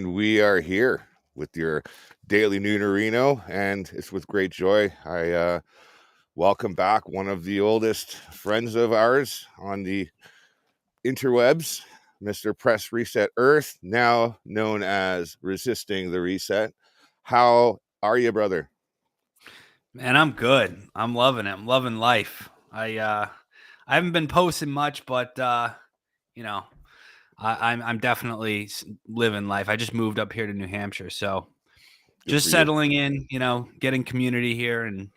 and we are here with your daily Noonerino, and it's with great joy I welcome back one of the oldest friends of ours on the interwebs, Mr. PressResetEarth, now known as Resisting the Reset. How are you, brother? Man, I'm good. I'm loving it. I'm loving life. I haven't been posting much, but I'm definitely living life. I just moved up here to New Hampshire, so just settling in. Getting community here, and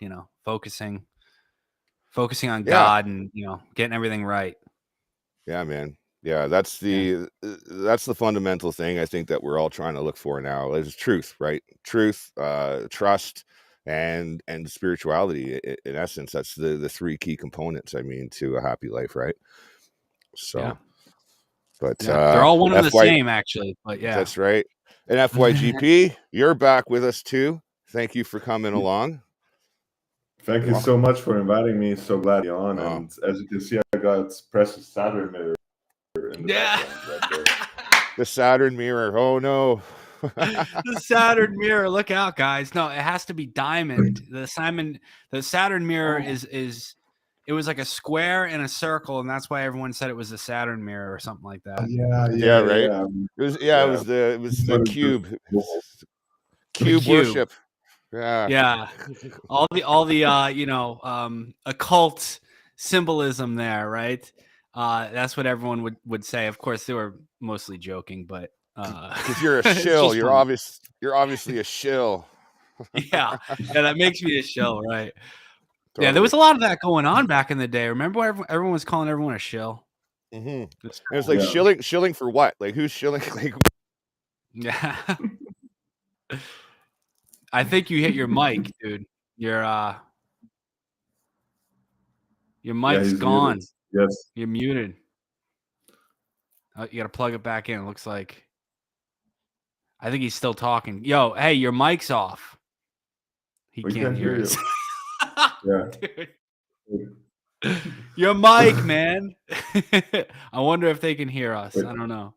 focusing on God, and getting everything right. Yeah, man. Yeah, that's the fundamental thing I think that we're all trying to look for now is truth, right? Truth, trust, and spirituality. In essence, that's the three key components, I mean, to a happy life, right? So, but they're all one and the same, actually. But yeah, that's right. And FYGP, you're back with us too. Thank you for coming along. Thank you so much for inviting me. So glad to be on. And as you can see, I got precious Saturn mirror in the background right there. The Saturn mirror. Oh no. The Saturn mirror. Look out, guys. No, it has to be diamond. The Saturn mirror is it was like a square and a circle, and that's why everyone said it was the Saturn mirror or something like that. Yeah, right. It was the cube. Cube worship. Yeah. All the occult symbolism there, right? That's what everyone would say. Of course, they were mostly joking, but because you're a shill. You're obviously a shill. Yeah, that makes me a shill, right? Totally. Yeah, there was a lot of that going on back in the day. Remember, everyone was calling everyone a shill. It was like shilling for what? Like who's shilling? Like, yeah. I think you hit your mic, dude. Your mic's gone. Muted. Yes, you're muted. You got to plug it back in. It looks like. I think he's still talking. Yo, hey, your mic's off. He can't hear us. Yeah. Your mic, man. I wonder if they can hear us. I don't know.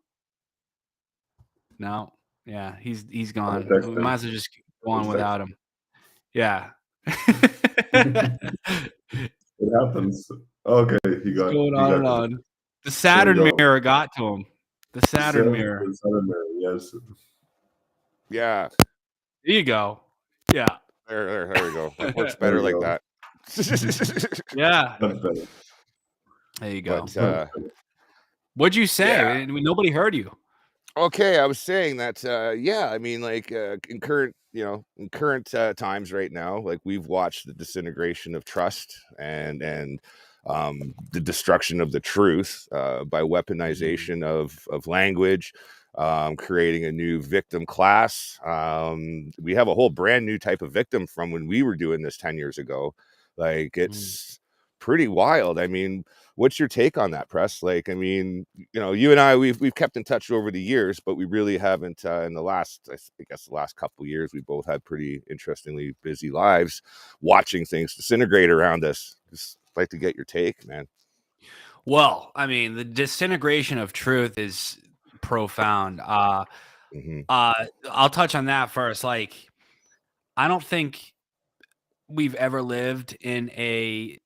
No. Yeah, he's gone. We might as well just go on without him. Yeah. It happens. Okay, he got going on and on. The Saturn mirror got to him. The Saturn mirror. The Saturn mirror, yes. Yeah. There you go. Yeah. There we go. That works better like that. Yeah. That's better. There you go. But, what'd you say? Yeah. Nobody heard you. Okay, I was saying that. I mean, like in current times right now, like we've watched the disintegration of trust and the destruction of the truth by weaponization of language. Creating a new victim class. We have a whole brand new type of victim from when we were doing this 10 years ago. Like it's pretty wild. I mean, what's your take on that, Press? Like, I mean, you and I, we've kept in touch over the years, but we really haven't in the last couple of years. We both had pretty interestingly busy lives watching things disintegrate around us. Just like to get your take, man. Well, I mean, the disintegration of truth is profound. I'll touch on that first. Like, I don't think we've ever lived in a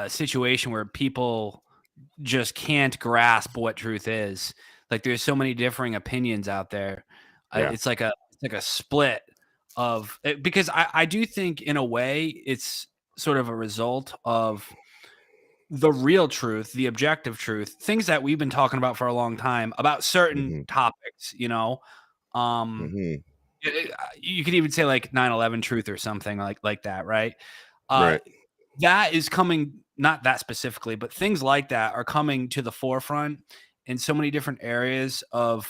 situation where people just can't grasp what truth is. Like, there's so many differing opinions out there. It's like a split of it, because I do think in a way it's sort of a result of the real truth, the objective truth, things that we've been talking about for a long time about certain topics, you could even say like 9/11 truth or something like that. Right. Right. That is coming, not that specifically, but things like that are coming to the forefront in so many different areas of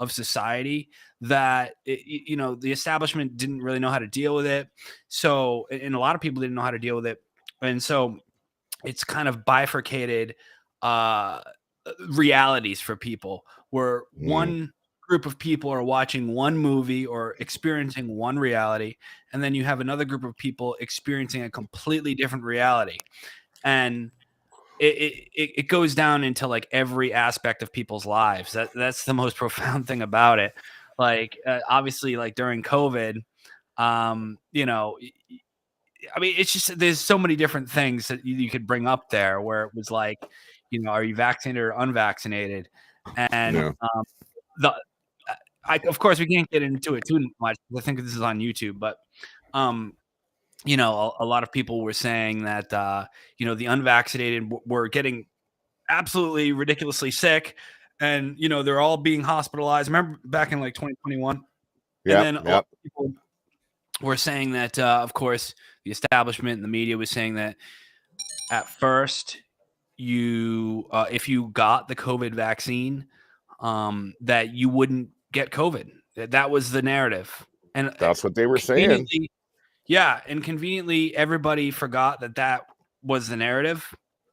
society that, the establishment didn't really know how to deal with it. So, and a lot of people didn't know how to deal with it. And so it's kind of bifurcated realities for people, where one group of people are watching one movie or experiencing one reality, and then you have another group of people experiencing a completely different reality. And it goes down into like every aspect of people's lives. That's the most profound thing about it. like obviously like during COVID, you know, I mean, it's just there's so many different things that you could bring up there where it was like, you know, are you vaccinated or unvaccinated? And the of course we can't get into it too much. I think this is on YouTube, but you know, a lot of people were saying that you know, the unvaccinated were getting absolutely ridiculously sick, and you know, they're all being hospitalized. Remember back in like 2021, and then a lot of people were saying that, of course, the establishment and the media was saying that at first, you if you got the COVID vaccine, that you wouldn't get COVID. That was the narrative, and that's what they were saying. Yeah, and conveniently, everybody forgot that that was the narrative,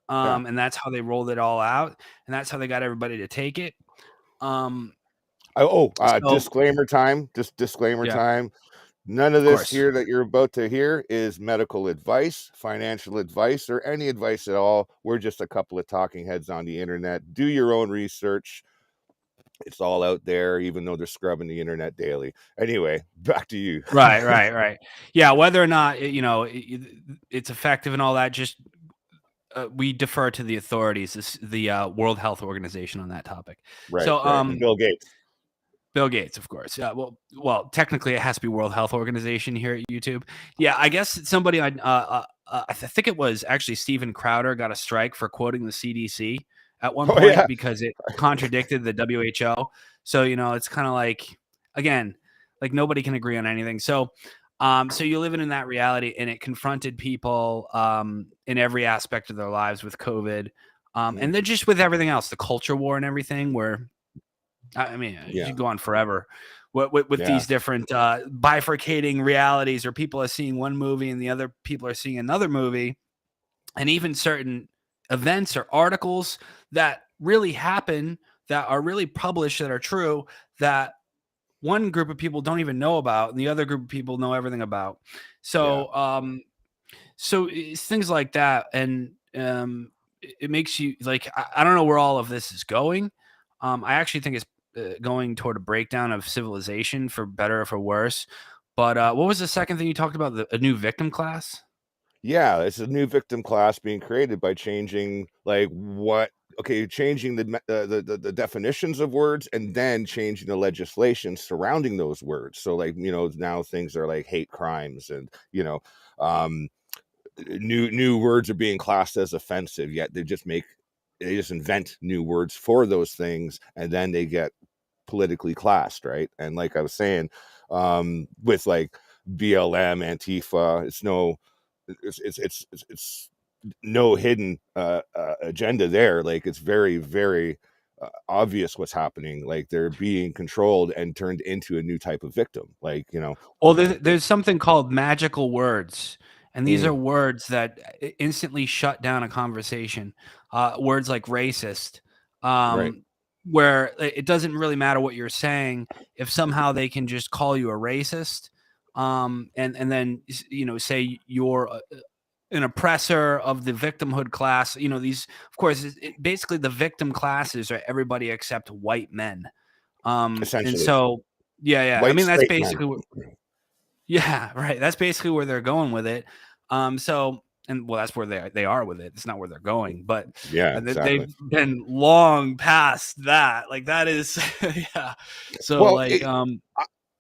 and that's how they rolled it all out, and that's how they got everybody to take it. Disclaimer time. Just disclaimer time. None of this here that you're about to hear is medical advice, financial advice, or any advice at all. We're just a couple of talking heads on the internet. Do your own research. It's all out there, even though they're scrubbing the internet daily. Anyway, back to you. Right. Yeah, whether or not, you know, it's effective and all that, just we defer to the authorities, the World Health Organization on that topic. Right. So, Bill Gates. Bill Gates, of course. Yeah. Well, technically, it has to be World Health Organization here at YouTube. Yeah, I guess somebody on, I think it was actually Steven Crowder got a strike for quoting the CDC at one point because it contradicted the WHO. So you know, it's kind of like, again, like nobody can agree on anything. So, so you're living in that reality, and it confronted people in every aspect of their lives with COVID, and then just with everything else, the culture war and everything, where. I mean, you could go on forever with these different bifurcating realities, or people are seeing one movie and the other people are seeing another movie, and even certain events or articles that really happen, that are really published, that are true, that one group of people don't even know about, and the other group of people know everything about. So, so it's things like that, and it makes you like, I don't know where all of this is going. I actually think it's going toward a breakdown of civilization, for better or for worse. But what was the second thing you talked about? A new victim class? Yeah, it's a new victim class being created by changing changing the definitions of words, and then changing the legislation surrounding those words. So like, you know, now things are like hate crimes, and you know, new words are being classed as offensive, yet they just invent new words for those things, and then they get politically classed, right? And like I was saying, with like BLM, Antifa, it's no hidden agenda there. Like, it's very, very obvious what's happening. Like, they're being controlled and turned into a new type of victim. Like, you know, well, there's something called magical words. And these are words that instantly shut down a conversation. Words like racist, where it doesn't really matter what you're saying if somehow they can just call you a racist, and then, you know, say you're an oppressor of the victimhood class. You know, these, of course, basically the victim classes are everybody except white men. And so, I mean, that's basically yeah, right. That's basically where they're going with it. So, and well, that's where they are with it. It's not where they're going, but exactly. They've been long past that. Like, that is, So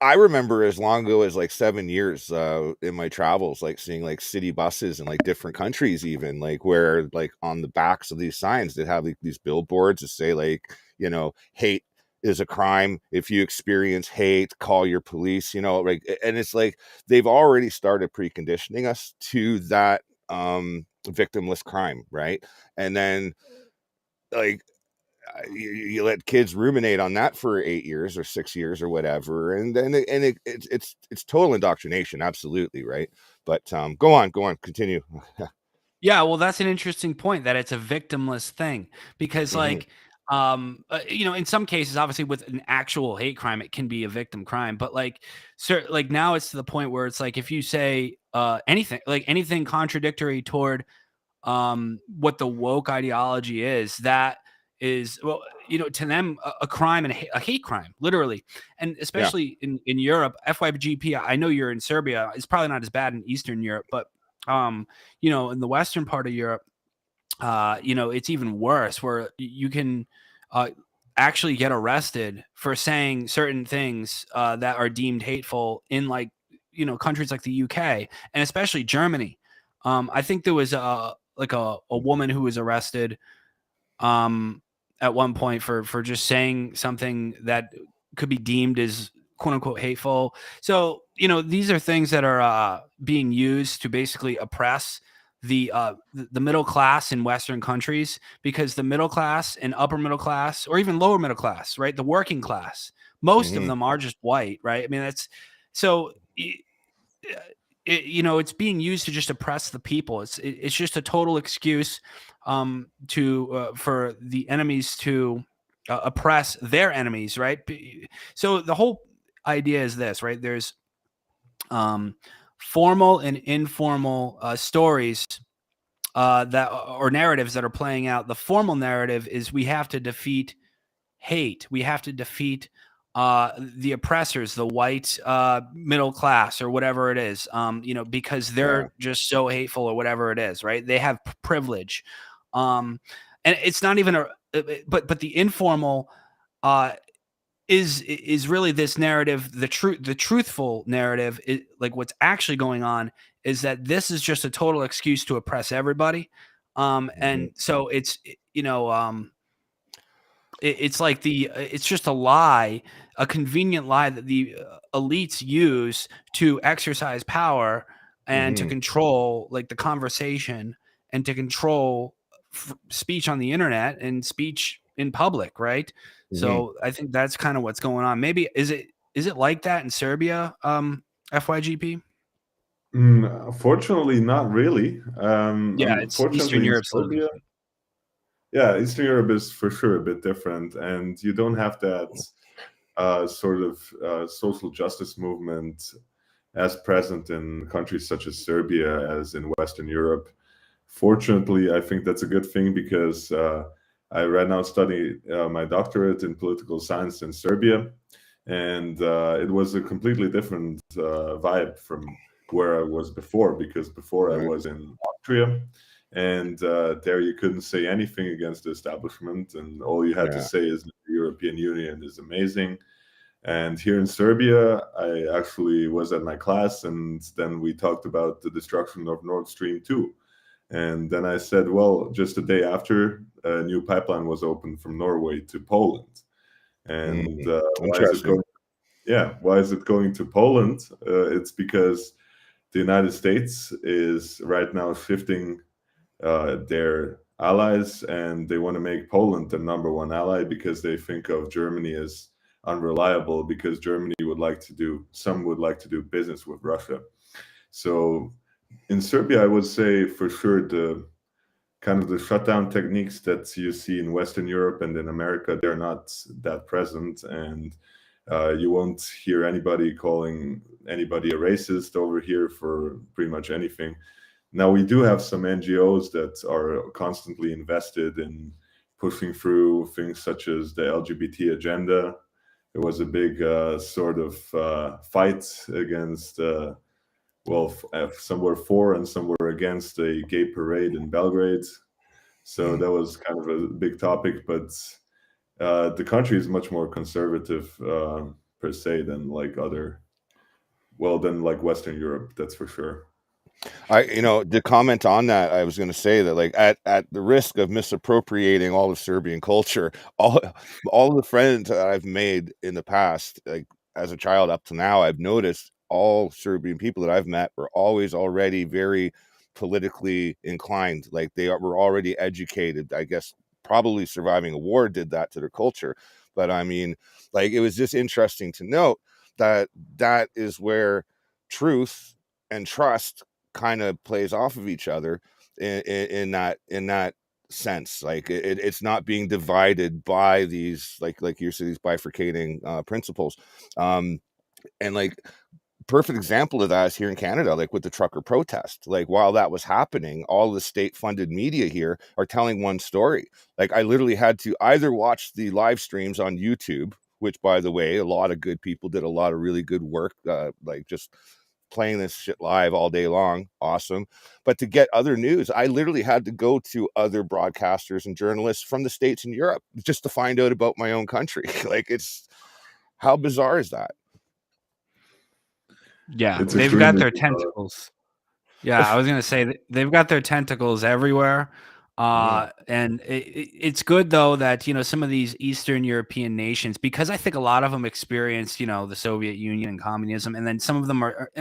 I remember as long ago as like 7 years in my travels, like seeing like city buses in like different countries, even like where like on the backs of these signs that have like these billboards that say like, you know, hate is a crime. If you experience hate, call your police, you know, like, and it's like they've already started preconditioning us to that victimless crime, right? And then like you let kids ruminate on that for 8 years or 6 years or whatever, and then it's total indoctrination, absolutely, right? But go on, continue. Yeah, well, that's an interesting point, that it's a victimless thing, because like, you know, in some cases, obviously with an actual hate crime, it can be a victim crime, but like, like now it's to the point where it's like, if you say anything contradictory toward what the woke ideology is, that is, well, to them a crime and a hate crime, literally. And especially in Europe, FYGP, I know you're in Serbia. It's probably not as bad in Eastern Europe, but in the Western part of Europe, it's even worse, where you can actually get arrested for saying certain things that are deemed hateful in countries like the UK and especially Germany. I think there was a woman who was arrested at one point for just saying something that could be deemed as quote unquote hateful. So, these are things that are being used to basically oppress the middle class in Western countries, because the middle class and upper middle class, or even lower middle class, right? The working class, most of them are just white, right? I mean, that's so. It's being used to just oppress the people. It's just a total excuse for the enemies to oppress their enemies, right? So the whole idea is this, right? There's formal and informal stories that or narratives that are playing out. The formal narrative is we have to defeat hate. We have to defeat the oppressors, the white middle class, or whatever it is, because they're just so hateful, or whatever it is, right? They have privilege. And it's not even but the informal is really this narrative. The truthful narrative is, like, what's actually going on is that this is just a total excuse to oppress everybody. And so it's, it's like it's just a lie, a convenient lie that the elites use to exercise power and to control the conversation, and to control speech on the internet and speech in public, right? So I think that's kind of what's going on. Maybe is it like that in Serbia, FYGP? Fortunately, not really. It's Eastern Europe. Serbia, yeah, Eastern Europe is for sure a bit different, and you don't have that sort of social justice movement as present in countries such as Serbia as in Western Europe. Fortunately, I think that's a good thing, because I right now study my doctorate in political science in Serbia, and it was a completely different vibe from where I was before, because before I was in Austria, and there you couldn't say anything against the establishment, and all you had to say is that the European Union is amazing. And here in Serbia, I actually was at my class, and then we talked about the destruction of Nord Stream 2. And then I said, well, just a day after, a new pipeline was opened from Norway to Poland. And why is it going to Poland? It's because the United States is right now shifting their allies, and they want to make Poland the number one ally, because they think of Germany as unreliable, because Germany would like to do business with Russia. So in Serbia, I would say for sure the kind of the shutdown techniques that you see in Western Europe and in America, they're not that present, and you won't hear anybody calling anybody a racist over here for pretty much anything. Now, we do have some NGOs that are constantly invested in pushing through things such as the LGBT agenda. There was a big sort of fight against, some were for and some were against a gay parade in Belgrade. So that was kind of a big topic, but the country is much more conservative per se than Western Europe, that's for sure. To comment on that, I was going to say that, at the risk of misappropriating all of Serbian culture, all of the friends that I've made in the past, as a child up to now, I've noticed all Serbian people that I've met were always already very politically inclined. Like, they were already educated. I guess probably surviving a war did that to their culture. But I mean, it was just interesting to note that is where truth and trust kind of plays off of each other in that sense. It's not being divided by these like you said, these bifurcating principles, and perfect example of that is here in Canada, like with the trucker protest. Like while that was happening, all the state-funded media here are telling one story. Like I literally had to either watch the live streams on YouTube, which, by the way, a lot of good people did a lot of really good work, like just playing this shit live all day long. Awesome. But to get other news, I literally had to go to other broadcasters and journalists from the States and Europe just to find out about my own country. Like, it's, how bizarre is that? Yeah, It's they've got extremely their bizarre. tentacles. Yeah, I was gonna say they've got their tentacles everywhere. And it's good though that, you know, some of these Eastern European nations, because I think a lot of them experienced, you know, the Soviet Union and communism, and then some of them are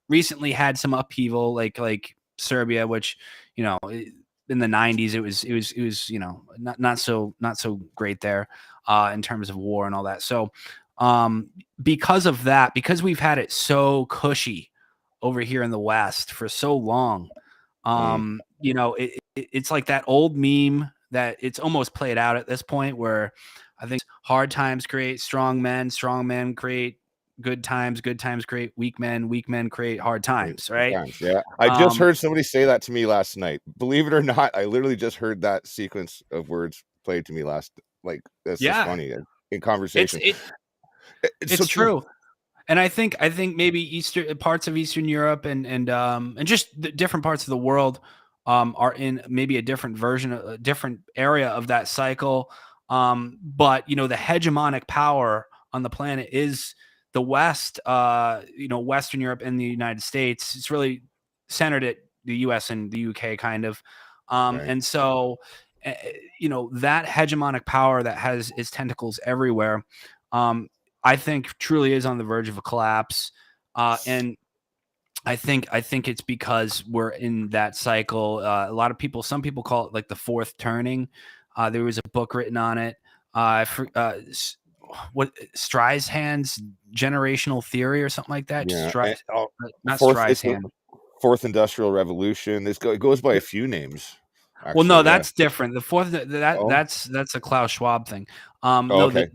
recently had some upheaval, like Serbia, which, you know, in the 90s it was you know, not so great there in terms of war and all that. So because of that, because we've had it so cushy over here in the West for so long, you know, it's like that old meme that it's almost played out at this point, where I think hard times create strong men create good times create weak men create hard times, right? Yeah, I just heard somebody say that to me last night. Believe it or not, I literally just heard that sequence of words played to me last. Like, that's just funny in conversation. It's so true. And I think maybe parts of Eastern Europe and just the different parts of the world are in maybe a different version, a different area of that cycle. But you know, the hegemonic power on the planet is the West. You know, Western Europe and the United States. It's really centered at the U.S. and the U.K. kind of. Right. And so, you know, that hegemonic power that has its tentacles everywhere. I think truly is on the verge of a collapse. And I think it's because we're in that cycle. A lot of people, some people call it like the fourth turning. There was a book written on it. What Streisand's generational theory or something like that. Yeah. Not Streisand. Fourth Industrial Revolution. It goes by a few names. Actually, well, no, that's different. The fourth that's a Klaus Schwab thing. No, okay.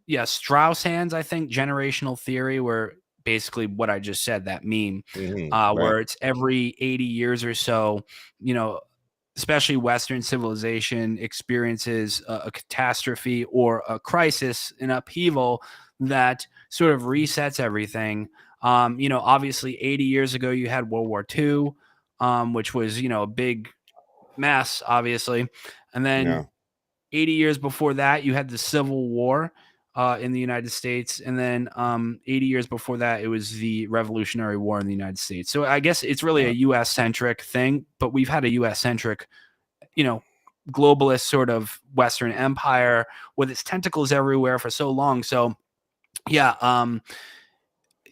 Streisand's, I think, generational theory, where basically what I just said, that meme, where it's every 80 years or so, you know, especially Western civilization experiences a catastrophe or a crisis, an upheaval that sort of resets everything. You know, obviously 80 years ago you had World War II, which was, you know, a big mess, obviously. And then 80 years before that, you had the Civil War in the United States. And then 80 years before that, it was the Revolutionary War in the United States. So I guess it's really a U.S.-centric thing, but we've had a U.S.-centric, you know, globalist sort of Western empire with its tentacles everywhere for so long. So, yeah,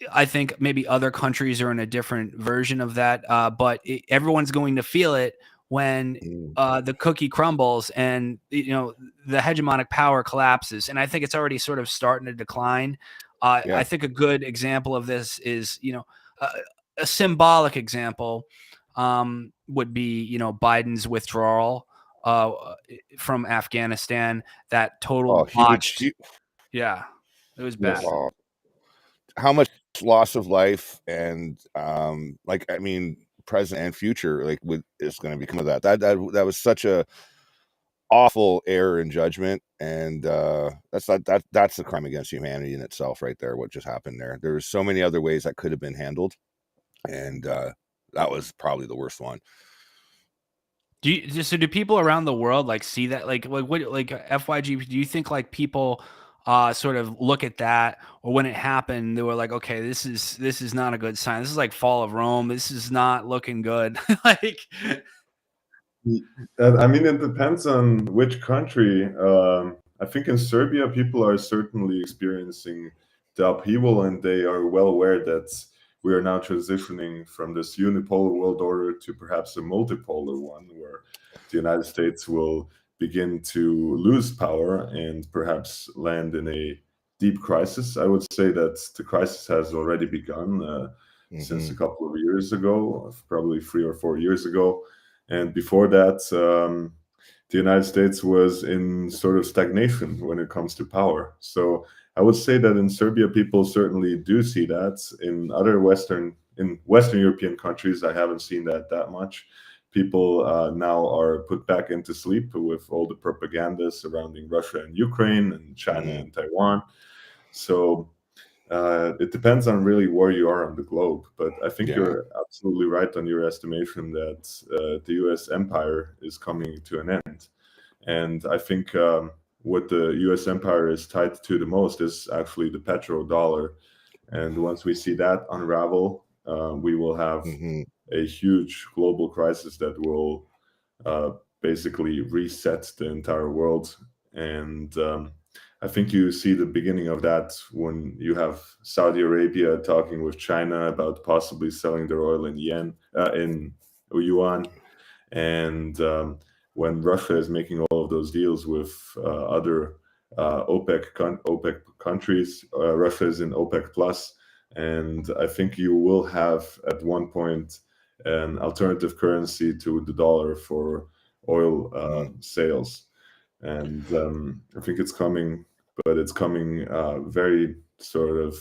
I think maybe other countries are in a different version of that, but everyone's going to feel it when the cookie crumbles and, you know, the hegemonic power collapses. And I think it's already sort of starting to decline. I think a good example of this is, you know, a symbolic example would be, you know, Biden's withdrawal from Afghanistan. That total botched. Yeah, it was bad. How much loss of life and like, I mean, present and future, like, is going to become of that. That was such a awful error in judgment, and that's a crime against humanity in itself, right there. What just happened there? There's so many other ways that could have been handled, and that was probably the worst one. Do people around the world like see that, like what, like FYGP? Do you think like people sort of look at that, or when it happened, they were like, okay, this is not a good sign. This is like fall of Rome. This is not looking good. Like, I mean, it depends on which country. I think in Serbia, people are certainly experiencing the upheaval, and they are well aware that we are now transitioning from this unipolar world order to perhaps a multipolar one, where the United States will begin to lose power and perhaps land in a deep crisis. I would say that the crisis has already begun since a couple of years ago, probably 3 or 4 years ago. And before that, the United States was in sort of stagnation when it comes to power. So I would say that in Serbia, people certainly do see that. In other Western European countries, I haven't seen that much. People now are put back into sleep with all the propaganda surrounding Russia and Ukraine and China and Taiwan. So it depends on really where you are on the globe. But I think you're absolutely right on your estimation that the US empire is coming to an end. And I think what the US empire is tied to the most is actually the petrodollar. And once we see that unravel, we will have a huge global crisis that will basically reset the entire world. And I think you see the beginning of that when you have Saudi Arabia talking with China about possibly selling their oil in yuan, and when Russia is making all of those deals with other OPEC countries. Russia is in OPEC plus, and I think you will have at one point an alternative currency to the dollar for oil sales, and I think it's coming, but it's coming very sort of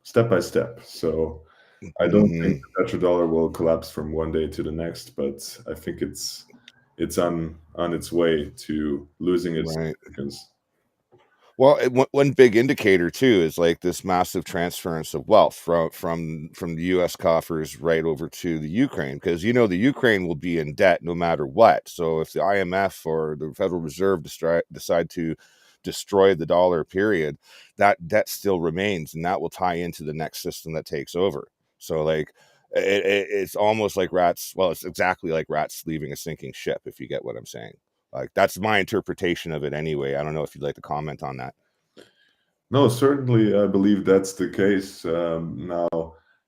step by step. So I don't think the petrodollar will collapse from one day to the next, but I think it's on its way to losing its significance. Well, one big indicator too is like this massive transference of wealth from the U.S. coffers right over to the Ukraine, because the Ukraine will be in debt no matter what. So if the IMF or the Federal Reserve decide to destroy the dollar, period, that debt still remains, and that will tie into the next system that takes over. So like it's almost like rats. Well, it's exactly like rats leaving a sinking ship, if you get what I'm saying. Like, that's my interpretation of it anyway. I don't know if you'd like to comment on that. No, certainly I believe that's the case. Now,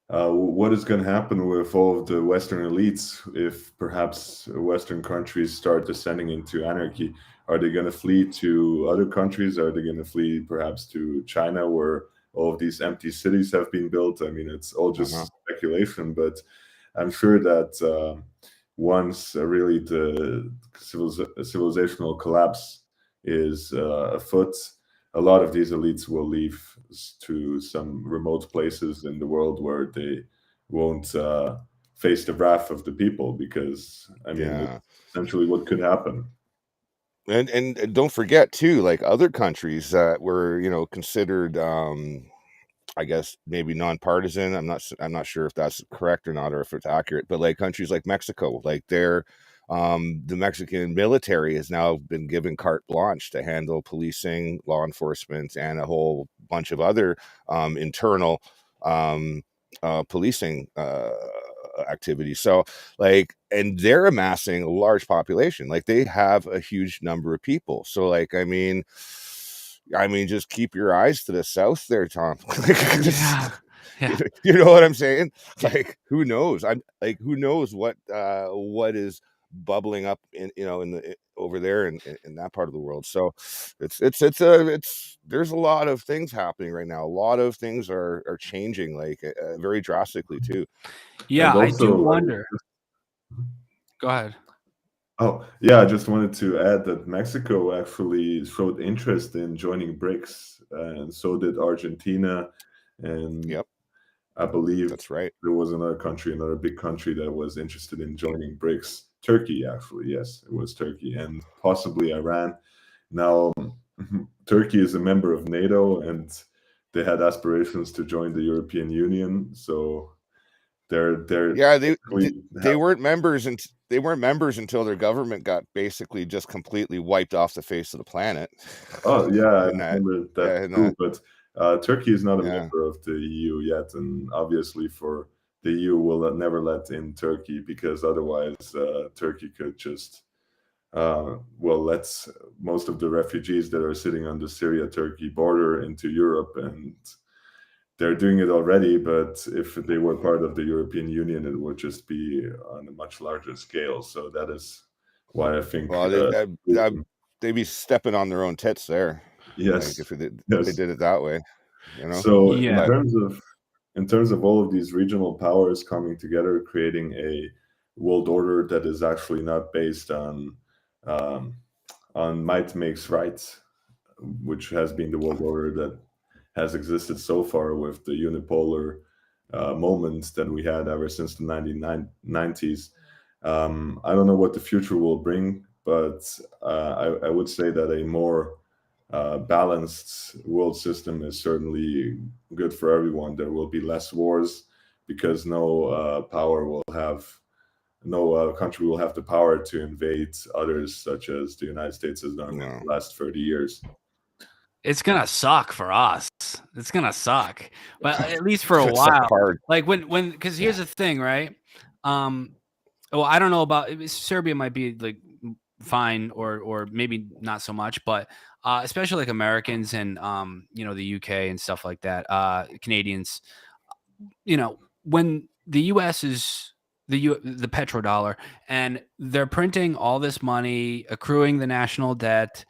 what is going to happen with all of the Western elites if perhaps Western countries start descending into anarchy? Are they going to flee to other countries? Are they going to flee perhaps to China, where all of these empty cities have been built? I mean, it's all just speculation, but I'm sure that once really the civilizational collapse is afoot, a lot of these elites will leave to some remote places in the world where they won't face the wrath of the people, because I mean, it's essentially what could happen. And don't forget too, like other countries that were considered I guess maybe nonpartisan. I'm not sure if that's correct or not, or if it's accurate, but like countries like Mexico, like the Mexican military has now been given carte blanche to handle policing, law enforcement, and a whole bunch of other internal policing activities. So like, and they're amassing a large population. Like, they have a huge number of people. So like, I mean, just keep your eyes to the south there, Tom. You know what I'm saying? Like, who knows? Who knows what is bubbling up in over there in that part of the world. So it's there's a lot of things happening right now. A lot of things are changing, like very drastically too. Yeah, I do wonder. Go ahead. Oh, yeah, I just wanted to add that Mexico actually showed interest in joining BRICS, and so did Argentina. And I believe that's right. There was another big country that was interested in joining BRICS. Turkey, actually. Yes, it was Turkey, and possibly Iran. Now, Turkey is a member of NATO, and they had aspirations to join the European Union. So they weren't members, and they weren't members until their government got basically just completely wiped off the face of the planet. Oh yeah, I remember that too. But Turkey is not a member of the EU yet, and obviously for the EU will never let in Turkey, because otherwise Turkey could just let most of the refugees that are sitting on the Syria-Turkey border into Europe, and they're doing it already. But if they were part of the European Union, it would just be on a much larger scale. So that is why I think they'd be stepping on their own tits there. Yes, like if they did it that way. So in terms of all of these regional powers coming together, creating world order that is actually not based on might makes right, which has been the world order that has existed so far, with the unipolar moments that we had ever since the 1990s. I don't know what the future will bring, but I would say that a more balanced world system is certainly good for everyone. There will be less wars because no country will have the power to invade others, such as the United States has done in the last 30 years. It's gonna suck for us. It's gonna suck, but at least for a while. Like when because here's the thing, right? Well, I don't know about Serbia. Might be like fine, or maybe not so much, but especially like Americans and the UK and stuff like that. Canadians, when the US is the petrodollar, and they're printing all this money, accruing the national debt.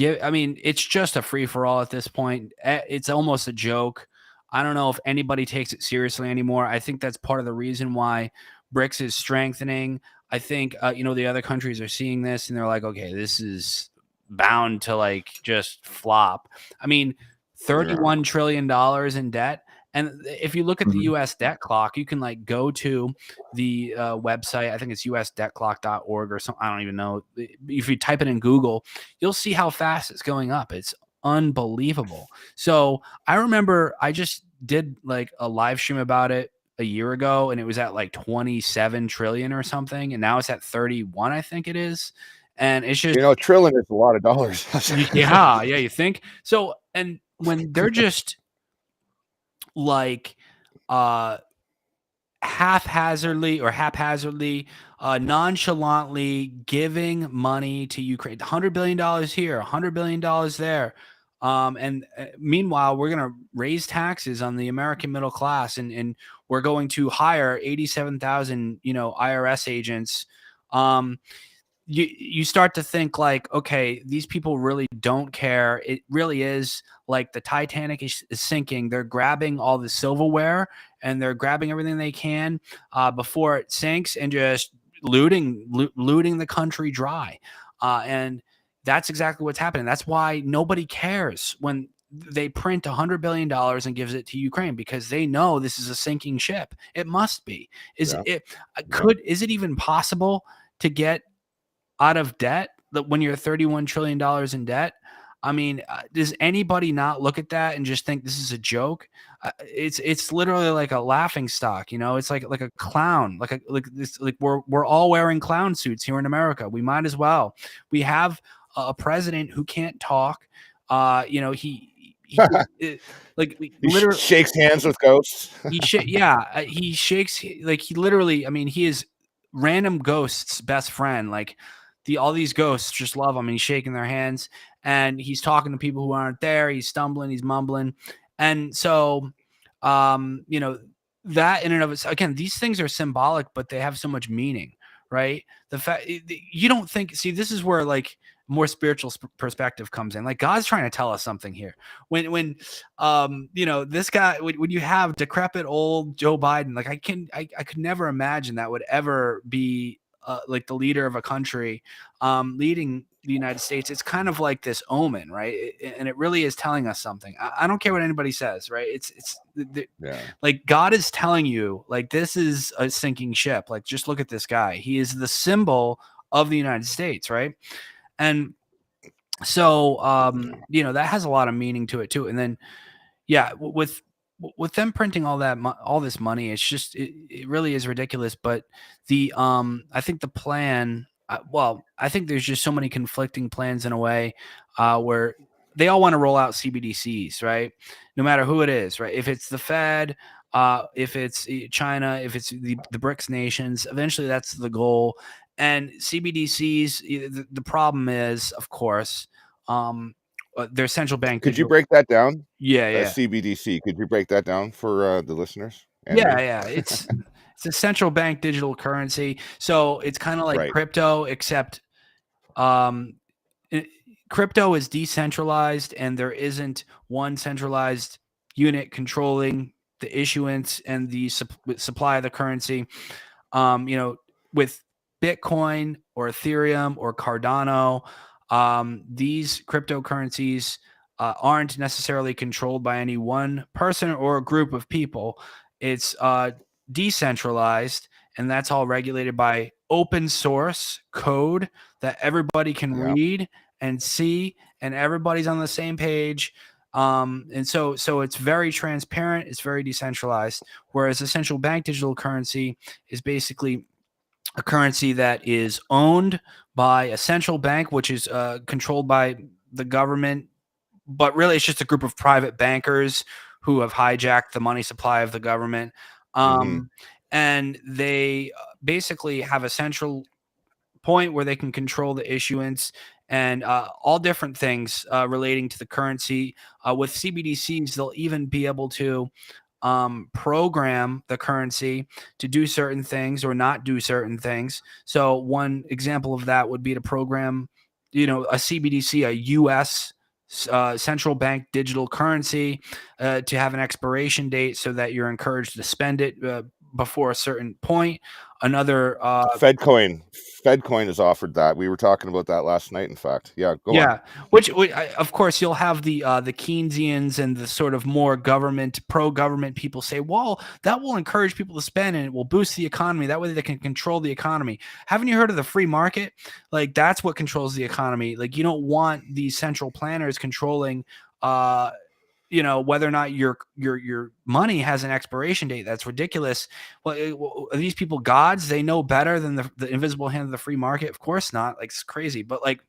It's just a free for all at this point. It's almost a joke. I don't know if anybody takes it seriously anymore. I think that's part of the reason why BRICS is strengthening. I think the other countries are seeing this and they're like, okay, this is bound to like just flop. $31 trillion in debt. And if you look at the U.S. debt clock, you can like go to the website. I think it's usdebtclock.org or something. I don't even know. If you type it in Google, you'll see how fast it's going up. It's unbelievable. So I remember I just did like a live stream about it a year ago, and it was at like 27 trillion or something, and now it's at 31, I think it is. And it's just trillion is a lot of dollars. yeah, you think so. And when they're just like haphazardly, nonchalantly giving money to Ukraine, $100 billion here, $100 billion there. And meanwhile, we're going to raise taxes on the American middle class, and we're going to hire 87,000, IRS agents. You start to think like, okay, these people really don't care. It really is like the Titanic is sinking. They're grabbing all the silverware and they're grabbing everything they can before it sinks, and just looting the country dry. And that's exactly what's happening. That's why nobody cares when they print $100 billion and gives it to Ukraine, because they know this is a sinking ship. It must be. Is it even possible to get out of debt when you're $31 trillion in debt? Does anybody not look at that and just think this is a joke? It's literally like a laughing stock. It's like a clown, like we're all wearing clown suits here in America. We might as well. We have a president who can't talk. He literally shakes hands with ghosts. he shakes, like he literally. He is random ghosts' best friend. Like all these ghosts just love him, and he's shaking their hands, and he's talking to people who aren't there. He's stumbling, he's mumbling. And so, that in and of itself, again, these things are symbolic, but they have so much meaning, right? The fact you don't think, see, this is where like more spiritual perspective comes in. Like God's trying to tell us something here. When this guy, when you have decrepit old Joe Biden, like I could never imagine that would ever be like the leader of a country leading the United States. It's kind of like this omen, right? And it really is telling us something. I don't care what anybody says, right? Like God is telling you, like, this is a sinking ship. Like, just look at this guy. He is the symbol of the United States, right? And so, that has a lot of meaning to it too. And then, with them printing all this money, it's just it really is ridiculous. But I think the plan, I think there's just so many conflicting plans in a way where they all want to roll out CBDCs, right? No matter who it is, right? If it's the Fed, if it's China, if it's the BRICS nations, eventually that's the goal. And CBDCs, the problem is, of course, their central bank. Could you break that down? Yeah. CBDC. Could you break that down for the listeners? Yeah. It's a central bank digital currency. So it's kind of like crypto, except crypto is decentralized, and there isn't one centralized unit controlling the issuance and the supply of the currency. with Bitcoin or Ethereum or Cardano, these cryptocurrencies aren't necessarily controlled by any one person or a group of people. It's decentralized, and that's all regulated by open source code that everybody can read and see, and everybody's on the same page. And so it's very transparent. It's very decentralized. Whereas a central bank digital currency is basically a currency that is owned by a central bank, which is controlled by the government, but really it's just a group of private bankers who have hijacked the money supply of the government. And they basically have a central point where they can control the issuance and all different things relating to the currency. With CBDCs, they'll even be able to program the currency to do certain things or not do certain things. So one example of that would be to program, a CBDC, a U.S. Central bank digital currency, to have an expiration date so that you're encouraged to spend it before a certain point. Another FedCoin has offered that. We were talking about that last night, in fact. Go on. Which of course you'll have the Keynesians and the sort of more pro-government people say, well, that will encourage people to spend and it will boost the economy. That way they can control the economy. Haven't you heard of the free market? Like, that's what controls the economy. Like, you don't want these central planners controlling whether or not your money has an expiration date. That's ridiculous. Well, are these people gods? They know better than the invisible hand of the free market? Of course not. Like, it's crazy. But but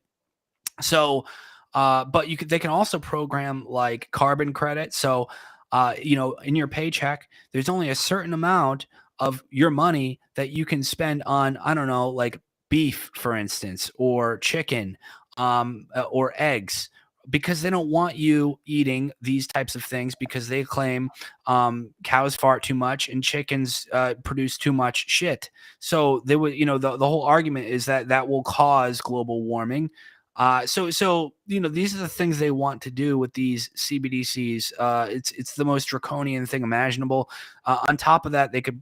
they can also program like carbon credit. So, in your paycheck, there's only a certain amount of your money that you can spend on, I don't know, like beef, for instance, or chicken, or eggs, because they don't want you eating these types of things, because they claim cows fart too much and chickens produce too much shit. So they would, the whole argument is that will cause global warming. So these are the things they want to do with these CBDCs. It's the most draconian thing imaginable. On top of that, they could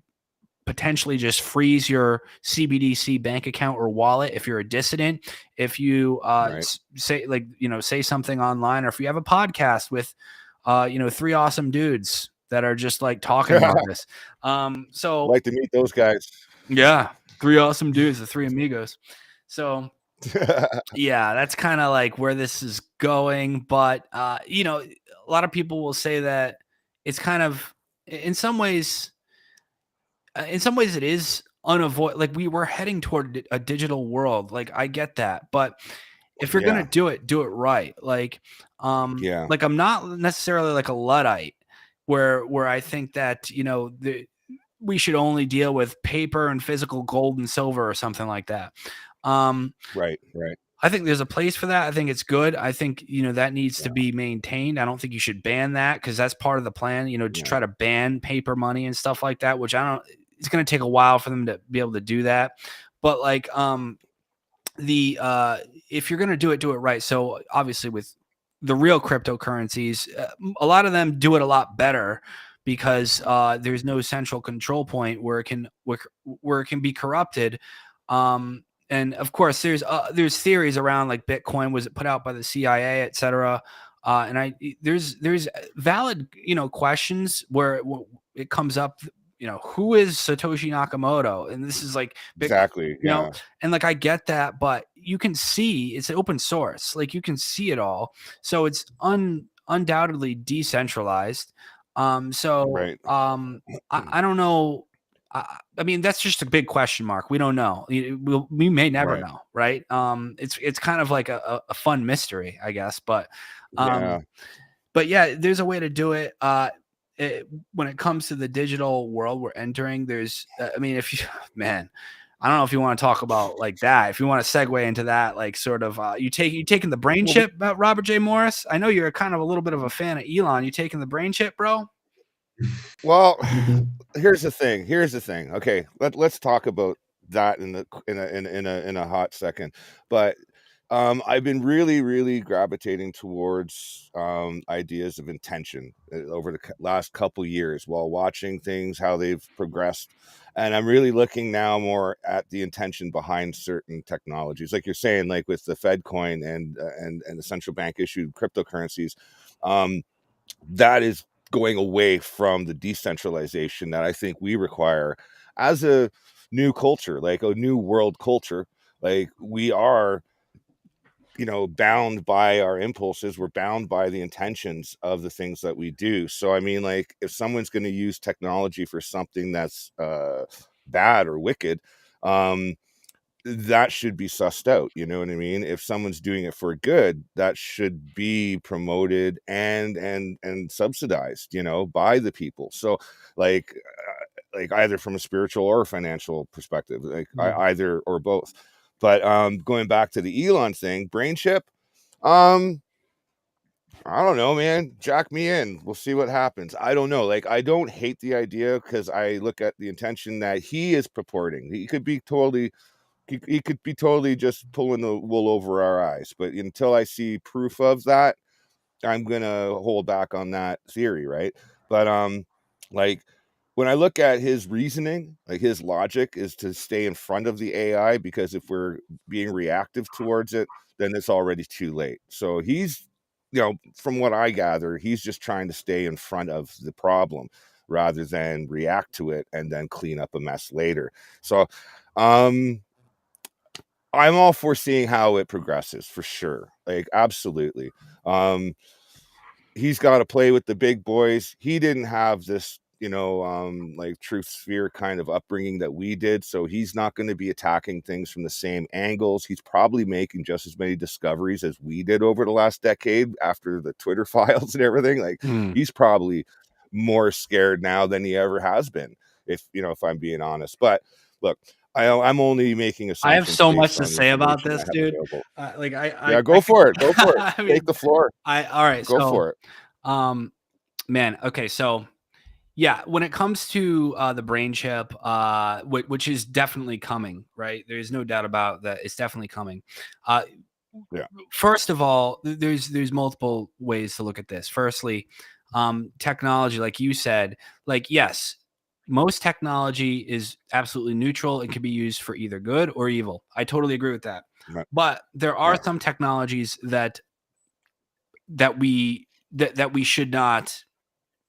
potentially just freeze your CBDC bank account or wallet if you're a dissident. If you say something online, or if you have a podcast with three awesome dudes that are just like talking about this. So I'd like to meet those guys. Yeah, three awesome dudes, the three amigos. So yeah, that's kind of like where this is going. But a lot of people will say that it's kind of, in some ways it is unavoidable. Like, we're heading toward a digital world. Like, I get that, but if you're gonna do it right. Like, like, I'm not necessarily like a Luddite where I think that we should only deal with paper and physical gold and silver or something like that. Right. I think there's a place for that. I think it's good. I think, that needs to be maintained. I don't think you should ban that, because that's part of the plan, to try to ban paper money and stuff like that, which it's going to take a while for them to be able to do that. But like, if you're going to do it right. So obviously with the real cryptocurrencies, a lot of them do it a lot better, because there's no central control point where it can be corrupted. And of course, there's theories around, like, Bitcoin was put out by the CIA, et cetera. And there's valid, questions where it comes up, who is Satoshi Nakamoto? And this is like exactly, and like, I get that, but you can see it's an open source. Like, you can see it all. So it's undoubtedly decentralized. Right. I don't know. I mean, that's just a big question mark. We don't know. We may never know, right? It's kind of like a fun mystery, I guess. But yeah, there's a way to do it. When it comes to the digital world we're entering, there's, if you, man, I don't know if you want to talk about like that. If you want to segue into that, like, sort of, you taking the brain chip, Robert J. Morris. I know you're kind of a little bit of a fan of Elon. You taking the brain chip, bro? Well, here's the thing. Okay, let's talk about that in a hot second. But I've been really gravitating towards ideas of intention over the last couple years while watching things, how they've progressed. And I'm really looking now more at the intention behind certain technologies. Like you're saying, like with the Fed coin and the central bank issued cryptocurrencies, that is going away from the decentralization that I think we require as a new culture, like a new world culture. Like we are, bound by our impulses. We're bound by the intentions of the things that we do. So, I mean, like if someone's going to use technology for something that's bad or wicked, that should be sussed out. You know what I mean? If someone's doing it for good, that should be promoted and subsidized, by the people. So, like either from a spiritual or a financial perspective, like either or both. But going back to the Elon thing, brain chip, I don't know, man. Jack me in. We'll see what happens. I don't know. Like, I don't hate the idea because I look at the intention that he is purporting. He could be totally just pulling the wool over our eyes. But until I see proof of that, I'm gonna hold back on that theory, right? But like when I look at his reasoning, like his logic is to stay in front of the AI, because if we're being reactive towards it, then it's already too late. So he's, from what I gather, he's just trying to stay in front of the problem rather than react to it and then clean up a mess later. So I'm all for seeing how it progresses, for sure. Like, absolutely. He's got to play with the big boys. He didn't have this, like truth sphere kind of upbringing that we did. So he's not going to be attacking things from the same angles. He's probably making just as many discoveries as we did over the last decade after the Twitter files and everything. Like he's probably more scared now than he ever has been, if I'm being honest. But look, I'm only making assumptions. I have so much to say about this, dude. Go for it. Go for it. I mean, take the floor. All right. Go for it. Man. Okay. So, yeah, when it comes to the brain chip, which is definitely coming, right? There's no doubt about that. It's definitely coming. Yeah. First of all, there's multiple ways to look at this. Firstly, technology, like you said, like, yes, most technology is absolutely neutral and can be used for either good or evil. I totally agree with that. Right. But there are some technologies that we should not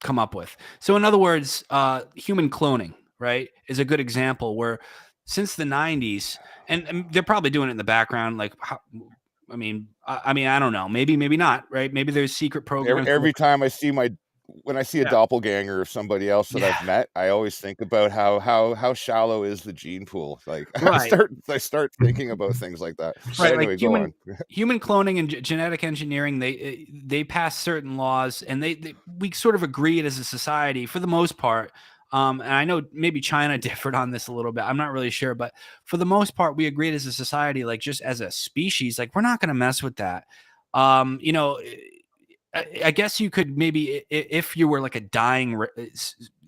come up with. So in other words, human cloning, right, is a good example where since the 90s, and they're probably doing it in the background, like, I mean, I don't know, maybe not, right? Maybe there's secret programs. Every time I see when I see a doppelganger of somebody else that I've met, I always think about how shallow is the gene pool. Like, right. I start thinking about things like that. Right, anyway, like go on. Human cloning and genetic engineering, they pass certain laws, and we sort of agreed as a society for the most part. And I know maybe China differed on this a little bit. I'm not really sure, but for the most part, we agreed as a society, like just as a species, like we're not going to mess with that. I guess you could maybe, if you were like a dying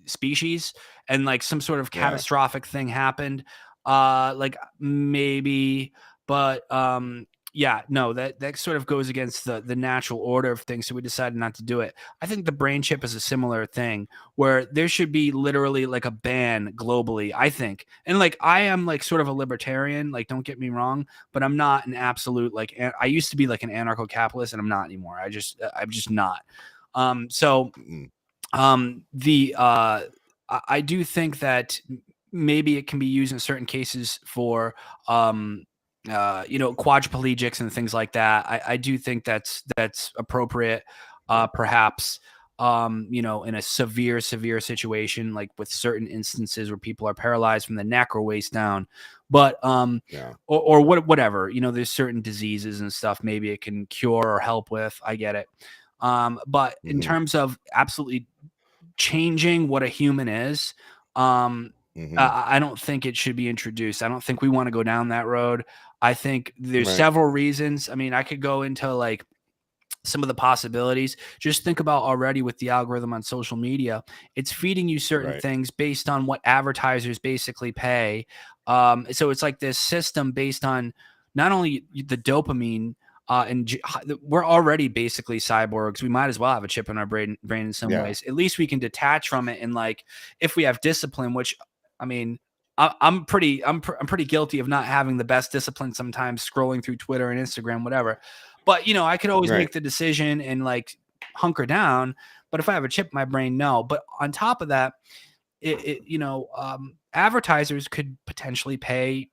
species and like some sort of catastrophic thing happened, like maybe, but no, that sort of goes against the natural order of things. So we decided not to do it. I think the brain chip is a similar thing where there should be literally like a ban globally, I think. And like, I am like sort of a libertarian, like, don't get me wrong, but I'm not an absolute, like, I used to be like an anarcho-capitalist and I'm not anymore. I'm just not. I do think that maybe it can be used in certain cases for, quadriplegics and things like that. I do think that's appropriate, perhaps, in a severe situation, like with certain instances where people are paralyzed from the neck or waist down. But or whatever, there's certain diseases and stuff maybe it can cure or help with. I get it. But in terms of absolutely changing what a human is, I don't think it should be introduced. I don't think we want to go down that road. I think there's several reasons. I mean, I could go into like some of the possibilities. Just think about already with the algorithm on social media, it's feeding you certain things based on what advertisers basically pay. So it's like this system based on not only the dopamine, and we're already basically cyborgs. We might as well have a chip in our brain in some ways. At least we can detach from it, and like if we have discipline, which I mean, I'm pretty guilty of not having the best discipline sometimes, scrolling through Twitter and Instagram, whatever. But you know, I could always make the decision and like hunker down. But if I have a chip in my brain, no. But on top of that, you know, advertisers could potentially pay,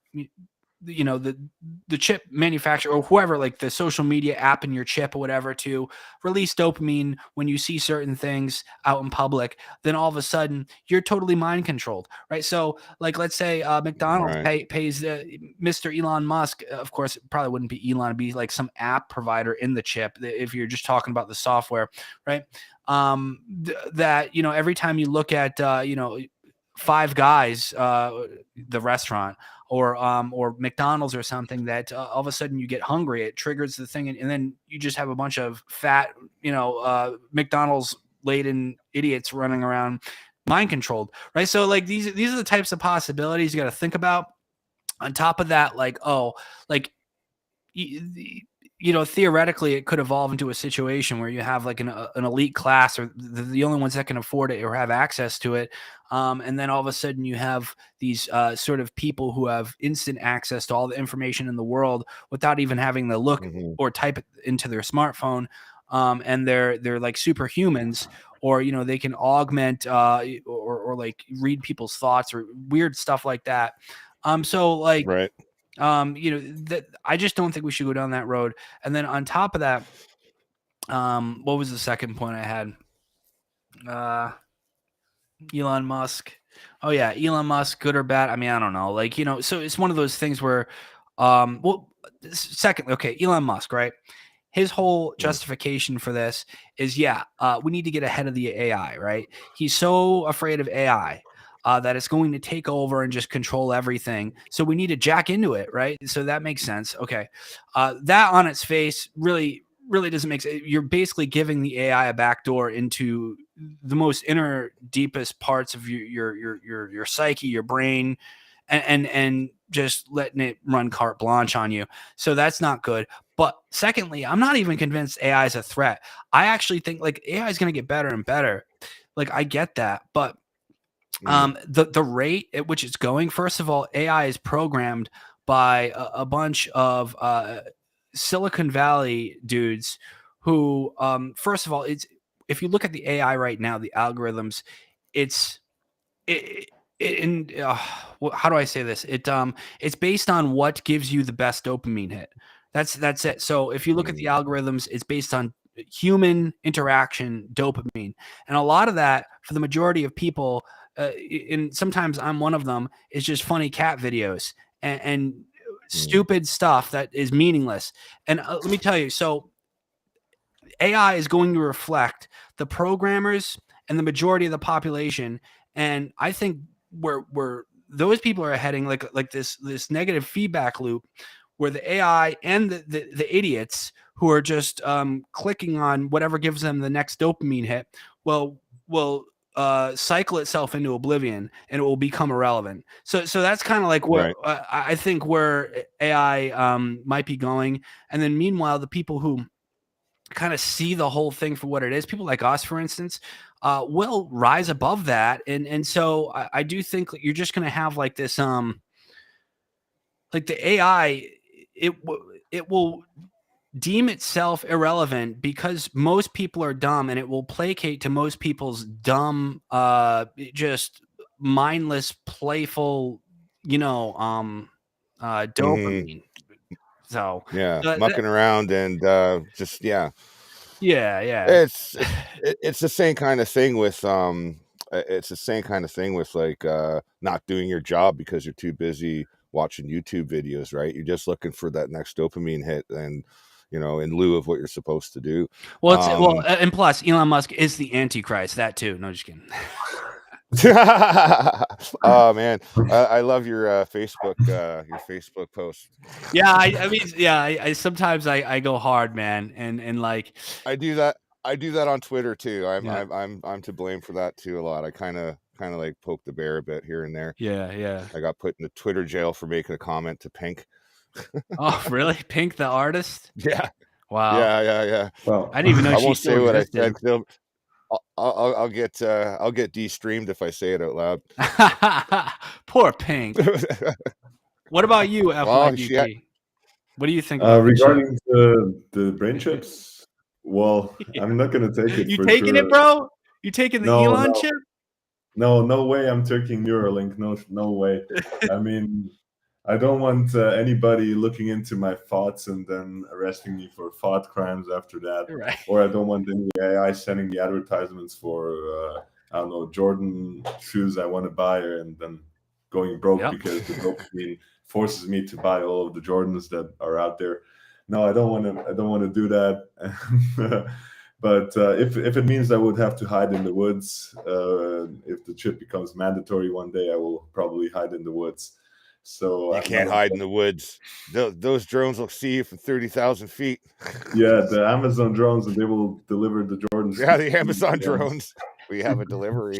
you know, the chip manufacturer or whoever, like the social media app in your chip or whatever, to release dopamine when you see certain things out in public. Then all of a sudden you're totally mind controlled, right? So like, let's say McDonald's pays Mr. Elon Musk. Of course, it probably wouldn't be Elon, it'd be like some app provider in the chip if you're just talking about the software, right? That, you know, every time you look at, you know, Five Guys, the restaurant, or McDonald's or something, that all of a sudden you get hungry, it triggers the thing, and then you just have a bunch of fat, you know, McDonald's laden idiots running around, mind controlled, right? So like these are the types of possibilities you got to think about. On top of that, like, oh, like, you know, theoretically it could evolve into a situation where you have like an elite class, or the only ones that can afford it or have access to it. And then all of a sudden you have these sort of people who have instant access to all the information in the world without even having to look or type it into their smartphone. And they're like superhumans, or, you know, they can augment or like read people's thoughts or weird stuff like that. So like, you know, that I just don't think we should go down that road. And then on top of that, what was the second point I had? Elon Musk. Oh yeah, Elon Musk, good or bad? I mean, I don't know. Like, you know, so it's one of those things where, well, second, okay, Elon Musk, right? His whole justification for this is, we need to get ahead of the AI, right? He's so afraid of AI. That it's going to take over and just control everything. So we need to jack into it, right? So that makes sense. Okay. That on its face really doesn't make sense. You're basically giving the AI a backdoor into the most inner, deepest parts of your psyche, your brain, and just letting it run carte blanche on you. So that's not good. But secondly, I'm not even convinced AI is a threat. I actually think like AI is going to get better and better. Like, I get that, but the rate at which it's going, first of all, AI is programmed by a bunch of Silicon Valley dudes who, first of all, if you look at the AI right now, the algorithms, how do I say this? It's based on what gives you the best dopamine hit. That's it. So if you look at the algorithms, it's based on human interaction dopamine, and a lot of that, for the majority of people, and sometimes I'm one of them, is just funny cat videos and stupid stuff that is meaningless. And let me tell you, so AI is going to reflect the programmers and the majority of the population, and I think where those people are heading, like this negative feedback loop, where the AI and the idiots who are just clicking on whatever gives them the next dopamine hit will cycle itself into oblivion, and it will become irrelevant. So that's kind of like where I think where AI might be going. And then meanwhile, the people who kind of see the whole thing for what it is, people like us, for instance, will rise above that. And so I do think you're just going to have like this, like the AI, it will deem itself irrelevant because most people are dumb, and it will placate to most people's dumb, just mindless, playful, you know, dopamine. So mucking around and just it's the same kind of thing with like not doing your job because you're too busy watching YouTube videos, right? You're just looking for that next dopamine hit, and you know, in lieu of what you're supposed to do. Well, and plus Elon Musk is the Antichrist. That too. No, just kidding. Oh man, I love your Facebook post. Yeah, I mean, I sometimes I go hard, man, and like I do that on Twitter too. I'm to blame for that too a lot. I kind of like poke the bear a bit here and there. Yeah. I got put in the Twitter jail for making a comment to Pink. Oh, really? Pink, the artist? Yeah, Wow. yeah. Well, I didn't even know I she won't still say what I existed. said. 'Cause I'll get de-streamed if I say it out loud. Poor Pink. What about you, Well, FYGP? What do you think about the chip? regarding the brain chips, well, Yeah. I'm not gonna take it You for taking sure. it, bro? You taking the No, Elon no, chip? no way. I'm taking Neuralink. No way. I mean, I don't want anybody looking into my thoughts and then arresting me for thought crimes after that. Right. Or I don't want any AI sending me advertisements for I don't know, Jordan shoes I want to buy and then going broke Yep. because the dopamine forces me to buy all of the Jordans that are out there. No, I don't want to. I don't want to do that. But if it means I would have to hide in the woods, if the chip becomes mandatory one day, I will probably hide in the woods. So you can't hide in the woods. Those drones will see you from 30,000 feet. Yeah, the Amazon drones, and they will deliver the Jordans. Yeah, the Amazon drones. We have a delivery.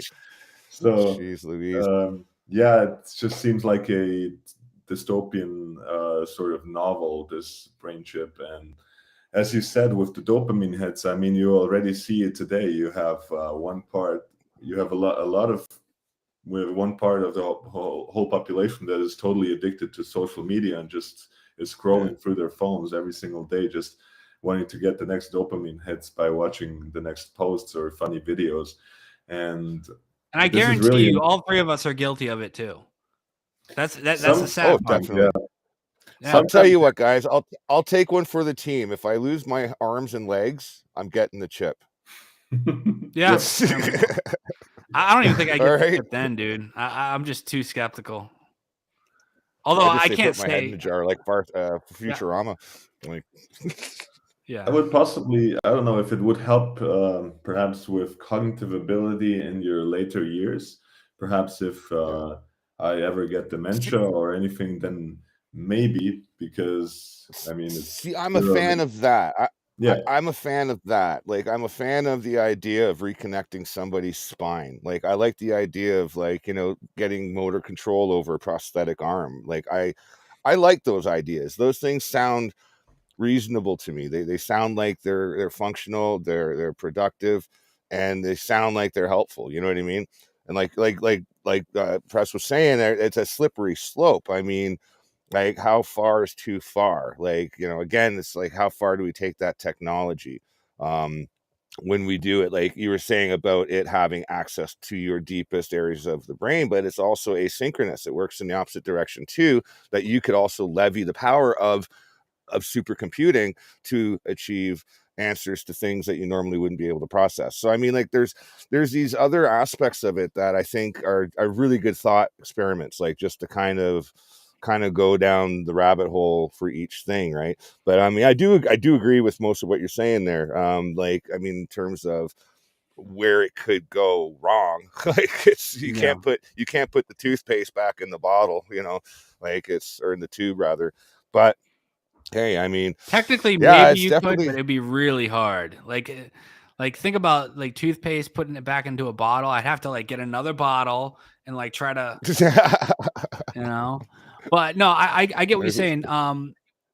So, Jeez Louise. yeah, it just seems like a dystopian sort of novel, this brain chip. And as you said, with the dopamine hits, I mean, you already see it today. You have one part, you have a lot of with one part of the whole population that is totally addicted to social media and just is scrolling through their phones every single day, just wanting to get the next dopamine hits by watching the next posts or funny videos. And I this is guarantee really you, all three of us are guilty of it too. That's the some sad part. Definitely. Yeah. I'll tell you what, guys. I'll take one for the team. If I lose my arms and legs, I'm getting the chip. Yeah. Yep. I don't even think I get All the right. chip then, dude. I'm just too skeptical. Although I just I say can't put my head in say, a jar like Futurama. Like, yeah. I would possibly, I don't know if it would help perhaps with cognitive ability in your later years. Perhaps if I ever get dementia or anything, then maybe, because I mean, it's see, I'm a fan of that. yeah, I'm a fan of that. Like, I'm a fan of the idea of reconnecting somebody's spine. Like, I like the idea of, like, you know, getting motor control over a prosthetic arm. Like, I like those ideas. Those things sound reasonable to me. They sound like they're functional, they're productive, and they sound like they're helpful. You know what I mean? And like Press was saying, it's a slippery slope. I mean, like, how far is too far? Like, you know, again, it's like, how far do we take that technology when we do it? Like you were saying about it having access to your deepest areas of the brain, but it's also asynchronous. It works in the opposite direction too, that you could also levy the power of supercomputing to achieve answers to things that you normally wouldn't be able to process. So I mean, like, there's these other aspects of it that I think are really good thought experiments, like just to kind of go down the rabbit hole for each thing, right? But I mean, I do agree with most of what you're saying there. Like, I mean, in terms of where it could go wrong, like, it's you can't put the toothpaste back in the bottle, you know, like or in the tube rather. But hey, I mean, Technically, yeah, maybe it's you definitely could, but it'd be really hard. Like think about like toothpaste, putting it back into a bottle. I'd have to like get another bottle and like try to, you know. But no, I get what you're saying.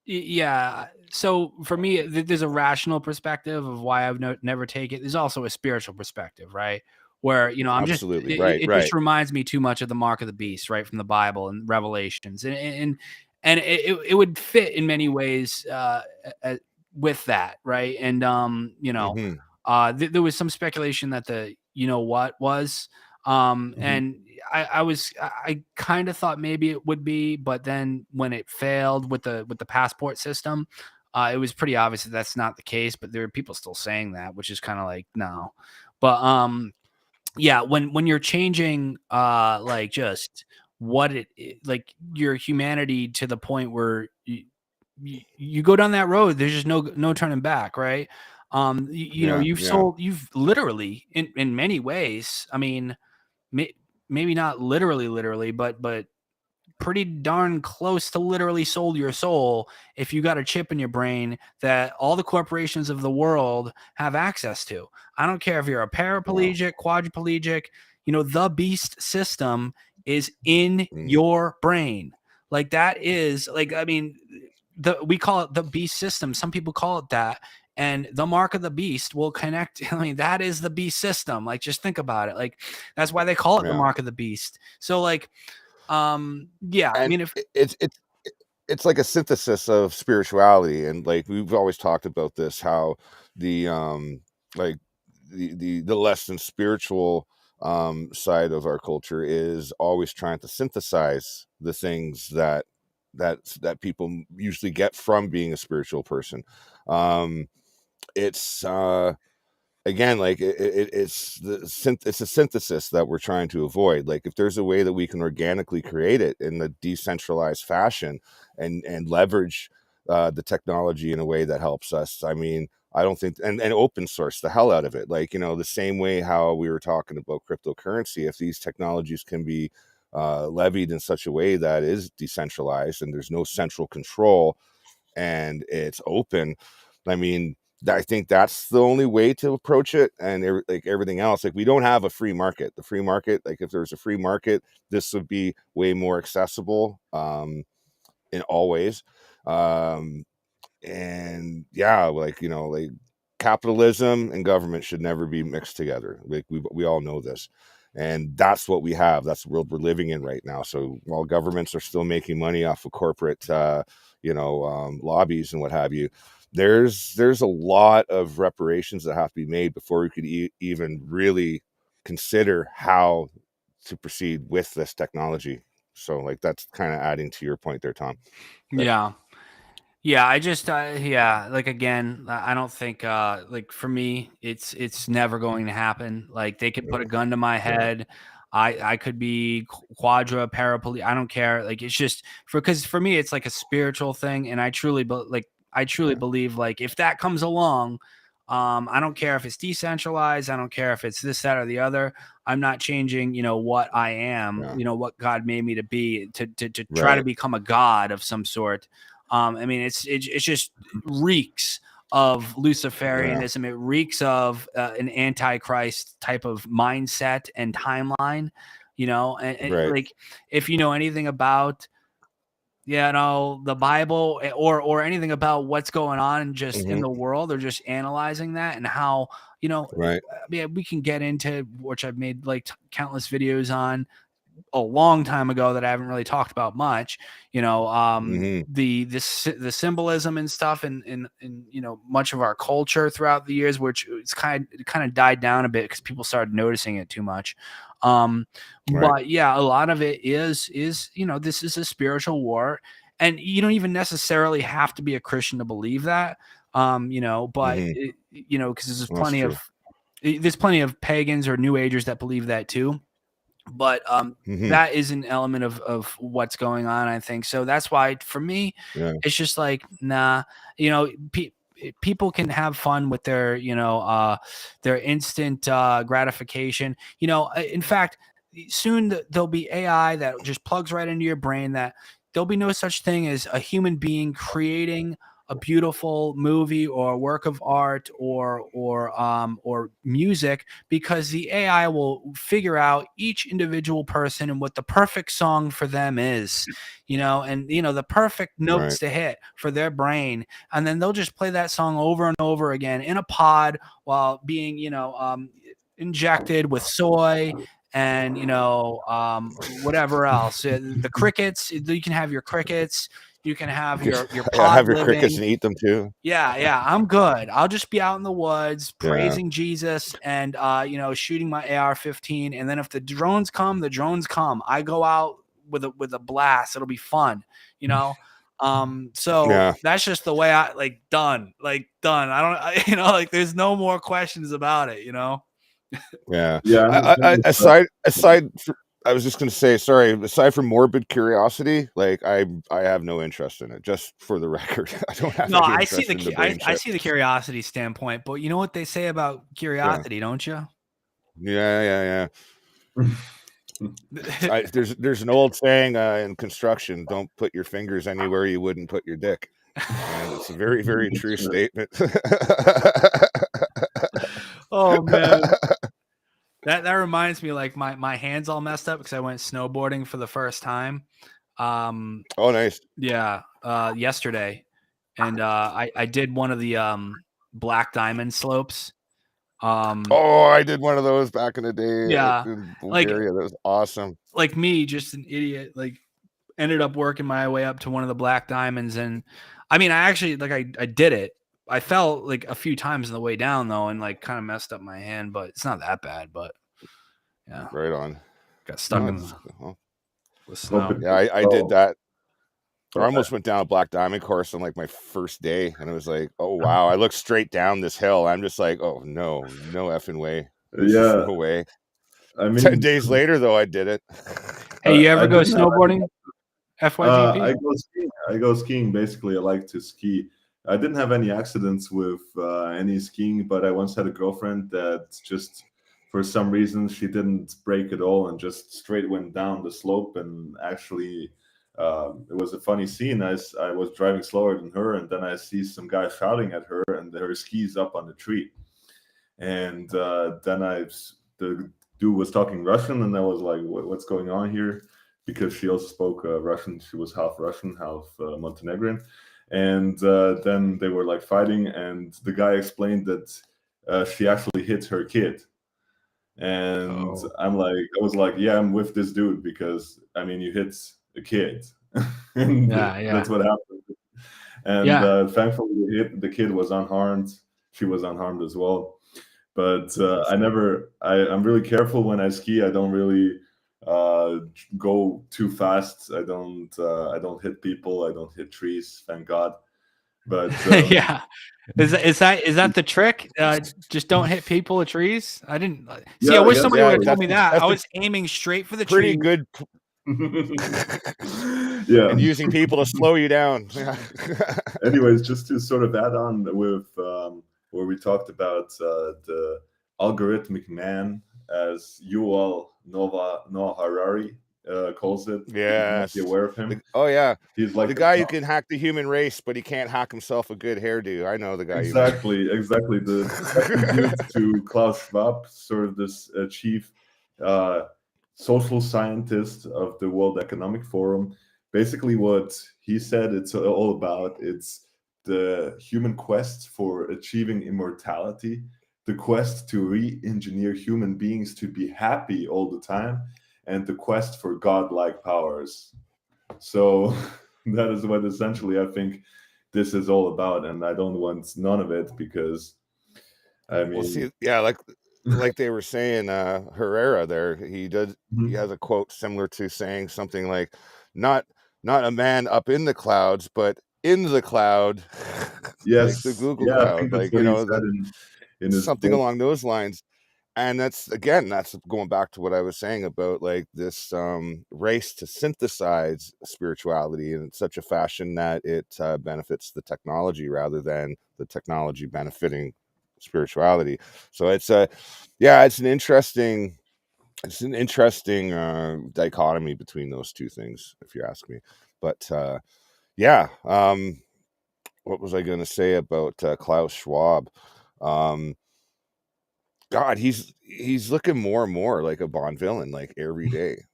Yeah. So for me, there's a rational perspective of why I've never take it. There's also a spiritual perspective, right? Where, you know, I'm just absolutely it right. just reminds me too much of the mark of the beast, right, from the Bible and Revelations, and it would fit in many ways with that, right? And you know, there was some speculation that the you know what was, and I kind of thought maybe it would be, but then when it failed with the passport system, it was pretty obvious that that's not the case. But there are people still saying that, which is kind of like no, but yeah, when you're changing like just what like your humanity to the point where you go down that road, there's just no turning back, right? You know, you've literally in many ways, I mean, maybe not literally, but pretty darn close to literally sold your soul if you got a chip in your brain that all the corporations of the world have access to. I don't care if you're a paraplegic, quadriplegic, you know, the beast system is in your brain. Like that is like, I mean, we call it the beast system. Some people call it that. And the mark of the beast will connect. I mean, that is the beast system. Like, just think about it. Like, that's why they call it the mark of the beast. So, like, yeah, and I mean, if it's like a synthesis of spirituality, and like we've always talked about this, how the like the less than spiritual side of our culture is always trying to synthesize the things that people usually get from being a spiritual person. It's again, like it's a synthesis that we're trying to avoid. Like, if there's a way that we can organically create it in a decentralized fashion and leverage the technology in a way that helps us, I mean, I don't think, and open source the hell out of it. Like, the same way how we were talking about cryptocurrency, if these technologies can be levied in such a way that is decentralized and there's no central control and it's open, I mean, I think that's the only way to approach it. And like everything else, like, we don't have a free market. The free market, like, if there was a free market, this would be way more accessible in all ways. And yeah, like, like, capitalism and government should never be mixed together. Like, we all know this, and that's what we have. That's the world we're living in right now. So while governments are still making money off of corporate lobbies and what have you, there's a lot of reparations that have to be made before we could even really consider how to proceed with this technology. So, like, that's kind of adding to your point there, Tom. Yeah. I just like, again, I don't think like, for me, it's never going to happen. Like, they could put a gun to my head. I could be paraplegic. I don't care. Like, it's just because for me, it's like a spiritual thing, and I truly believe, like, if that comes along, I don't care if it's decentralized. I don't care if it's this, that, or the other. I'm not changing, what I am, what God made me to be, to try to become a god of some sort. I mean, it's just reeks of Luciferianism. It reeks of an antichrist type of mindset and timeline, and like, if you know anything about, the Bible, or anything about what's going on just in the world, or just analyzing that, and how, we can get into, which I've made like countless videos on a long time ago that I haven't really talked about much, the symbolism and stuff in much of our culture throughout the years, which it's kind of died down a bit because people started noticing it too much. But yeah, a lot of it is this is a spiritual war, and you don't even necessarily have to be a Christian to believe that, but because there's plenty of pagans or New Agers that believe that too. But that is an element of what's going on, I think. So that's why, for me, it's just like, nah, people can have fun with their instant gratification. In fact, soon there'll be AI that just plugs right into your brain, that there'll be no such thing as a human being creating a beautiful movie or work of art or music, because the AI will figure out each individual person and what the perfect song for them is, and the perfect notes to hit for their brain, and then they'll just play that song over and over again in a pod while being injected with soy and whatever else. The crickets, you can have your crickets. You can have your pod have your living. crickets and eat them too. Yeah, I'm good. I'll just be out in the woods praising Jesus and shooting my AR-15. And then if the drones come, I go out with a blast. It'll be fun, So that's just the way I done. I don't, like, there's no more questions about it, Yeah. Yeah. I was just going to say, sorry, aside from morbid curiosity, like, I have no interest in it, just for the record. I don't have any interest in the brain I see the curiosity standpoint, but you know what they say about curiosity, don't you? Yeah. There's an old saying in construction: don't put your fingers anywhere you wouldn't put your dick. And it's a very, very true statement. Oh man. That reminds me, like, my hand's all messed up because I went snowboarding for the first time. Oh, nice. Yeah, yesterday. and I did one of the black diamond slopes. I did one of those back in the day. Yeah, in like Bulgaria. That was awesome. Like me, just an idiot. Like ended up working my way up to one of the black diamonds, and I mean, I actually I did it. I fell like a few times on the way down though, and like kind of messed up my hand, but it's not that bad. But yeah, right on. Got stuck in the snow. Yeah, I did that. I almost went down a black diamond course on like my first day, and it was like, oh wow! I looked straight down this hill. I'm just like, oh no effing way. There's just no way. I mean, 10 days later though, I did it. Hey, you ever go snowboarding? FYGP? I go skiing. Basically, I like to ski. I didn't have any accidents with any skiing, but I once had a girlfriend that just, for some reason, she didn't brake at all and just straight went down the slope. And actually, it was a funny scene. I was driving slower than her, and then I see some guy shouting at her, and her skis up on the tree. And then the dude was talking Russian, and I was like, what's going on here? Because she also spoke Russian. She was half Russian, half Montenegrin. And then they were like fighting, and the guy explained that she actually hit her kid. And I was like, yeah, I'm with this dude because, I mean, you hit a kid. And that's what happened. And thankfully, the kid was unharmed. She was unharmed as well. But I'm really careful when I ski. I don't really go too fast. I don't hit people. I don't hit trees. Thank God. But yeah, is that the trick? Just don't hit people or trees. I didn't see. I wish somebody would have told me that. I was aiming straight for the tree. Pretty good. Yeah, and using people to slow you down. Anyways, just to sort of add on with where we talked about the algorithmic man, as Yuval Noah Harari calls it. Yes. You might be aware of him. He's like the guy who can hack the human race, but he can't hack himself a good hairdo. I know the guy. Exactly. The second dude to Klaus Schwab, sort of this chief social scientist of the World Economic Forum. Basically, what he said it's all about, it's the human quest for achieving immortality, the quest to re-engineer human beings to be happy all the time, and the quest for godlike powers. So that is what essentially I think this is all about, and I don't want none of it because, I mean... like they were saying, Herrera there, he has a quote similar to saying something like, not a man up in the clouds, but in the cloud. Yes. Like the Google cloud, like, you know, in something book. Along those lines. And that's going back to what I was saying about like this race to synthesize spirituality in such a fashion that it benefits the technology rather than the technology benefiting spirituality. So it's an interesting dichotomy between those two things, if you ask me. But what was I going to say about Klaus Schwab? God, he's looking more and more like a Bond villain, like every day.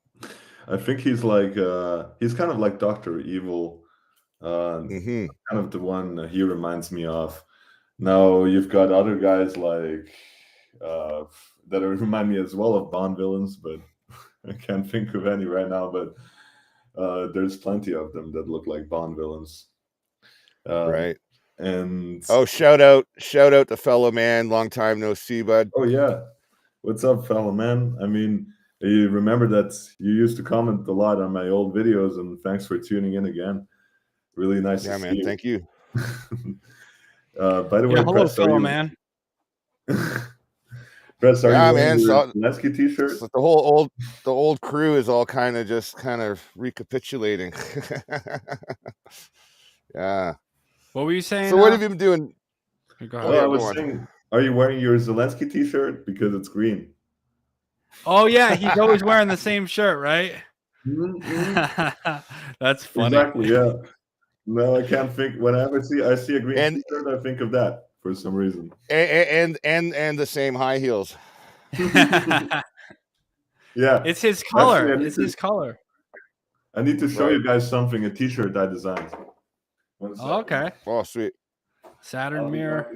I think he's like he's kind of like Dr. Evil, kind of the one he reminds me of. Now you've got other guys like that remind me as well of Bond villains, but I can't think of any right now. But there's plenty of them that look like Bond villains. Right. And shout out to fellow man, long time no see, bud. Oh yeah, what's up, fellow man? I mean, you remember that you used to comment a lot on my old videos, and thanks for tuning in again. Really nice to see you. Thank you. By the way, hello, Press, fellow man. Press, are you wearing your Zelensky t-shirt? So the old crew is all kind of recapitulating. Yeah. What were you saying? So what have you been doing? I was saying, are you wearing your Zelensky t-shirt because it's green? Oh yeah, he's always wearing the same shirt, right? That's funny. Exactly. Yeah. No, I can't think. Whenever I see a green t-shirt, I think of that for some reason. And the same high heels. Yeah, it's his color. Actually, his color. I need to show you guys something, a t-shirt I designed. 1 Oh, okay. Oh, sweet. Saturn mirror.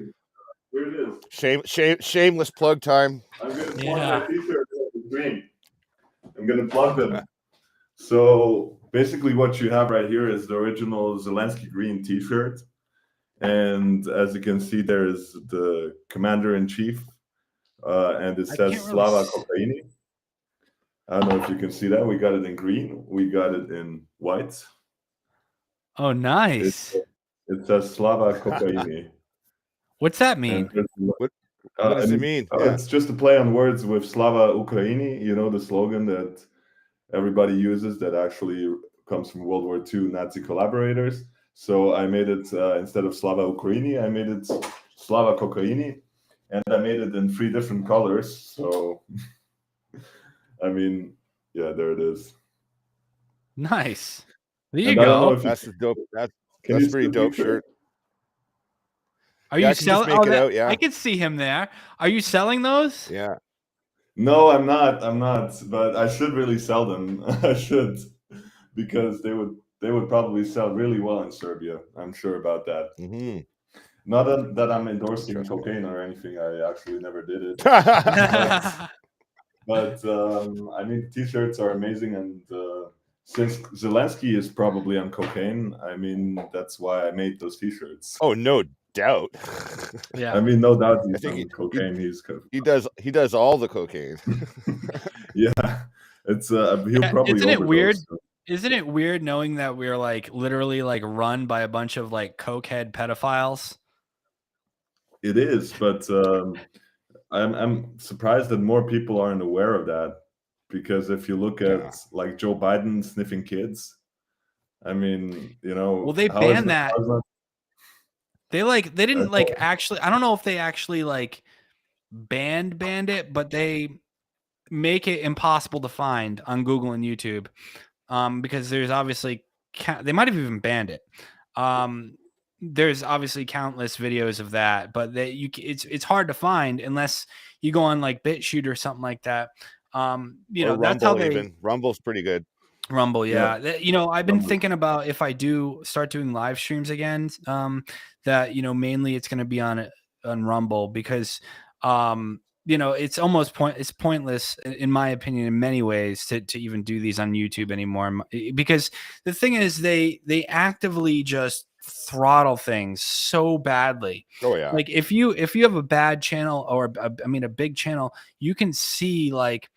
Here it is. Shameless plug time. I'm gonna plug Yeah. my t-shirts on the screen. I'm gonna plug them. So basically what you have right here is the original Zelensky green t-shirt. And as you can see, there is the commander-in-chief, and it says Slava Ukraini. I don't know if you can see that. We got it in green. We got it in white. Oh, nice. It says Slava Ukraini. What's that mean? What does it mean? Yeah. It's just a play on words with Slava Ukraini. You know, the slogan that everybody uses that actually comes from World War II Nazi collaborators. So I made it, instead of Slava Ukraini, I made it Slava Kokaini, and I made it in 3 different colors. So, I mean, yeah, there it is. Nice. There you And I don't know go. if That's a dope. That's Can a you pretty see the dope picture? shirt. Are Yeah, you I can just selling? make it out, yeah. I can see him there. Are you selling those? Yeah. No, I'm not. But I should really sell them. I should, because they would probably sell really well in Serbia. I'm sure about that. Mm-hmm. Not that I'm endorsing Trust me. cocaine or anything. I actually never did it. Yeah. But I mean, t-shirts are amazing, and since Zelensky is probably on cocaine, I mean, that's why I made those t-shirts. Oh, no doubt. I mean, no doubt I he's think on cocaine. he does all the cocaine. Yeah, it's he'll probably Isn't it weird? overdose. Isn't it weird knowing that we're like literally like run by a bunch of like cokehead pedophiles? It is, but I'm surprised that more people aren't aware of that, because if you look at like Joe Biden sniffing kids, I mean, you know, Well, they banned that. They didn't like actually. I don't know if they actually like banned it, but they make it impossible to find on Google and YouTube, because there's obviously they might have even banned it. There's obviously countless videos of that, but it's hard to find unless you go on like BitChute or something like that. You or know, Rumble, that's how even Rumble's pretty good. Rumble, yeah. You know, I've been Rumble. thinking about if I do start doing live streams again, that, you know, mainly it's going to be on Rumble, because, you know, it's almost pointless in my opinion, in many ways, to even do these on YouTube anymore, because the thing is they actively just throttle things so badly. Oh yeah. Like if you have a bad channel, or a big channel, you can see like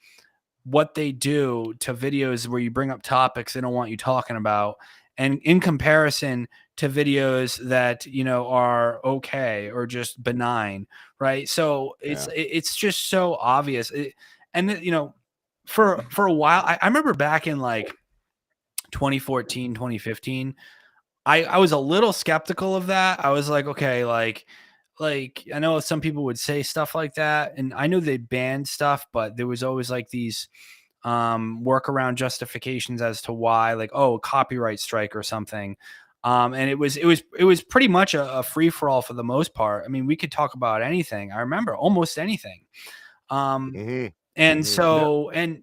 what they do to videos where you bring up topics they don't want you talking about, and in comparison to videos that, you know, are okay or just benign, right? So it's just so obvious. And you know, for a while, I remember back in like 2014, 2015, I was a little skeptical of that. I was like, okay, like I know some people would say stuff like that, and I know they banned stuff, but there was always like these workaround justifications as to why, like, oh, copyright strike or something. And it was pretty much a free for all for the most part. I mean, we could talk about anything. I remember almost anything. And so, and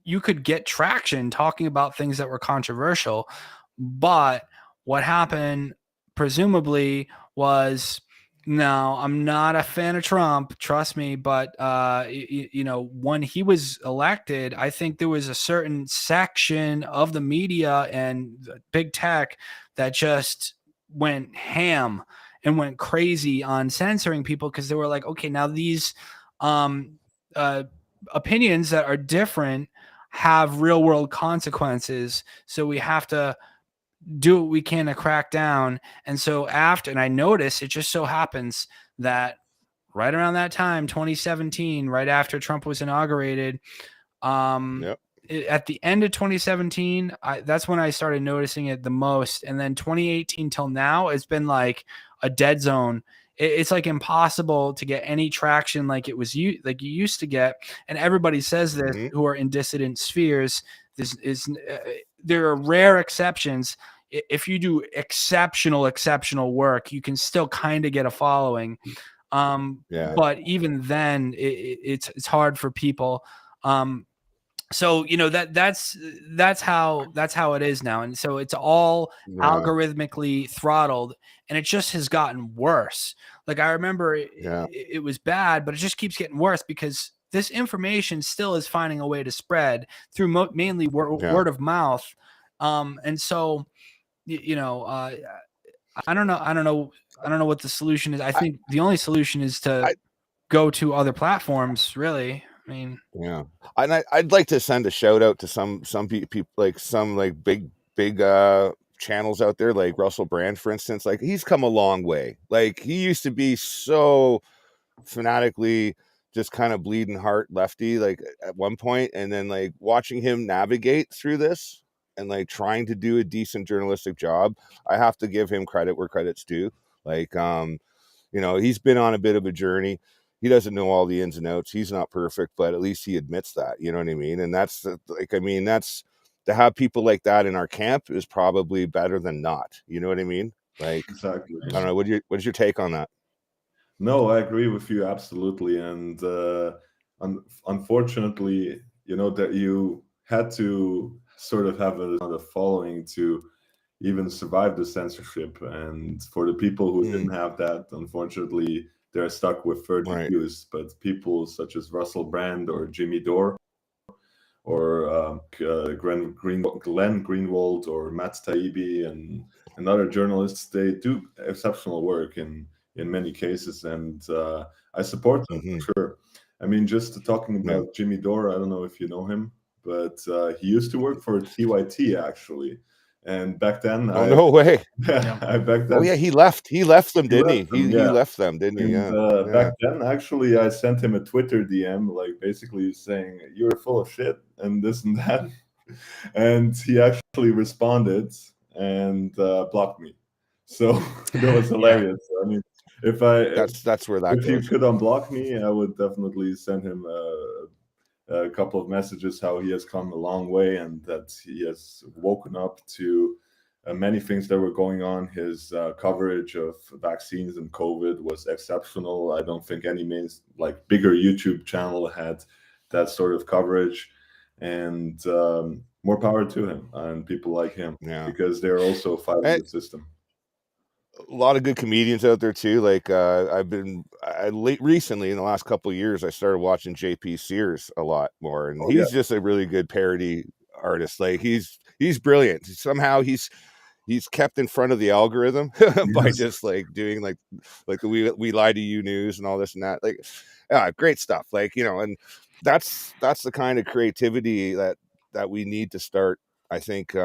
you could get traction talking about things that were controversial, but what happened presumably was, no, I'm not a fan of Trump, trust me, but you know, when he was elected, I think there was a certain section of the media and big tech that just went ham and went crazy on censoring people, because they were like, okay, now these opinions that are different have real world consequences, so we have to do what we can to crack down. And so and I noticed, it just so happens that right around that time, 2017, right after Trump was inaugurated, at the end of 2017, that's when I started noticing it the most. And then 2018 till now, it's been like a dead zone. It's like impossible to get any traction like you used to get. And everybody says this, who are in dissident spheres. There are rare exceptions. If you do exceptional work, you can still kind of get a following. But even then, it's hard for people. So that's how it is now, and so it's all algorithmically throttled, and it just has gotten worse. Like I remember it was bad, but it just keeps getting worse because this information still is finding a way to spread through mainly word of mouth. And so I don't know what the solution is. I think the only solution is to go to other platforms, really. I mean, yeah, and I'd like to send a shout out to some people, like some like big channels out there, like Russell Brand, for instance. Like he's come a long way. Like he used to be so fanatically just kind of bleeding heart lefty, like at one point, and then like watching him navigate through this and like trying to do a decent journalistic job, I have to give him credit where credit's due. Like he's been on a bit of a journey. He doesn't know all the ins and outs. He's not perfect, but at least he admits that. You know what I mean? And that's that's to have people like that in our camp is probably better than not. You know what I mean? Like, exactly. I don't know. What's your take on that? No, I agree with you absolutely. And unfortunately, that you had to sort of have a following to even survive the censorship. And for the people who didn't have that, unfortunately, they're stuck with 30 views. But people such as Russell Brand or Jimmy Dore or Glenn Greenwald or Matt Taibbi and other journalists, they do exceptional work in many cases, and I support them for sure. I mean, just talking about Jimmy Dore, I don't know if you know him, but he used to work for TYT actually. And back then, no way. Back then, he left them, didn't he? He left them, didn't he? Yeah. Back then, actually, I sent him a Twitter DM, like basically saying, "You're full of shit," and this and that. And he actually responded and blocked me. So that was hilarious. I mean, that's where that if goes. he could unblock me, I would definitely send him a couple of messages how he has come a long way and that he has woken up to many things that were going on. His coverage of vaccines and COVID was exceptional. I don't think any bigger YouTube channel had that sort of coverage, and more power to him and people like him, because they're also fighting the system. A lot of good comedians out there too. Like recently in the last couple of years, I started watching JP Sears a lot more, and he's just a really good parody artist. Like he's brilliant. Somehow he's kept in front of the algorithm by just like doing like the we lie to you news and all this and that. Like, great stuff. Like, and that's the kind of creativity that we need to start, I think,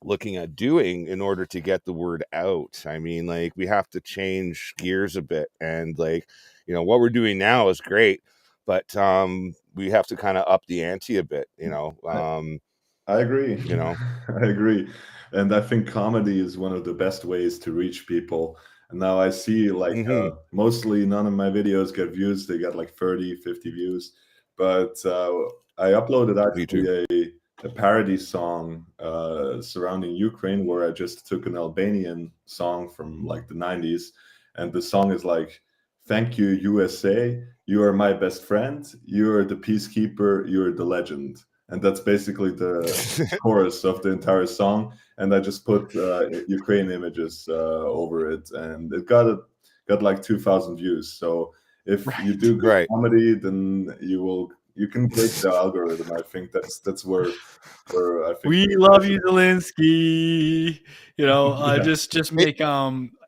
looking at doing in order to get the word out. I mean, like we have to change gears a bit, and like, what we're doing now is great, but we have to kind of up the ante a bit, I agree. I agree. And I think comedy is one of the best ways to reach people. And now I see mostly none of my videos get views. They got like 30, 50 views. But I uploaded actually a parody song surrounding Ukraine, where I just took an Albanian song from like the 90s. And the song is like, "Thank you, USA. You are my best friend. You are the peacekeeper. You are the legend." And that's basically the chorus of the entire song. And I just put Ukraine images over it, and it got like 2,000 views. So if you do good comedy, then you can break the algorithm. I think that's where I think we love you, Zelensky. Just make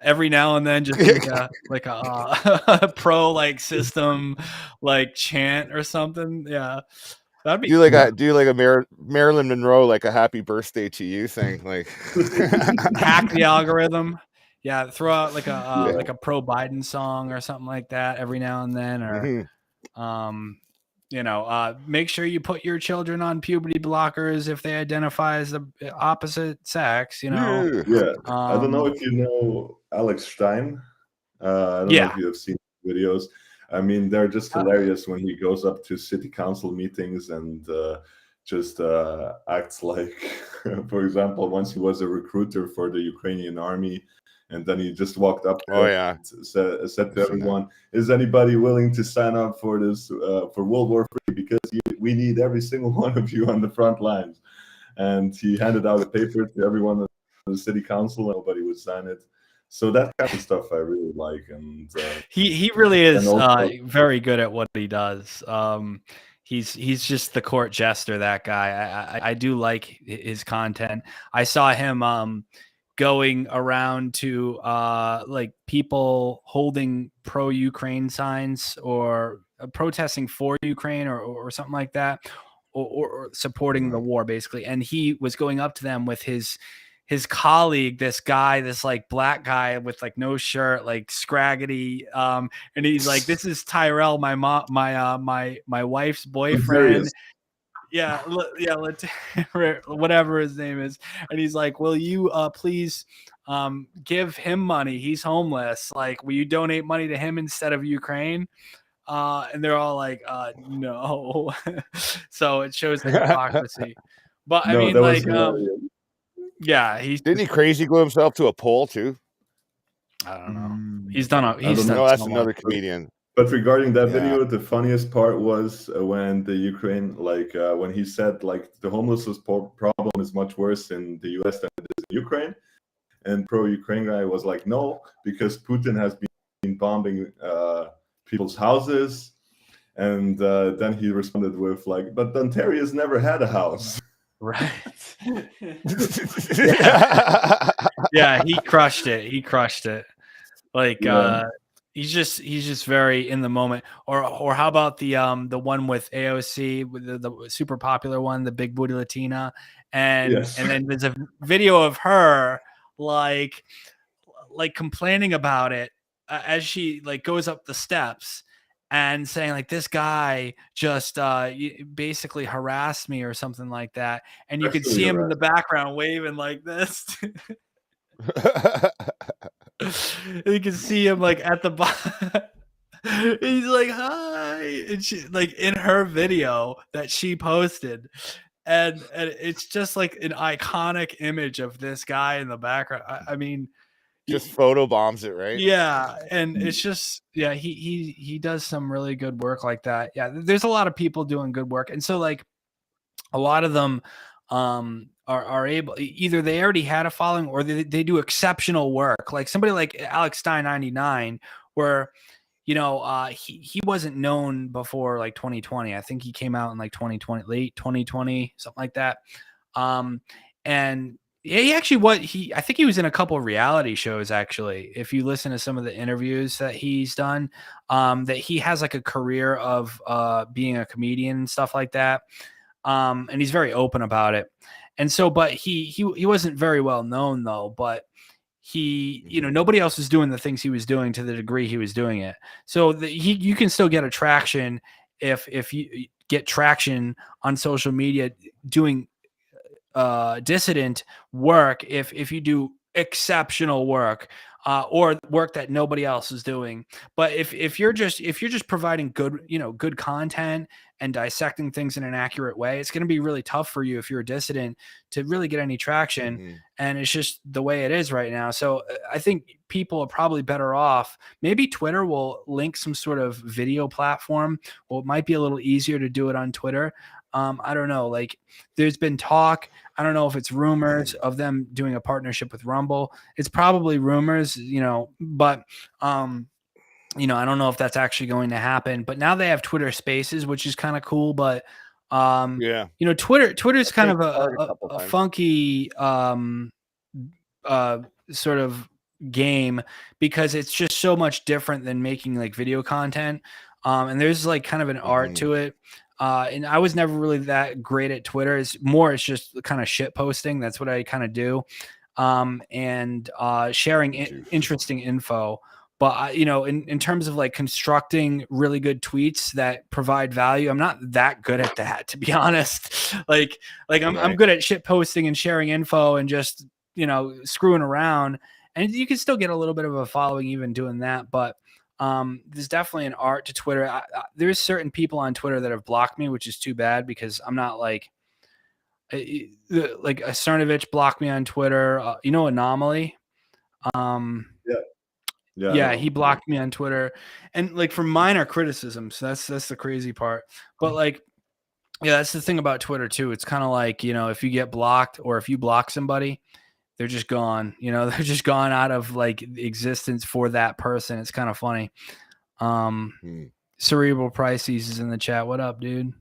every now and then just make a pro system chant or something. Yeah. That'd be do like a Marilyn Monroe, like a happy birthday to you thing, like hack the algorithm. Yeah, throw out like a pro Biden song or something like that every now and then, or make sure you put your children on puberty blockers if they identify as the opposite sex. I don't know if you know Alex Stein. I don't know if you have seen videos. I mean, they're just hilarious when he goes up to city council meetings and just acts like, for example, once he was a recruiter for the Ukrainian army, And then he just walked up Oh, there yeah. and said to everyone, "Is anybody willing to sign up for this for World War III? Because we need every single one of you on the front lines." And he handed out a paper to everyone on the city council, and nobody would sign it. So that kind of stuff I really like. And he really is also, very good at what he does. He's just the court jester, that guy. I do like his content. I saw him going around to like people holding pro-Ukraine signs or protesting for Ukraine or something like that, or supporting the war basically. And he was going up to them with his colleague, this guy, this like black guy with like no shirt, like scraggedy, and he's like, "This is Tyrell, my mom, my wife's boyfriend." Yeah, whatever his name is. And he's like, "Will you please give him money? He's homeless. Like, will you donate money to him instead of Ukraine?" And they're all like, "No." So it shows the hypocrisy. But I mean, like, yeah, didn't he crazy glue himself to a pole too? I don't know. He's done. No, that's another comedian. But regarding that video, the funniest part was when the Ukraine, like when he said like the homelessness problem is much worse in the US than it is in Ukraine, and pro-Ukraine guy was like, "No, because Putin has been bombing people's houses," and then he responded with like, "But Ontario's never had a house." Right. Yeah, he crushed it. He crushed it. Like he's just very in the moment. Or how about the one with AOC, with the super popular one, the big booty Latina, and then there's a video of her like complaining about it as she like goes up the steps and saying like, "This guy just basically harassed me," or something like that. And you could see him in the background waving like this. You can see him like at the bottom. He's like, "Hi," and she like in her video that she posted. And it's just like an iconic image of this guy in the background. I mean, just photo bombs it, right? Yeah, and it's just he does some really good work like that. Yeah, there's a lot of people doing good work, and so like a lot of them are able, either they already had a following or they do exceptional work. Like somebody like Alex Stein 99, where he wasn't known before like 2020. I think he came out in like 2020, late 2020, something like that. And he actually I think he was in a couple of reality shows actually. If you listen to some of the interviews that he's done, that he has like a career of being a comedian and stuff like that. And he's very open about it. And so, but he wasn't very well known though, but nobody else was doing the things he was doing to the degree he was doing it. So you can still get a traction if you get traction on social media doing dissident work, if you do exceptional work or work that nobody else is doing. But if you're just providing good content and dissecting things in an accurate way, it's going to be really tough for you if you're a dissident to really get any traction. And it's just the way it is right now. So I think people are probably better off. Maybe Twitter will link some sort of video platform, or it might be a little easier to do it on Twitter. I don't know. Like there's been talk. I don't know if it's rumors of them doing a partnership with Rumble. It's probably rumors, but I don't know if that's actually going to happen. But now they have Twitter Spaces, which is kind of cool. But Twitter's kind of a funky sort of game, because it's just so much different than making like video content. And there's like kind of an art to it. And I was never really that great at Twitter. It's just kind of shit posting. That's what I kind of do. And sharing interesting info. But, in terms of like constructing really good tweets that provide value, I'm not that good at that, to be honest. I'm good at shit posting and sharing info and just, screwing around. And you can still get a little bit of a following even doing that. But there's definitely an art to Twitter. There's certain people on Twitter that have blocked me, which is too bad, because I'm not like Cernovich blocked me on Twitter. Anomaly. Yeah, he blocked me on Twitter, and like for minor criticisms. That's the crazy part. But like, yeah, that's the thing about Twitter too. It's kind of like, you know, if you get blocked or if you block somebody, they're just gone. You know, they're just gone out of like existence for that person. It's kind of funny. Cerebral Prices is in the chat. What up, dude?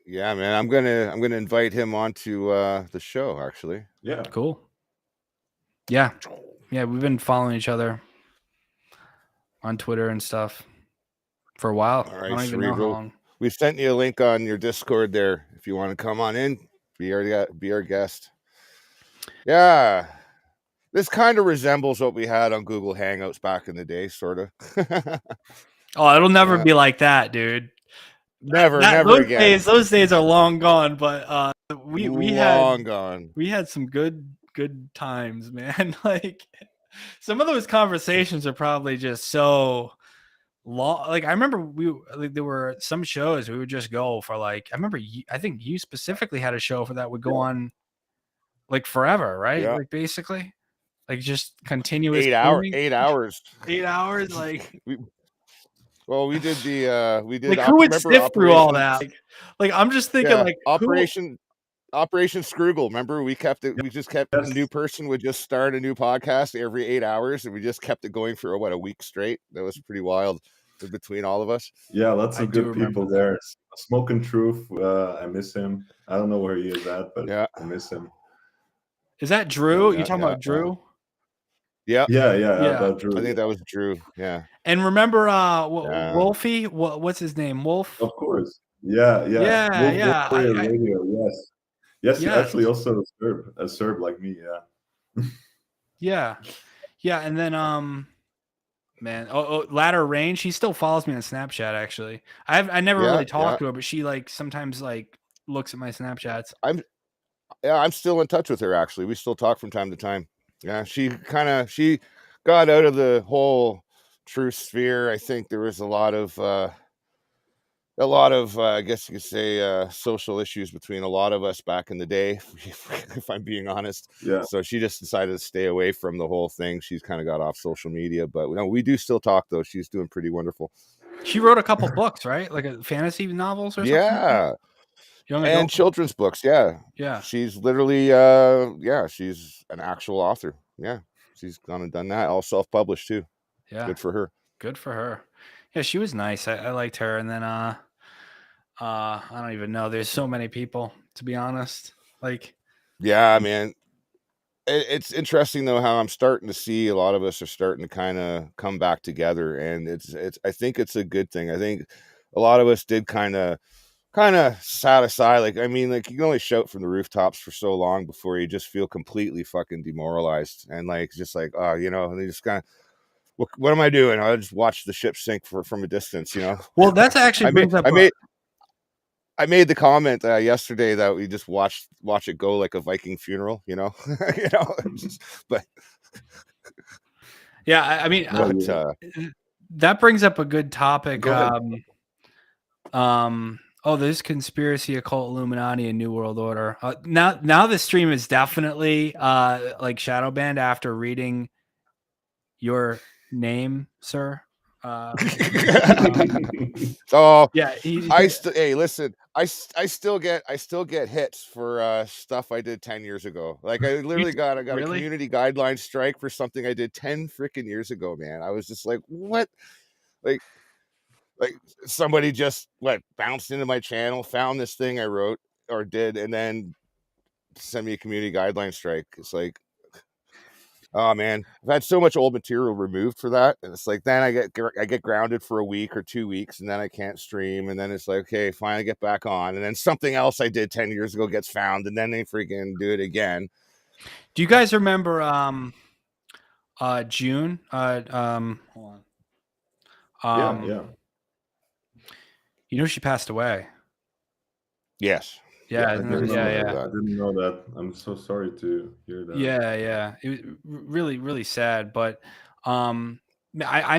Yeah, man. I'm gonna invite him onto the show. Actually. Yeah. Cool. Yeah. We've been following each other on Twitter and stuff for a while. All right, I don't even know how long. We sent you a link on your Discord there. If you want to come on in, be our guest. Yeah, this kind of resembles what we had on Google Hangouts back in the day, sort of. Oh, it'll never be like that, dude. Never again. Those days are long gone. But we had some good times, man. Like some of those conversations are probably just so long. Like I remember there were some shows we would just go for like, I think you specifically had a show for that would go on like forever, right? Yeah. Like basically like just continuous 8 hours. 8 hours. 8 hours. Like, we did like who would sift through all that? Like I'm just thinking like Operation Scroogle. Remember, we just kept a new person would just start a new podcast every 8 hours, and we just kept it going for a week straight. That was pretty wild between all of us. Yeah, lots of good people there. Smoking Truth, I miss him. I don't know where he is at, but I miss him. Is that Drew? You talking about Drew? Yeah. About Drew. I think that was Drew. Yeah. And remember, Wolfie? What's his name? Wolf. Of course. Yeah. Wolf Radio, yes. He actually also a Serb like me. Yeah. And then man, Ladder Range. She still follows me on Snapchat. Actually, I never really talked to her, but she like sometimes like looks at my Snapchats. I'm still in touch with her. Actually, we still talk from time to time. Yeah, she got out of the whole truth sphere. I think there was a lot of I guess you could say social issues between a lot of us back in the day, if I'm being honest. Yeah. So she just decided to stay away from the whole thing. She's kind of got off social media, but we do still talk though. She's doing pretty wonderful. She wrote a couple books, right? Like a fantasy novels or something. Yeah. And children's books. Yeah. She's literally she's an actual author. Yeah. She's gone and done that, all self-published too. Yeah. Good for her. Yeah, she was nice. I liked her. And then I don't even know. There's so many people, to be honest. Like, yeah, man. It's interesting though how I'm starting to see a lot of us are starting to kind of come back together, and it's I think it's a good thing. I think a lot of us did kind of sat aside. Like, I mean, like you can only shout from the rooftops for so long before you just feel completely fucking demoralized and like just like and they just kind of, what am I doing? I'll just watch the ship sink from a distance, Well, that's actually I made the comment yesterday that we just watch it go like a Viking funeral, but yeah, I mean, that brings up a good topic. There's conspiracy, occult, Illuminati, and New World Order. Now the stream is definitely like shadow banned after reading your name, sir. Hey, listen, I still get hits for stuff I did 10 years ago. Like I literally got a community guideline strike for something I did 10 freaking years ago, man. I was just like, what? Like somebody just bounced into my channel, found this thing I wrote or did, and then sent me a community guideline strike. It's like, oh man, I've had so much old material removed for that, and it's like then I get grounded for a week or 2 weeks, and then I can't stream, and then it's like, okay, fine, I get back on, and then something else I did 10 years ago gets found, and then they freaking do it again. Do you guys remember June? Hold on. Yeah. She passed away. Yes. Yeah. I didn't know that. I'm so sorry to hear that. Yeah. It was really, really sad. But I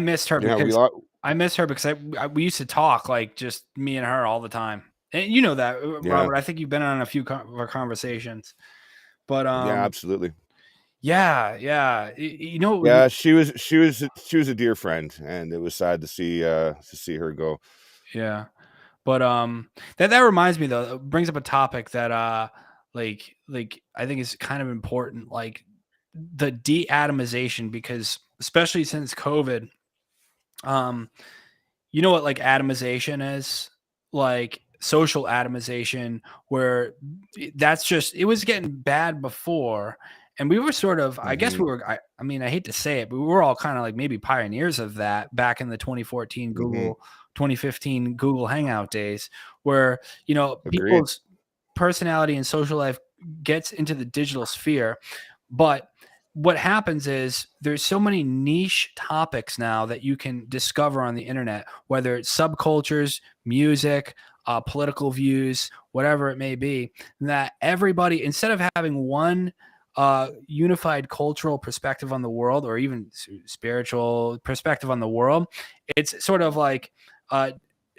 missed her because we used to talk like just me and her all the time. And you know that, Robert. I think you've been on a few conversations. But yeah, absolutely. Yeah. Yeah, she was a dear friend, and it was sad to see her go. Yeah. But that reminds me though, it brings up a topic that like I think is kind of important, like the de-atomization, because especially since COVID, you know what like atomization is? Like social atomization, where that's just, it was getting bad before. And we were sort of, I guess we were, I mean, I hate to say it, but we were all kind of like maybe pioneers of that back in the 2014 Google, 2015 Google Hangout days, where, you know, Agreed. people's personality and social life gets into the digital sphere. But what happens is there's so many niche topics now that you can discover on the internet, whether it's subcultures, music, political views, whatever it may be, that everybody, instead of having one unified cultural perspective on the world, or even spiritual perspective on the world, it's sort of like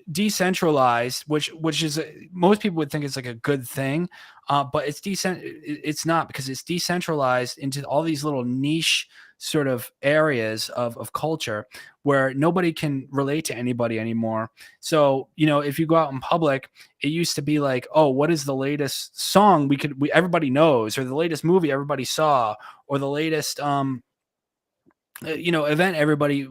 decentralized, which is most people would think it's like a good thing, but it's not, because it's decentralized into all these little niche sort of areas of culture where nobody can relate to anybody anymore. So, you know, if you go out in public, it used to be like, oh, what is the latest song everybody knows, or the latest movie everybody saw, or the latest you know, event everybody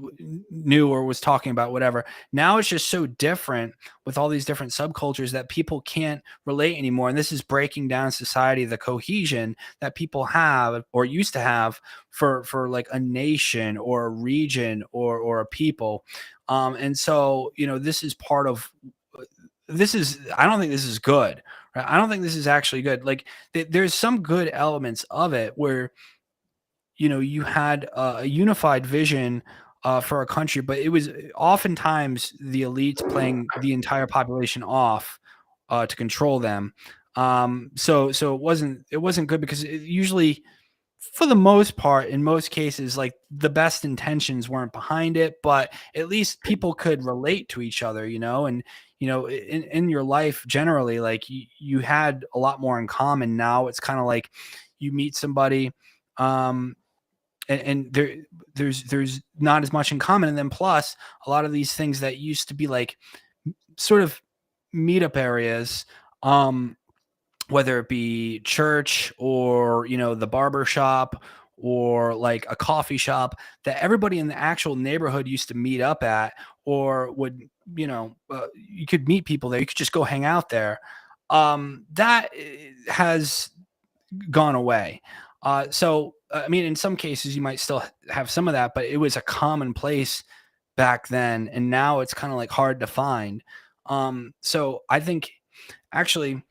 knew or was talking about, whatever. Now it's just so different with all these different subcultures that people can't relate anymore. And this is breaking down society, the cohesion that people have or used to have for like a nation or a region or a people. And so, you know, this is part of I don't think this is good. Right? I don't think this is actually good. Like there's some good elements of it where, you know, you had a unified vision for a country, but it was oftentimes the elites playing the entire population off to control them. So it wasn't good, because it usually, for the most part, in most cases, like the best intentions weren't behind it, but at least people could relate to each other, you know, and you know, in your life generally, like you had a lot more in common. Now it's kind of like you meet somebody. And there's not as much in common. And then plus a lot of these things that used to be like sort of meetup areas, whether it be church or, you know, the barber shop or like a coffee shop that everybody in the actual neighborhood used to meet up at, or would, you know, you could meet people there. You could just go hang out there. That has gone away. So, I mean, in some cases, you might still have some of that, but it was a commonplace back then, and now it's kind of like hard to find. So I think actually,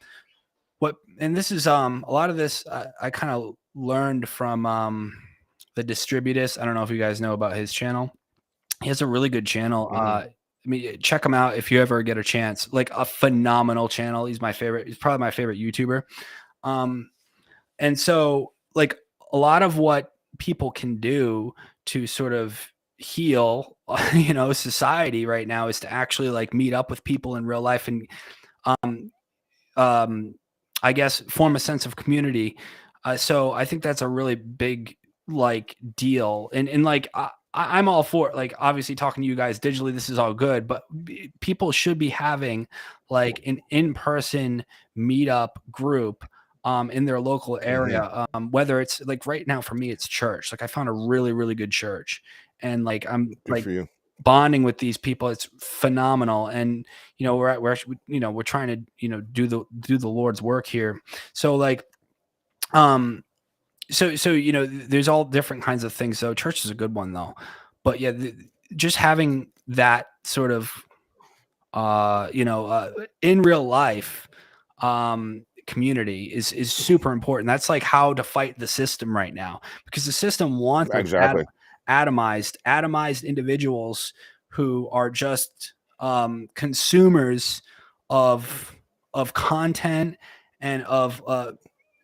and this is a lot of this I kind of learned from the Distributist. I don't know if you guys know about his channel. He has a really good channel. I mean, check him out if you ever get a chance. Like a phenomenal channel. He's my favorite. He's probably my favorite YouTuber. And so, like, a lot of what people can do to sort of heal, you know, society right now is to actually like meet up with people in real life and, I guess, form a sense of community. So I think that's a really big like deal. And like, I'm all for it. Like, obviously talking to you guys digitally, this is all good, but people should be having like an in-person meetup group in their local area. Whether it's like right now for me, it's church. Like I found a really, really good church, and like I'm Good like for you. bonding with these people. It's phenomenal. And you know, we're you know, we're trying to, you know, do the Lord's work here. So like, so you know, there's all different kinds of things. So church is a good one though. But yeah, just having that sort of you know, in real life community is super important. That's like how to fight the system right now, because the system wants like Exactly. atomized individuals who are just consumers of content and of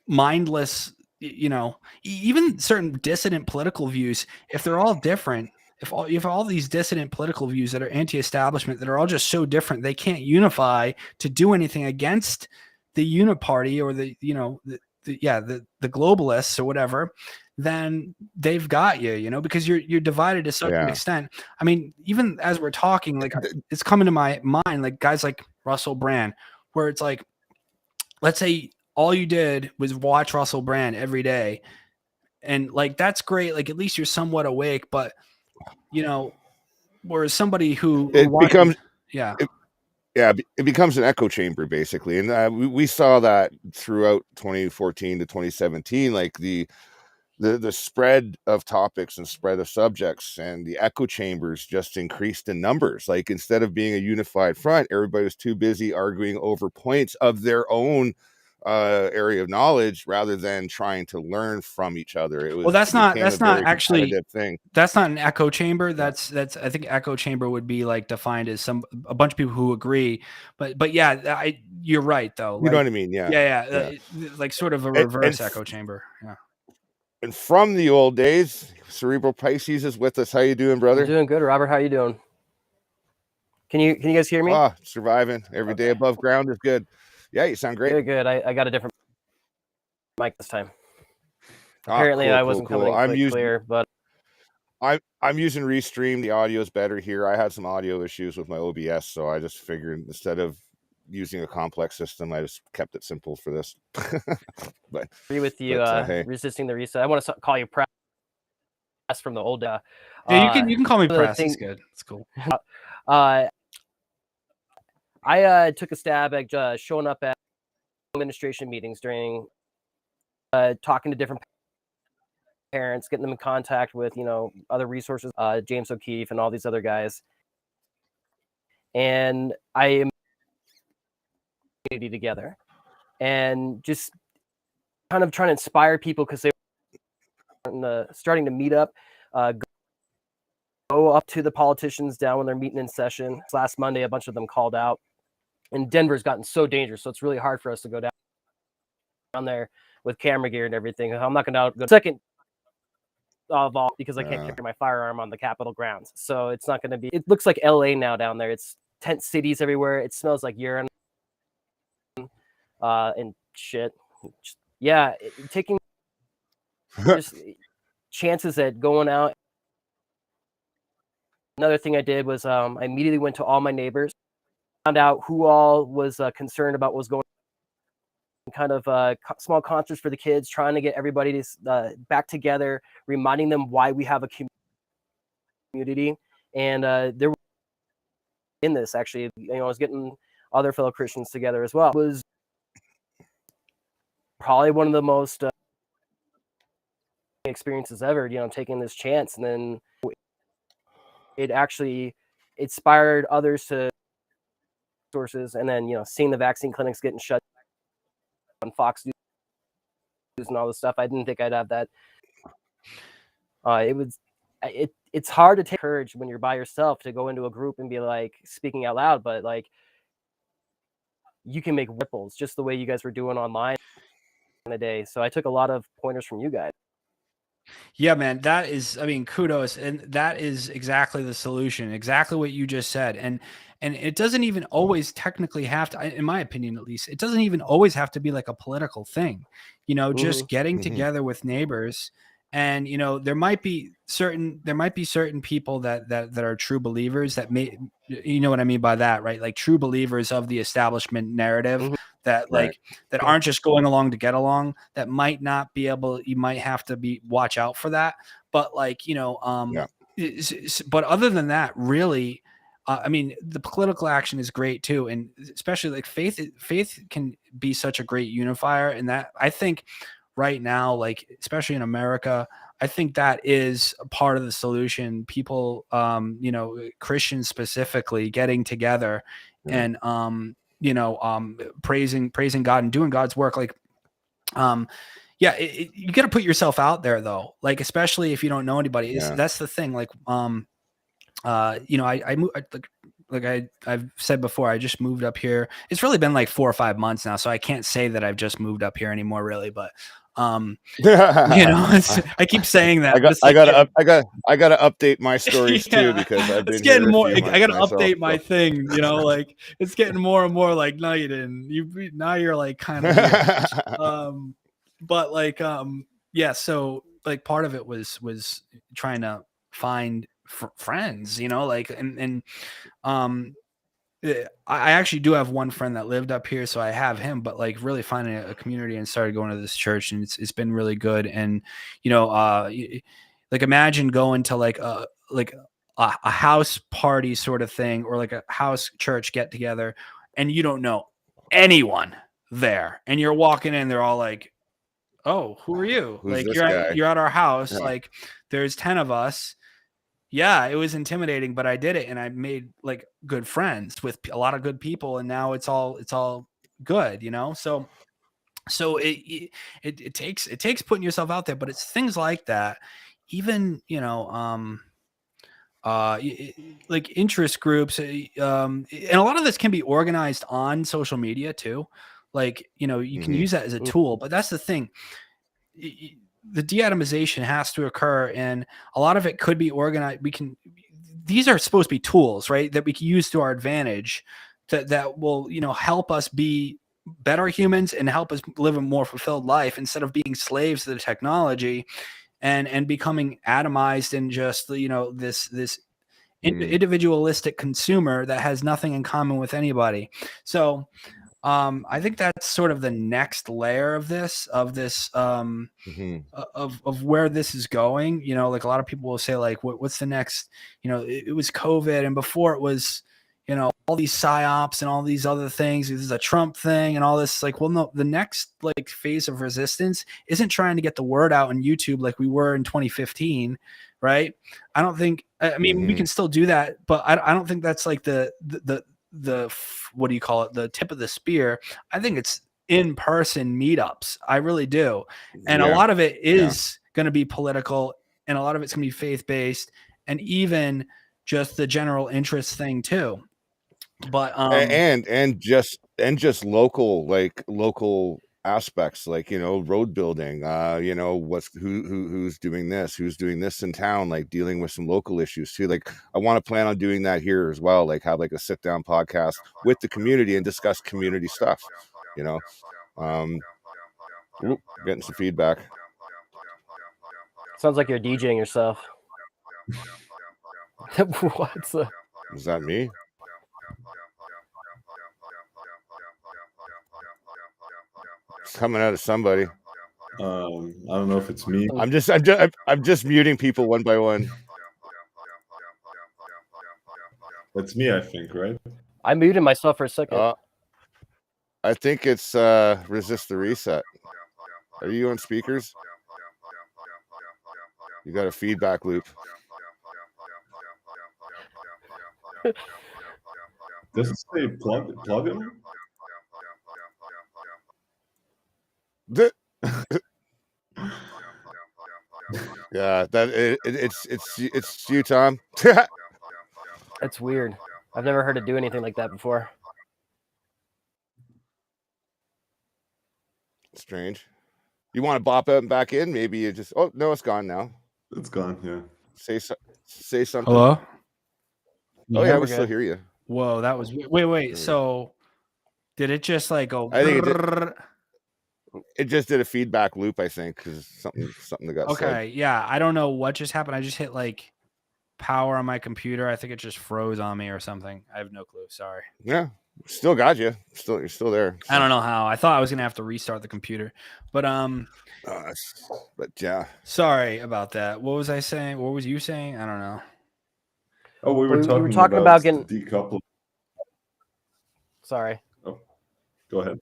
mindless, you know, even certain dissident political views. If they're all different, if all these dissident political views that are anti-establishment, that are all just so different, they can't unify to do anything against the uniparty or the, you know, the globalists or whatever, then they've got you, because you're divided to such an extent. I mean, even as we're talking, like it's coming to my mind, like guys like Russell Brand, where it's like, let's say all you did was watch Russell Brand every day. And like, that's great. Like, at least you're somewhat awake, but whereas somebody who becomes, it becomes an echo chamber basically. And we saw that throughout 2014 to 2017, like the spread of topics and spread of subjects and the echo chambers just increased in numbers. Like, instead of being a unified front, everybody was too busy arguing over points of their own area of knowledge rather than trying to learn from each other. It was, well, that's not actually thing. That's not an echo chamber. That's I think echo chamber would be like defined as a bunch of people who agree. But yeah, you're right though. You know what I mean? Yeah. Like sort of a reverse echo chamber. Yeah. And from the old days, Cerebral Pisces is with us. How you doing, brother? I'm doing good, Robert. How you doing? Can you guys hear me? Surviving. Every day above ground is good. Yeah, you sound great. Good. I got a different mic this time. Apparently, I wasn't coming in clear, but I'm using Restream. The audio is better here. I had some audio issues with my OBS, so I just figured instead of using a complex system, I just kept it simple for this. But agree with you. Hey. Resisting the reset. I want to call you Press from the old. Yeah, you can call me Press. It's good. It's cool. I took a stab at showing up at administration meetings during talking to different parents, getting them in contact with other resources, James O'Keefe and all these other guys, and I am together and just kind of trying to inspire people because they were starting to meet up, go up to the politicians down when they're meeting in session. Last Monday, a bunch of them called out, and Denver's gotten so dangerous, so it's really hard for us to go down there with camera gear and everything. I'm not going to go second of all because I can't carry my firearm on the Capitol grounds, so it's not going to be. It looks like LA now down there. It's tent cities everywhere. It smells like urine and shit. Yeah, taking just chances at going out. Another thing I did was I immediately went to all my neighbors, found out who all was concerned about what was going on, kind of small concerts for the kids, trying to get everybody to back together, reminding them why we have a community. And there were in this actually, I was getting other fellow Christians together as well. It was probably one of the most experiences ever, taking this chance. And then it actually inspired others to sources, and then seeing the vaccine clinics getting shut on Fox News and all this stuff. I didn't think I'd have that. It's hard to take courage when you're by yourself to go into a group and be like speaking out loud, but like you can make ripples just the way you guys were doing online in the day. So I took a lot of pointers from you guys. Yeah, man, that is, kudos. And that is exactly the solution, exactly what you just said. And it doesn't even always technically have to, in my opinion, at least, it doesn't even always have to be like a political thing, just getting together with neighbors. And, there might be certain people that are true believers that may, you know what I mean by that, right? Like true believers of the establishment narrative that that aren't just going along to get along, that might not be able, you might have to watch out for that. But like, but other than that, really, the political action is great too. And especially like faith can be such a great unifier. And that, I think right now, like, especially in America, I think that is a part of the solution. People, Christians specifically getting together and, praising God and doing God's work. Like, you got to put yourself out there though. Like, especially if you don't know anybody, that's the thing. Like, I moved, like I've said before, I just moved up here. It's really been like 4 or 5 months now, so I can't say that I've just moved up here anymore, really. But I keep saying that. I gotta update my stories too, because I've been getting more. I gotta update my thing. Like it's getting more and more like, no, you didn't. Now you're like kind of. But like, so like part of it was trying to find friends, you know, like, and I actually do have one friend that lived up here, so I have him, but like really finding a community and started going to this church, and it's been really good. And, you know, like imagine going to like a house party sort of thing, or like a house church get together, and you don't know anyone there, and you're walking in, they're all like, "Oh, who are you?" Who's Like this you're guy? you're at our house, Yeah. like there's 10 of us. Yeah, it was intimidating, but I did it, and I made like good friends with a lot of good people, and now it's all good, you know. So it takes putting yourself out there, but it's things like that. Even, you know, like interest groups, and a lot of this can be organized on social media too. Like, you know, you can use that as a tool, but that's the thing. The de-atomization has to occur, and a lot of it could be organized. These are supposed to be tools, right, that we can use to our advantage, that will, you know, help us be better humans and help us live a more fulfilled life instead of being slaves to the technology and becoming atomized and just, you know, this individualistic consumer that has nothing in common with anybody. So I think that's sort of the next layer of this, of where this is going. You know, like a lot of people will say, like, what's the next? You know, it was COVID, and before it was, you know, all these psyops and all these other things. This is a Trump thing and all this. Like, well, no, the next like phase of resistance isn't trying to get the word out on YouTube like we were in 2015, right? I don't think. I mean, we can still do that, but I don't think that's like the what do you call it, the tip of the spear. I think it's in-person meetups. I really do. And a lot of it is going to be political, and a lot of it's going to be faith-based, and even just the general interest thing too. But and just local aspects, like, you know, road building, you know, who's doing this in town, like dealing with some local issues too. Like, I want to plan on doing that here as well, like have like a sit down podcast with the community and discuss community stuff, you know. Getting some feedback. Sounds like you're DJing yourself. What's the... Is that me? It's coming out of somebody. I don't know if it's me. I'm just muting people one by one. That's me, I think, right? I muted myself for a second. I think it's Resist the Reset. Are you on speakers? You got a feedback loop. Does it say plugin? Yeah, that it's you, Tom. That's weird. I've never heard it do anything like that before. Strange. You want to bop out and back in? Maybe you just... Oh no, it's gone now. It's gone. Yeah. Say something. hello. Oh yeah, we still hear you. Whoa, that was wait. So did it just like go? I think it just did a feedback loop, I think, because something that got okay, said. Yeah, I don't know what just happened. I just hit like power on my computer. I think it just froze on me or something. I have no clue. Sorry. Yeah, still got you. You're still there. So. I don't know how. I thought I was gonna have to restart the computer, but yeah. Sorry about that. What was I saying? What was you saying? I don't know. Oh, we were talking about getting decoupled. Sorry. Oh, go ahead.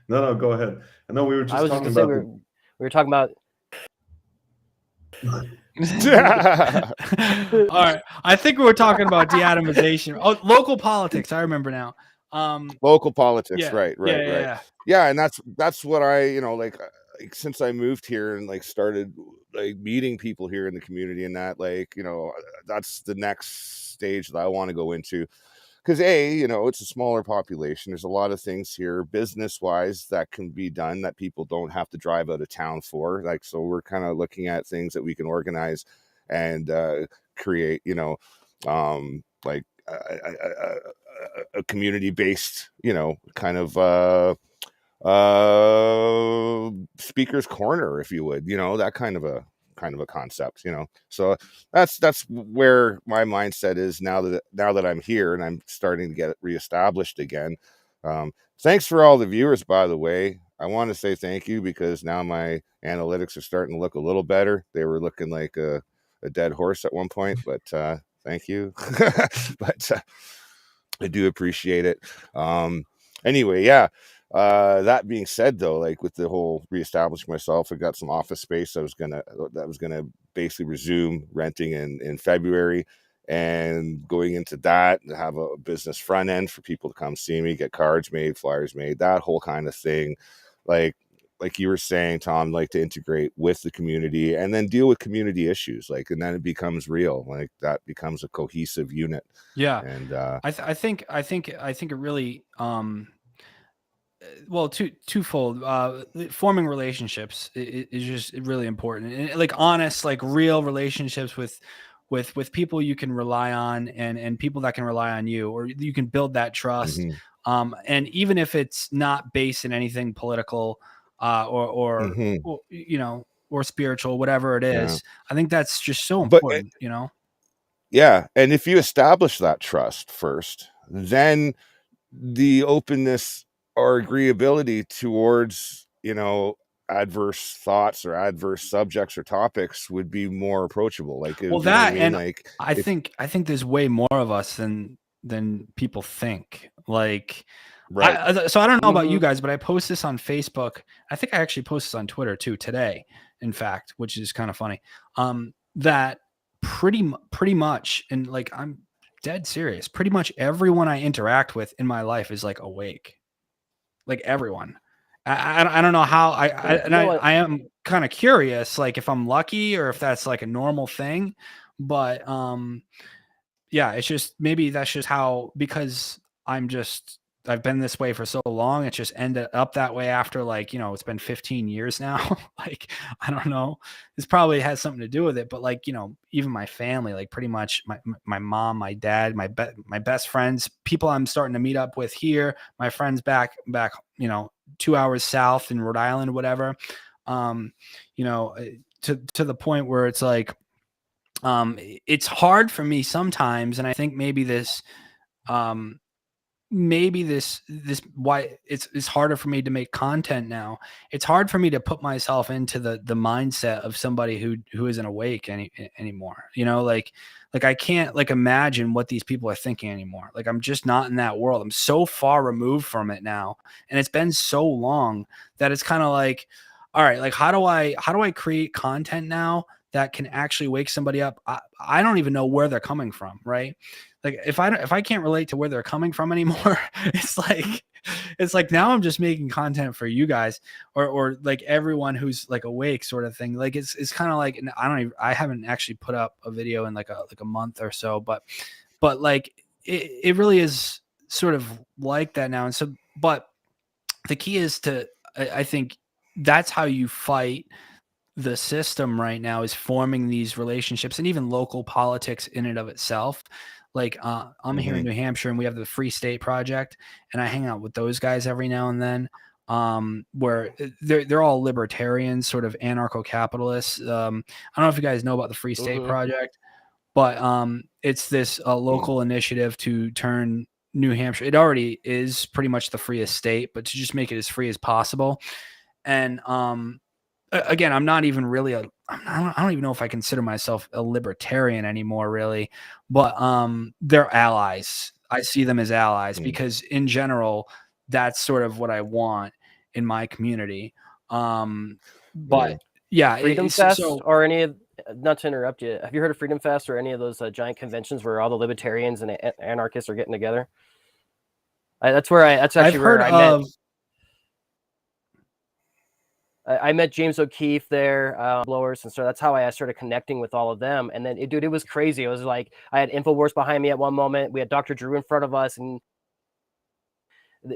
No, go ahead. I know we were just talking about. We were talking about. All right. I think we were talking about de-atomization. Oh, local politics. I remember now. Local politics. Yeah, Right. Yeah, and that's what I, you know, like since I moved here and like started like meeting people here in the community, and that, like, you know, that's the next stage that I want to go into. Because you know, it's a smaller population. There's a lot of things here business wise that can be done that people don't have to drive out of town for. Like, so we're kind of looking at things that we can organize and create, you know, like a community based, you know, kind of speaker's corner, if you would, you know, that kind of a kind of a concept, so that's where my mindset is now that I'm here and I'm starting to get it reestablished again. Thanks for all the viewers, by the way. I want to say thank you, because now my analytics are starting to look a little better. They were looking like a dead horse at one point, but thank you. But I do appreciate it. Anyway, yeah. That being said, though, like with the whole reestablishing myself, I got some office space. That was gonna basically resume renting in February, and going into that, have a business front end for people to come see me, get cards made, flyers made, that whole kind of thing. Like you were saying, Tom, like to integrate with the community and then deal with community issues, and then it becomes real, like that becomes a cohesive unit. Yeah. And I think it really, well, twofold. Forming relationships is just really important, and like honest, like real relationships with people you can rely on, and people that can rely on you, or you can build that trust. And even if it's not based in anything political, or or spiritual, whatever it is, I think that's just so important, Yeah, and if you establish that trust first, then the openness or agreeability towards adverse thoughts or adverse subjects or topics would be more approachable. Like, well, you know what I mean? And like, I think there's way more of us than people think. Like, right. So I don't know about you guys, but I post this on Facebook. I think I actually post this on Twitter too today, in fact, which is kind of funny. That pretty much, and like I'm dead serious, pretty much everyone I interact with in my life is like awake. Like everyone. I don't know how I am kind of curious, like if I'm lucky or if that's like a normal thing, but yeah, it's just, maybe that's just how, because I've been this way for so long, it just ended up that way after, like, it's been 15 years now. Like, I don't know. This probably has something to do with it, but like, even my family, like pretty much my mom, my dad, my best friends, people I'm starting to meet up with here, my friends back, 2 hours south in Rhode Island, whatever. To the point where it's like, it's hard for me sometimes, and I think maybe this why it's harder for me to make content now. It's hard for me to put myself into the mindset of somebody who isn't awake anymore. Like I can't like imagine what these people are thinking anymore. Like I'm just not in that world. I'm so far removed from it now, and it's been so long that it's kind of like, all right, like how do I create content now that can actually wake somebody up? I don't even know where they're coming from, right? Like if I can't relate to where they're coming from anymore, it's like now I'm just making content for you guys, or like everyone who's like awake, sort of thing. Like it's kind of like, I haven't actually put up a video in like a month or so, but like it really is sort of like that now. And so, but the key is I think that's how you fight the system right now, is forming these relationships, and even local politics in and of itself. Like I'm here in New Hampshire, and we have the Free State Project, and I hang out with those guys every now and then, where they're all libertarians, sort of anarcho-capitalists. I don't know if you guys know about the Free State Project, but it's this local initiative to turn New Hampshire, it already is pretty much the freest state, but to just make it as free as possible. And again, I'm not even really I don't even know if I consider myself a libertarian anymore, really, but they're allies. I see them as allies because in general, that's sort of what I want in my community. But yeah, Freedom Fest or any of, not to interrupt you, have you heard of Freedom Fest or any of those giant conventions where all the libertarians and anarchists are getting together? That's actually where I met James O'Keefe there, blowers, and so that's how I started connecting with all of them. And then, it was crazy. It was like I had InfoWars behind me at one moment. We had Dr. Drew in front of us, and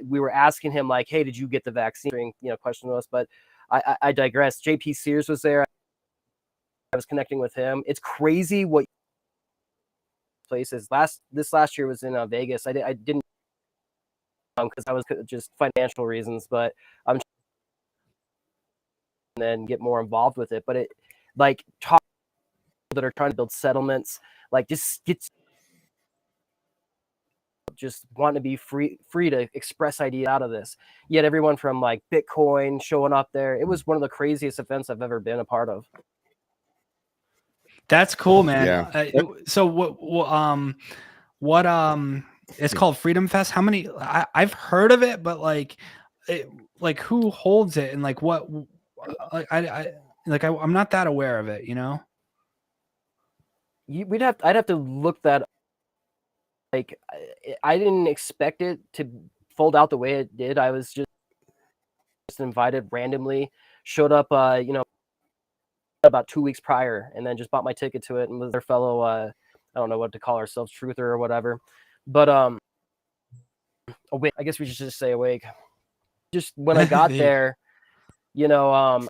we were asking him like, "Hey, did you get the vaccine?" Question to us. But I digress. JP Sears was there. I was connecting with him. It's crazy what places. This last year was in Vegas. I didn't because I was just financial reasons, but I'm. And then get more involved with it. But like talk that are trying to build settlements, like just want to be free to express ideas out of this. Yet everyone from like Bitcoin showing up there. It was one of the craziest events I've ever been a part of. That's cool, man. Yeah. So what it's called Freedom Fest. How many? I've heard of it, but like who holds it and like what? I'm not that aware of it. You know. I'd have to look that up. Like I didn't expect it to fold out the way it did. I was just invited randomly, showed up, about 2 weeks prior, and then just bought my ticket to it and was their fellow, I don't know what to call ourselves, truther or whatever. But awake. I guess we should just say awake. Just when I got there, I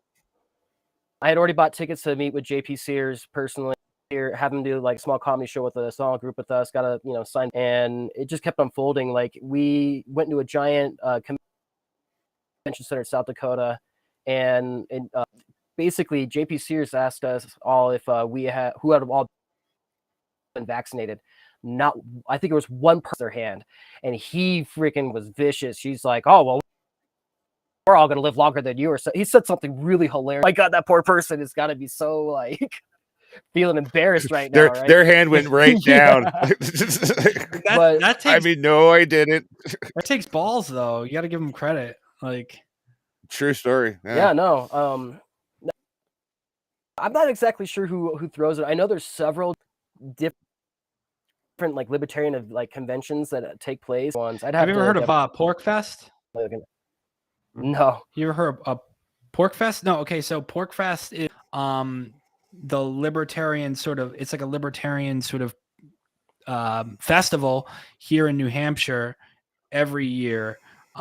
had already bought tickets to meet with JP Sears personally. Here, have him do like a small comedy show with a small group with us, got a sign, and it just kept unfolding. Like we went to a giant convention center in South Dakota, and basically JP Sears asked us all if who had all been vaccinated. Not, I think it was one person their hand, and he freaking was vicious. She's like, "Oh well, we're all gonna live longer than you," or so. He said something really hilarious. My God, that poor person has got to be so like feeling embarrassed right now, right? Their hand went right down. That takes, I mean, no, I didn't. That takes balls, though. You got to give them credit. Like, true story. Yeah, no. I'm not exactly sure who throws it. I know there's several different like libertarian like conventions that take place. Have you ever heard of Pork Fest? No. You ever heard of Pork Fest? No. Okay, so Pork Fest is the libertarian sort of, it's like a libertarian sort of festival here in New Hampshire every year.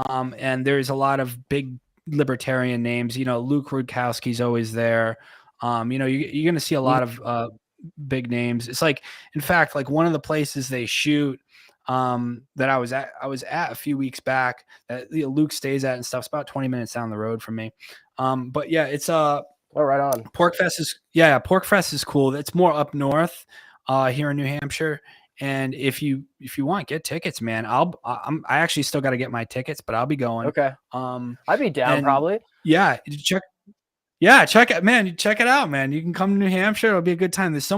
And there's a lot of big libertarian names. Luke Rudkowski's always there. You're going to see a lot of big names. It's like, in fact, like one of the places they shoot that I was at a few weeks back that Luke stays at and stuff. It's about 20 minutes down the road from me. But yeah, it's right on. Pork Fest is cool. It's more up north here in New Hampshire. And if you want, get tickets, man. I actually still got to get my tickets, but I'll be going. Okay. I'd be down probably. Yeah, check it, man. Check it out, man. You can come to New Hampshire. It'll be a good time. There's so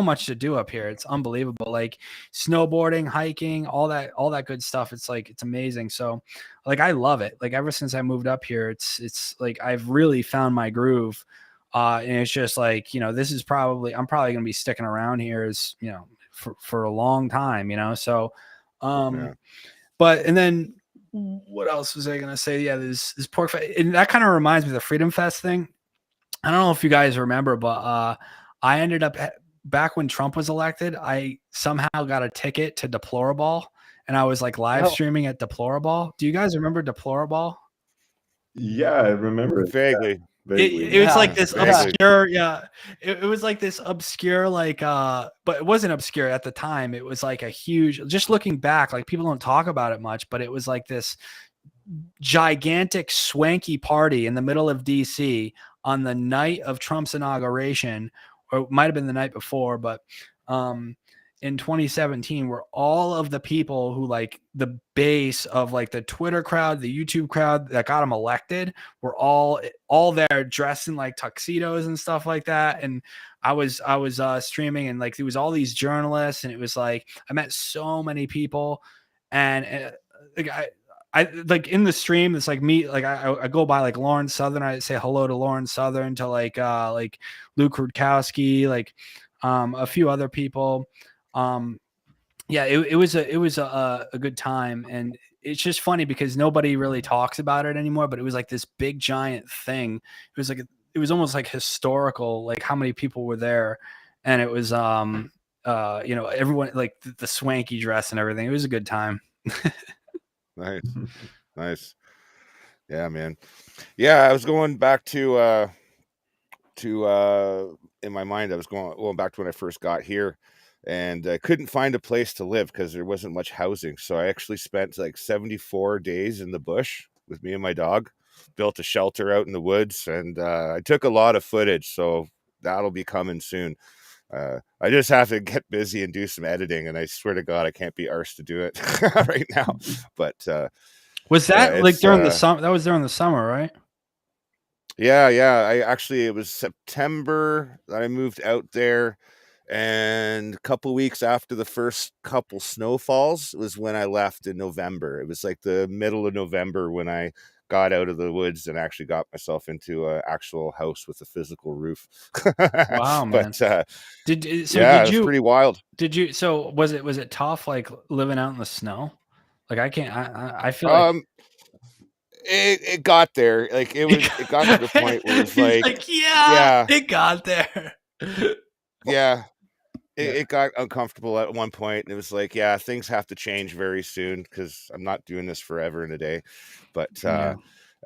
much to do up here. It's unbelievable. Like snowboarding, hiking, all that good stuff. It's like, it's amazing. So like, I love it. Like ever since I moved up here, it's like, I've really found my groove. And it's just like, I'm probably going to be sticking around here as, for a long time, so, but, and then what else was I going to say? Yeah, this Pork Fest, and that kind of reminds me of the Freedom Fest thing. I don't know if you guys remember, but I ended up, back when Trump was elected, I somehow got a ticket to Deplorable, and I was like live streaming at Deplorable. Do you guys remember Deplorable? Yeah, I remember vaguely. It was like this obscure, it was like this obscure, like but it wasn't obscure at the time. It was like a huge, just looking back, like people don't talk about it much, but it was like this gigantic swanky party in the middle of DC on the night of Trump's inauguration, or it might have been the night before, but in 2017, where all of the people who like the base of like the Twitter crowd, the YouTube crowd that got him elected were all there dressed in like tuxedos and stuff like that. And I was streaming, and like there was all these journalists, and it was like I met so many people, and like I like in the stream, it's like me, like I go by like Lauren Southern. I say hello to Lauren Southern, to like Luke Rudkowski, like a few other people. It was a good time, and it's just funny because nobody really talks about it anymore, but it was like this big giant thing. It was almost like historical, like how many people were there. And it was everyone, like the swanky dress and everything. It was a good time. Nice. Yeah, man. Yeah, I was going back to in my mind, I was going back to when I first got here, and I couldn't find a place to live because there wasn't much housing. So I actually spent like 74 days in the bush with me and my dog, built a shelter out in the woods, and I took a lot of footage. So that'll be coming soon. I just have to get busy and do some editing, and I swear to God, I can't be arsed to do it right now. But was that like during the summer? That was during the summer, right? Yeah. It was September that I moved out there, and a couple weeks after the first couple snowfalls was when I left in November. It was like the middle of November when I got out of the woods and actually got myself into an actual house with a physical roof. Wow, man. But it was pretty wild. So was it tough, like living out in the snow? Like I feel like it got there. Like it got to the point where it's like, yeah, it got there. Yeah. It got uncomfortable at one point, and it was like, yeah, things have to change very soon because I'm not doing this forever in a day. But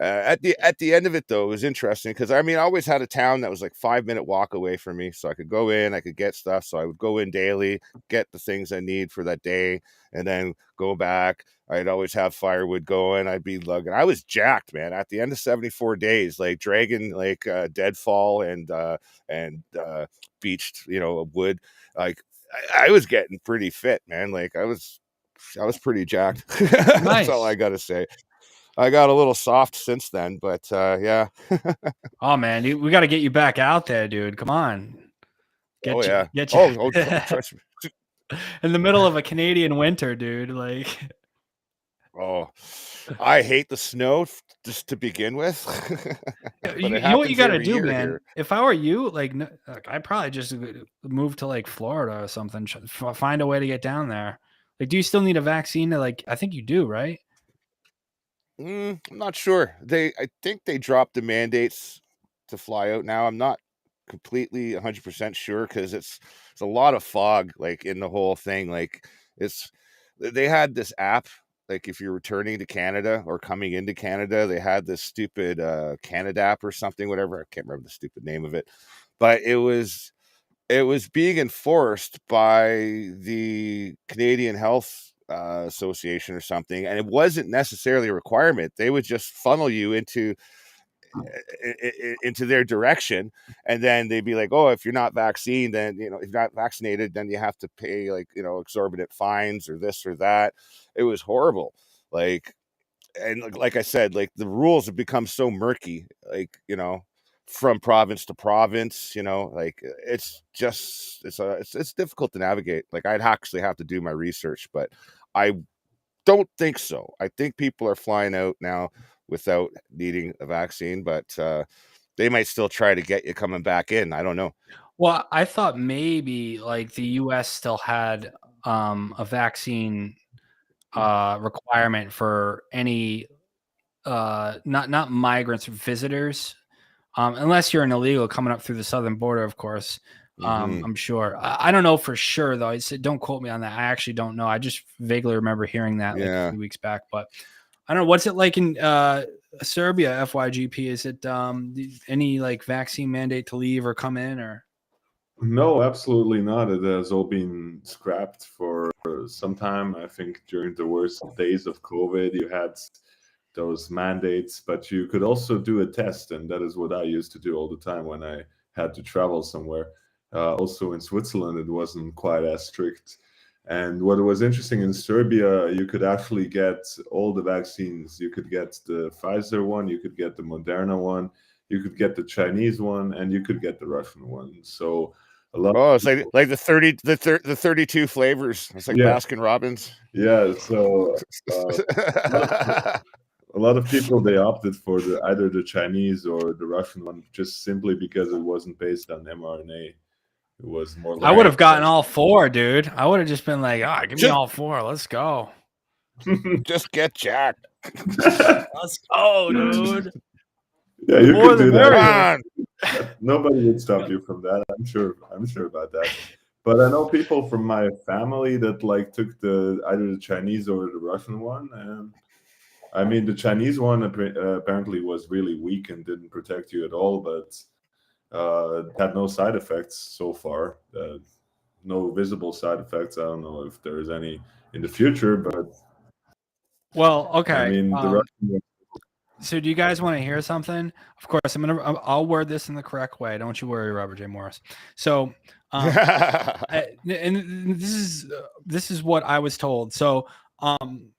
at the end of it, though, it was interesting because I always had a town that was like 5-minute walk away from me, so I could go in, I could get stuff. So I would go in daily, get the things I need for that day, and then go back. I'd always have firewood going. I'd be lugging. I was jacked, man. At the end of 74 days, like dragging like deadfall and beached, wood. Like I was getting pretty fit, man. Like I was pretty jacked. Nice. That's all I gotta say. I got a little soft since then, but yeah. Oh man, we got to get you back out there, dude. Come on. Get you. Trust me. In the middle of a Canadian winter, dude. Like, oh, I hate the snow just to begin with. you know what you got to do, man. Here. If I were you, like I'd probably just move to like Florida or something. Find a way to get down there. Like, do you still need a vaccine to I think you do, right? I'm not sure. I think they dropped the mandates to fly out now. I'm not completely 100% sure because it's a lot of fog like in the whole thing. Like they had this app, like if you're returning to Canada or coming into Canada, they had this stupid Canada app or something, whatever. I can't remember the stupid name of it, but it was being enforced by the Canadian Health Association or something, and it wasn't necessarily a requirement. They would just funnel you into their direction, and then they'd be like, oh, if you're not vaccinated, then if you're not vaccinated, then you have to pay like exorbitant fines or this or that. It was horrible. Like, and like I said, like the rules have become so murky, like from province to province, like it's difficult to navigate. Like I'd actually have to do my research, but I don't think so. I think people are flying out now without needing a vaccine, but they might still try to get you coming back in. I don't know. Well, I thought maybe like the US still had a vaccine requirement for any not migrants, visitors. Unless you're an illegal coming up through the southern border, of course. I'm sure. I don't know for sure, though. I said, don't quote me on that. I actually don't know. I just vaguely remember hearing that like a few weeks back. But I don't know. What's it like in Serbia, FYGP? Is it any like vaccine mandate to leave or come in? Or no, absolutely not. It has all been scrapped for some time. I think during the worst days of COVID, you had those mandates, but you could also do a test, and that is what I used to do all the time when I had to travel somewhere. Also in Switzerland, it wasn't quite as strict. And what was interesting in Serbia, you could actually get all the vaccines. You could get the Pfizer one, you could get the Moderna one, you could get the Chinese one, and you could get the Russian one. So a lot. Oh, it's like the 32 flavors. It's like Baskin Robbins. Yeah. So a lot of people, they opted for either the Chinese or the Russian one, just simply because it wasn't based on mRNA. It was more like, I would have gotten all four, dude. I would have just been like, give me all four. Let's go. Just get jacked. Let's go, dude. Yeah, you could do that. Nobody would stop you from that. I'm sure about that. But I know people from my family that like took either the Chinese or the Russian one, and I mean the Chinese one apparently was really weak and didn't protect you at all, but had no side effects so far. No visible side effects. I don't know if there's any in the future, but well, okay. I mean the Russian one. So do you guys want to hear something? Of course, I'll word this in the correct way. Don't you worry, Robert J. Morris. So, and this is what I was told. So, who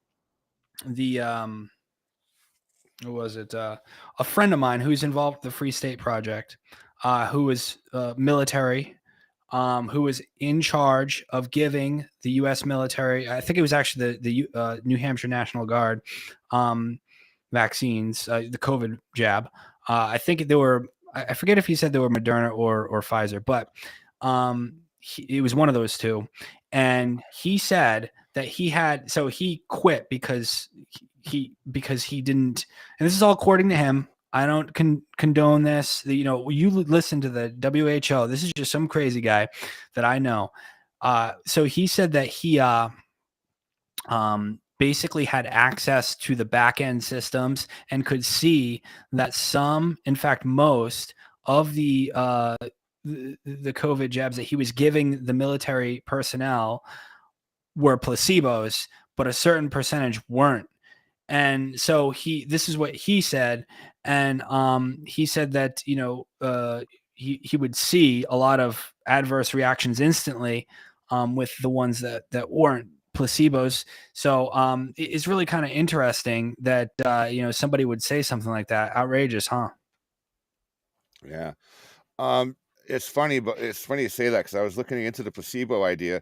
was it? A friend of mine who's involved with the Free State Project, who was military, who was in charge of giving the U.S. military, I think it was actually the New Hampshire National Guard, vaccines, the COVID jab. I think there were, I forget if he said they were Moderna or Pfizer, but it was one of those two. And he said that he quit because he didn't, and this is all according to him. I don't condone this. You listen to the WHO. This is just some crazy guy that I know. So he said that he basically had access to the back end systems and could see that some, in fact, most of the COVID jabs that he was giving the military personnel were placebos, but a certain percentage weren't. And so this is what he said. And he said that, he would see a lot of adverse reactions instantly with the ones that weren't placebos. So it's really kind of interesting that, somebody would say something like that. Outrageous, huh? Yeah. It's funny, but it's funny you say that because I was looking into the placebo idea,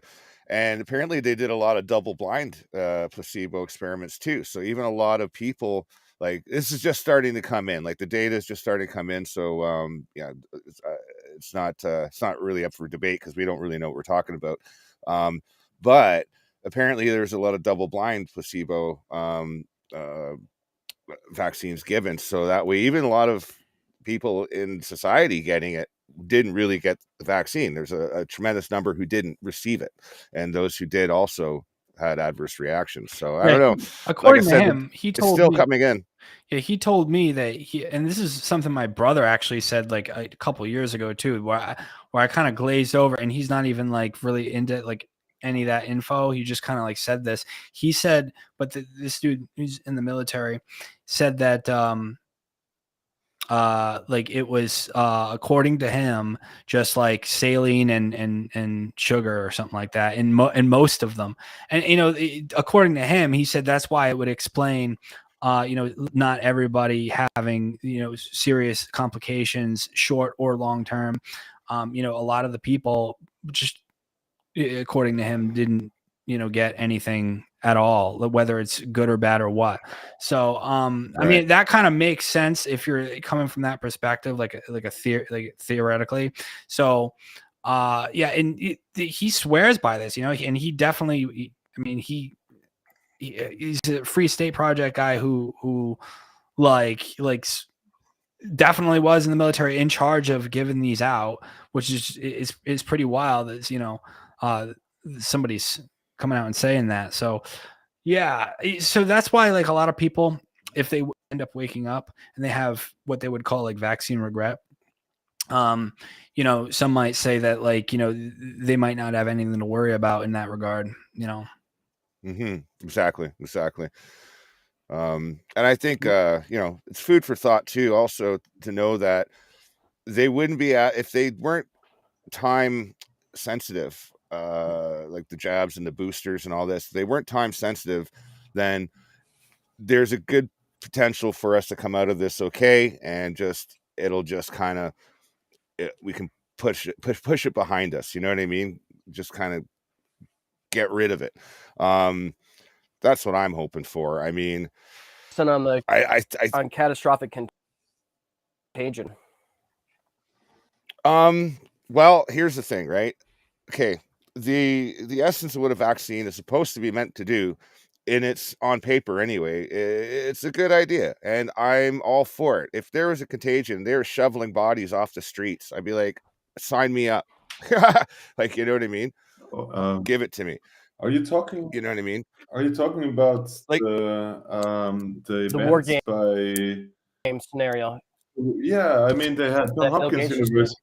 and apparently they did a lot of double-blind placebo experiments too. So even a lot of people, like, this is just starting to come in. Like, the data is just starting to come in. So yeah, it's not really up for debate because we don't really know what we're talking about. But apparently there's a lot of double-blind placebo vaccines given, so that way even a lot of people in society getting it didn't really get the vaccine. There's a tremendous number who didn't receive it, and those who did also had adverse reactions. So I don't know. According to him, he told it's still coming in. Yeah, he told me that and this is something my brother actually said like a couple of years ago too, where I kind of glazed over, and he's not even like really into like any of that info. He just kind of like said this. He said, but this dude who's in the military said that like it was according to him just like saline and sugar or something like that in most of them. And according to him, he said that's why it would explain not everybody having serious complications, short or long term. A lot of the people just, according to him, didn't get anything at all, whether it's good or bad or what. So right. I mean, that kind of makes sense if you're coming from that perspective, like theoretically. So yeah, and he swears by this, and he definitely, I mean, he's a Free State Project guy who like definitely was in the military in charge of giving these out, which is pretty wild. It's somebody's coming out and saying that. So yeah, so that's why like a lot of people, if they end up waking up and they have what they would call like vaccine regret, some might say that like they might not have anything to worry about in that regard. Exactly. And I think it's food for thought too, also to know that they wouldn't be if they weren't time sensitive, like the jabs and the boosters and all this, they weren't time sensitive, then there's a good potential for us to come out of this okay, and it'll just kind of we can push it behind us, you know what I mean? Just kind of get rid of it. That's what I'm hoping for. I mean, on the on catastrophic contagion. Well, here's the thing, right? Okay, the essence of what a vaccine is supposed to be meant to do, and it's on paper anyway, it's a good idea, and I'm all for it. If there was a contagion, they were shoveling bodies off the streets, I'd be like, sign me up. Like, you know what I mean? Give it to me. Are you talking? You know what I mean? Are you talking about like the war game by scenario? Yeah, I mean they had Johns Hopkins University.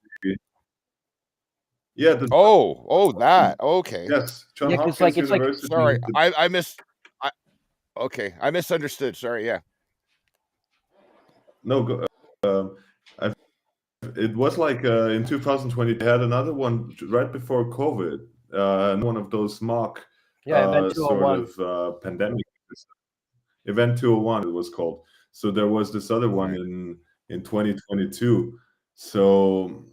Yeah. That. Okay. Yes, Johns Hopkins University. Sorry, I misunderstood. Sorry. Yeah. no, it was like in 2020 they had another one right before COVID, one of those mock Event sort 201. of pandemic. Event 201 it was called. So there was this other one Right. in 2022. So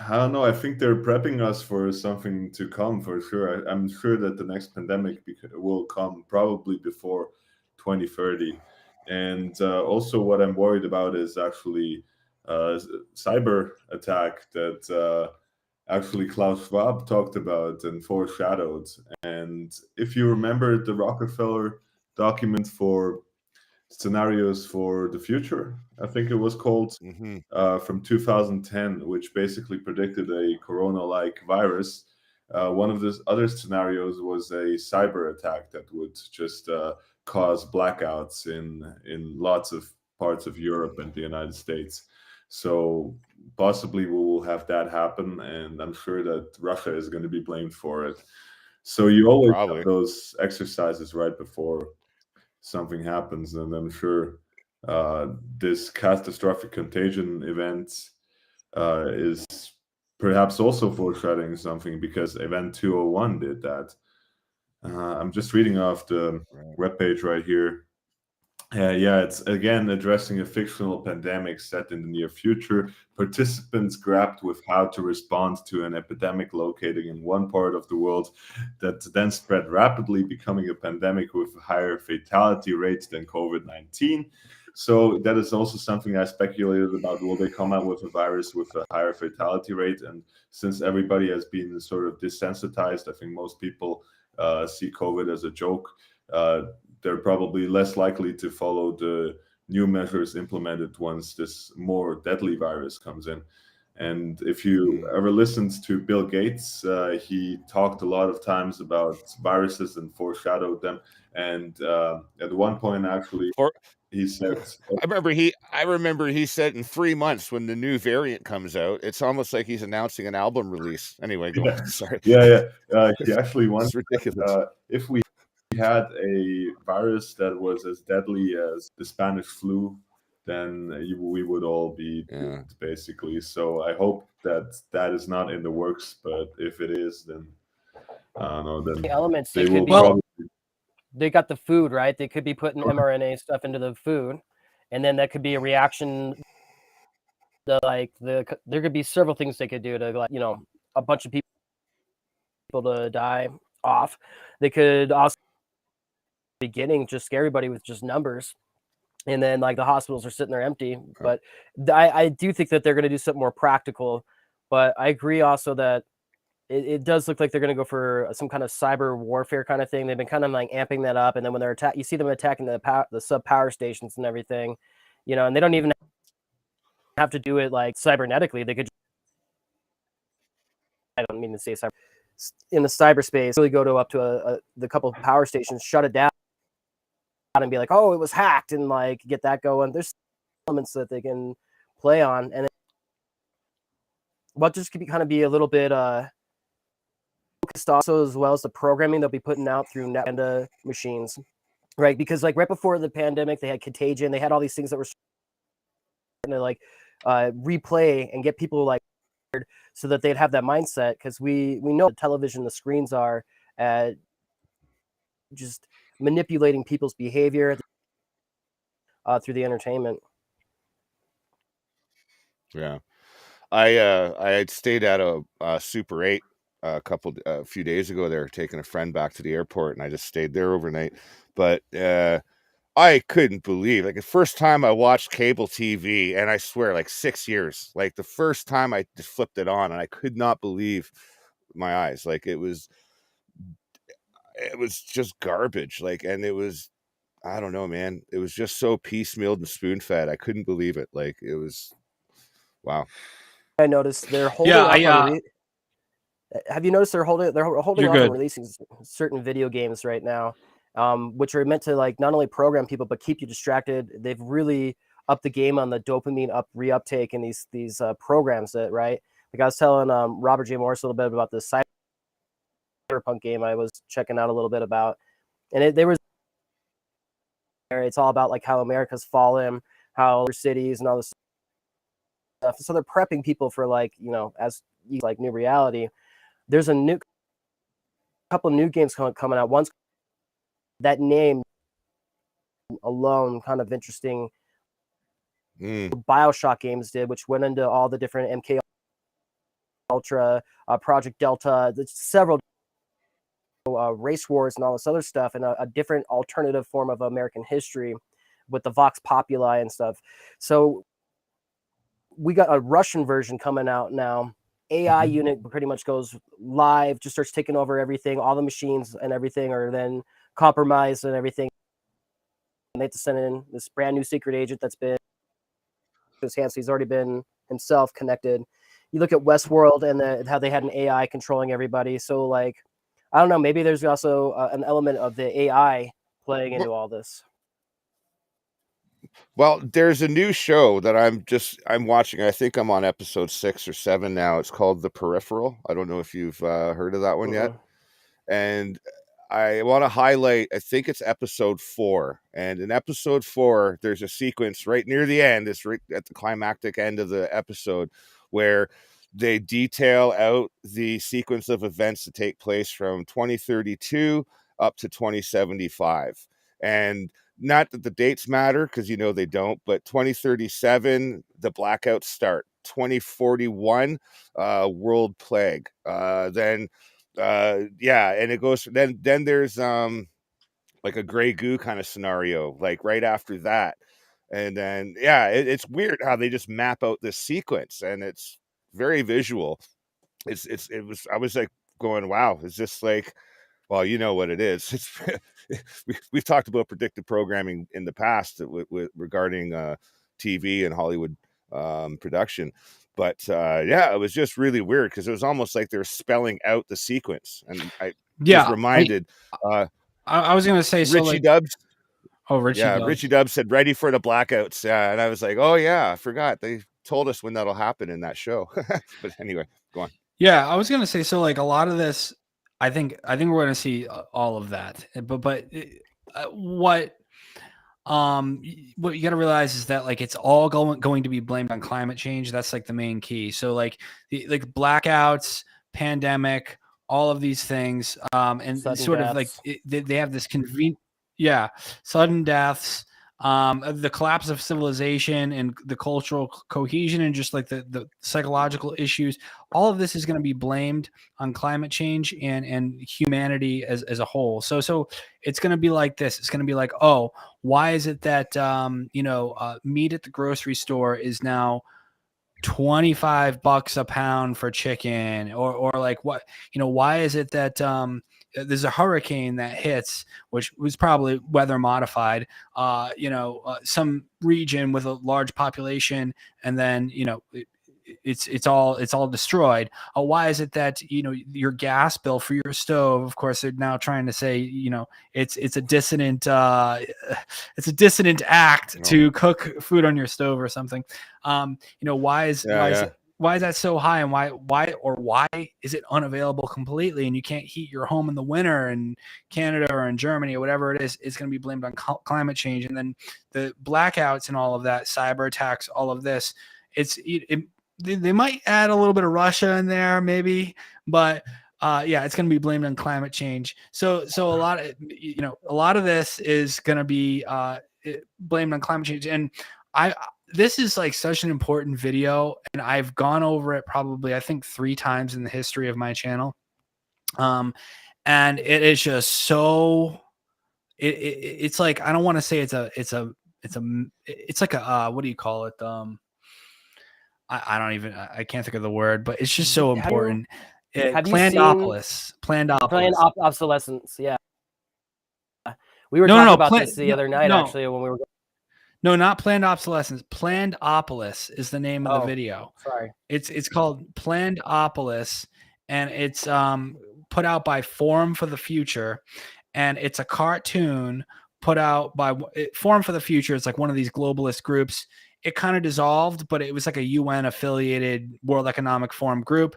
I don't know. I think they're prepping us for something to come for sure. I'm sure that the next pandemic will come probably before 2030. And also, what I'm worried about is actually cyber attack that actually Klaus Schwab talked about and foreshadowed. And if you remember the Rockefeller document for scenarios for the future, I think it was called, Mm-hmm. from 2010, which basically predicted a corona-like virus. One of the other scenarios was a cyber attack that would just cause blackouts in lots of parts of Europe and the United States. So possibly we will have that happen, and I'm sure that Russia is going to be blamed for it. So you always have Probably. those exercises right before something happens, and I'm sure this catastrophic contagion event is perhaps also foreshadowing something, because Event 201 did that. I'm just reading off the Right. webpage right here. Yeah, it's again addressing a fictional pandemic set in the near future. Participants grappled with how to respond to an epidemic located in one part of the world that then spread rapidly, becoming a pandemic with a higher fatality rate than COVID-19. So that is also something I speculated about. Will they come out with a virus with a higher fatality rate? And since everybody has been sort of desensitized, I think most people see COVID as a joke. They're probably less likely to follow the new measures implemented once this more deadly virus comes in. And if you ever listened to Bill Gates, he talked a lot of times about viruses and foreshadowed them. And at one point, actually, For he said, I remember he said in 3 months when the new variant comes out, it's almost like he's announcing an album release. Anyway, go on. Sorry. yeah. He actually It's once ridiculous. if we had a virus that was as deadly as the Spanish flu, then we would all be Yeah. doomed, basically. So I hope that that is not in the works. But if it is, then I don't know. Then The elements they it will could be. probably. They got the food right. They could be putting mRNA stuff into the food, and then that could be a reaction. There could be several things they could do to, like, a bunch of people to die off. They could also beginning just scare everybody with just numbers, and then like the hospitals are sitting there empty. But I do think that they're going to do something more practical. But I agree also that it does look like they're going to go for some kind of cyber warfare kind of thing. They've been kind of like amping that up, and then when they're you see them attacking the sub power stations and everything, and they don't even have to do it like cybernetically. They could. I don't mean to say cyber in the cyberspace. Really go to up to the couple of power stations, shut it down, and be like, oh, it was hacked, and like get that going. There's elements that they can play on, and just could kind of be a little bit focused also, as well as the programming they'll be putting out through net machines, right? Because like right before the pandemic, they had Contagion, they had all these things that were starting to like replay and get people like so that they'd have that mindset, because we know the television, the screens are just manipulating people's behavior through the entertainment. Yeah. I had stayed at a Super 8 a few days ago. They were taking a friend back to the airport, and I just stayed there overnight. But I couldn't believe, like, the first time I watched cable TV, and I swear, like 6 years, like the first time I just flipped it on, and I could not believe my eyes. Like it was just garbage. Like, and it was, I don't know, man. It was just so piecemealed and spoon fed. I couldn't believe it. Like it was, wow. I noticed they're holding off on have you noticed they're holding off on releasing certain video games right now, which are meant to like not only program people but keep you distracted. They've really upped the game on the dopamine reuptake in these programs that, right? Like I was telling Robert J. Morris a little bit about the Cyberpunk game I was checking out a little bit about, and it's all about like how America's fallen. how cities and all this stuff. So they're prepping people for, like, you know, as like new reality. There's a couple new games coming out. One's that name alone kind of interesting. BioShock games did, which went into all the different MK Ultra, Project Delta, several race wars and all this other stuff, and a different alternative form of American history with the Vox Populi and stuff. So we got a Russian version coming out now. AI unit pretty much goes live, just starts taking over everything. All the machines and everything are then compromised and everything. And they have to send in this brand new secret agent that's been his hands. So he's already been himself connected. You look at Westworld and how they had an AI controlling everybody. So, like, I don't know, maybe there's also an element of the AI playing into all this. Well, there's a new show that I'm watching. I think I'm on episode 6 or 7 now. It's called The Peripheral. I don't know if you've heard of that one yet. And I want to highlight, I think it's episode 4. And in episode 4, there's a sequence right near the end. It's right at the climactic end of the episode where they detail out the sequence of events that take place from 2032 up to 2075. And not that the dates matter, because, you know, they don't, but 2037, the blackouts start. 2041, world plague. Then and it goes, then there's like a gray goo kind of scenario, like right after that. And then, it's weird how they just map out this sequence, and it's very visual. I was like going, wow, is this like, well, you know what it is. We've talked about predictive programming in the past regarding TV and Hollywood production. But it was just really weird, because it was almost like they're spelling out the sequence. And I was reminded. I was going to say, Richie Dubs. Oh, Richie Dubs said, ready for the blackouts. And I was like, oh, yeah, I forgot. They told us when that'll happen in that show. But anyway, go on. Yeah, I was going to say, so like a lot of this, I think we're going to see all of that. But what you got to realize is that, like, it's all going to be blamed on climate change. That's like the main key. So like blackouts, pandemic, all of these things, and sudden sort deaths. Of like they have this sudden deaths, the collapse of civilization and the cultural cohesion, and just like the psychological issues. All of this is going to be blamed on climate change and humanity as a whole. So it's going to be like this. It's going to be like, oh, why is it that meat at the grocery store is now $25 a pound for chicken, or like, what, why is it that there's a hurricane that hits, which was probably weather modified, some region with a large population, and then it's all destroyed. Why is it that your gas bill for your stove, of course they're now trying to say it's a dissonant act to cook food on your stove or something. Why is that so high, and why is it unavailable completely, and you can't heat your home in the winter in Canada or in Germany or whatever it is? It's going to be blamed on climate change. And then the blackouts and all of that, cyber attacks, all of this, they might add a little bit of Russia in there, maybe, but it's going to be blamed on climate change. So a lot of this is going to be blamed on climate change. And this is like such an important video, and I've gone over it probably, I think, 3 times in the history of my channel. And it is just so it's like, I don't want to say it's like a what do you call it? I can't think of the word, but it's just so important. Planned obsolescence. Yeah. We were talking about this the other night, actually, when we were. No, not planned obsolescence. Plannedopolis is the name of the video. Sorry. It's called Plannedopolis, and it's put out by Forum for the Future, and it's a cartoon put out by Forum for the Future. It's like one of these globalist groups. It kind of dissolved, but it was like a UN affiliated World Economic Forum group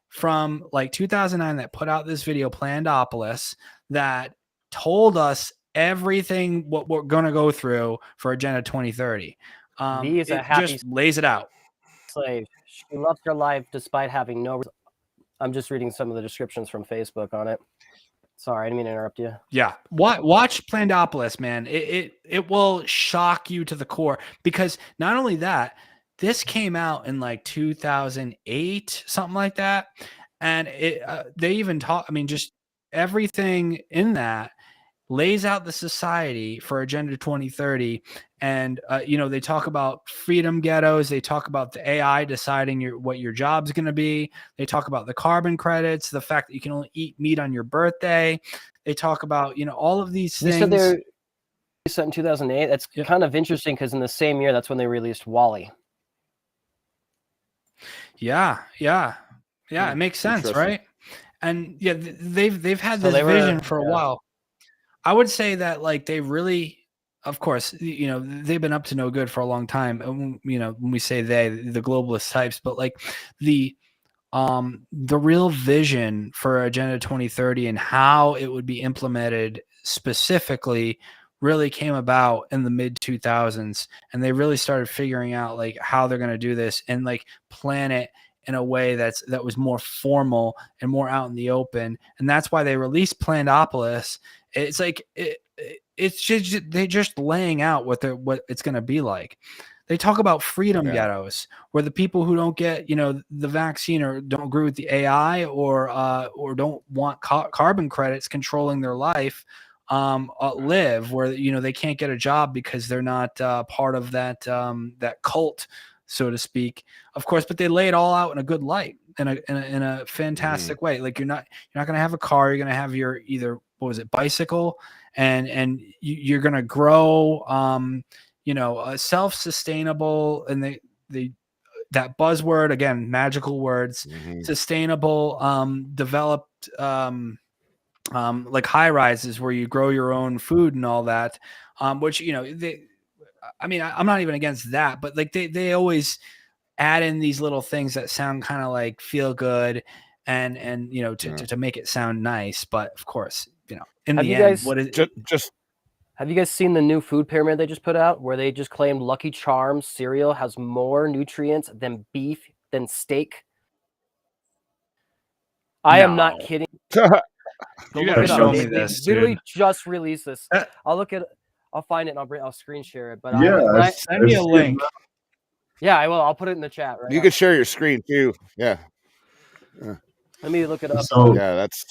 from like 2009 that put out this video, Plannedopolis, that told us everything what we're going to go through for Agenda 2030. V is a it happy just lays it out. slave. She loves her life despite having no. I'm just reading some of the descriptions from Facebook on it. Sorry, I didn't mean to interrupt you. Yeah, watch Plandopolis, man. It will shock you to the core, because not only that, this came out in like 2008, something like that, and they even talk. I mean, just everything in that lays out the society for Agenda 2030. And, they talk about freedom ghettos. They talk about the AI deciding what your job's going to be. They talk about the carbon credits, the fact that you can only eat meat on your birthday. They talk about, all of these things. You said they're set in 2008. That's kind of interesting because in the same year, that's when they released WALL-E. Yeah. It makes sense, right? And yeah, they've had this vision for a while. I would say that, like, they really, of course, they've been up to no good for a long time. And, when we say the globalist types, but like the real vision for Agenda 2030 and how it would be implemented specifically really came about in the mid 2000s. And they really started figuring out like how they're going to do this and like plan it in a way that was more formal and more out in the open. And that's why they released Plandopolis. It's like it's just they just laying out what it's going to be like. They talk about freedom ghettos, where the people who don't get the vaccine or don't agree with the AI or don't want carbon credits controlling their life live, where they can't get a job because they're not part of that that cult, so to speak. Of course, but they lay it all out in a good light, in a fantastic way. Like you're not going to have a car. You're going to have your either bicycle, and you're going to grow self-sustainable, and that buzzword again, magical words, sustainable, developed like high rises where you grow your own food and all that, which I'm not even against that, but like they always add in these little things that sound kind of like feel good and to make it sound nice. But of course, in the end, what is just have you guys seen the new food pyramid they just put out, where they just claimed Lucky Charms cereal has more nutrients than beef, than steak? I am not kidding. You gotta show me this. They literally dude. just released this. I'll find it and I'll screen share it. But send me a link. Yeah, I will. I'll put it in the chat. Right. You can share your screen too. Yeah. Let me look it up. So yeah, that's.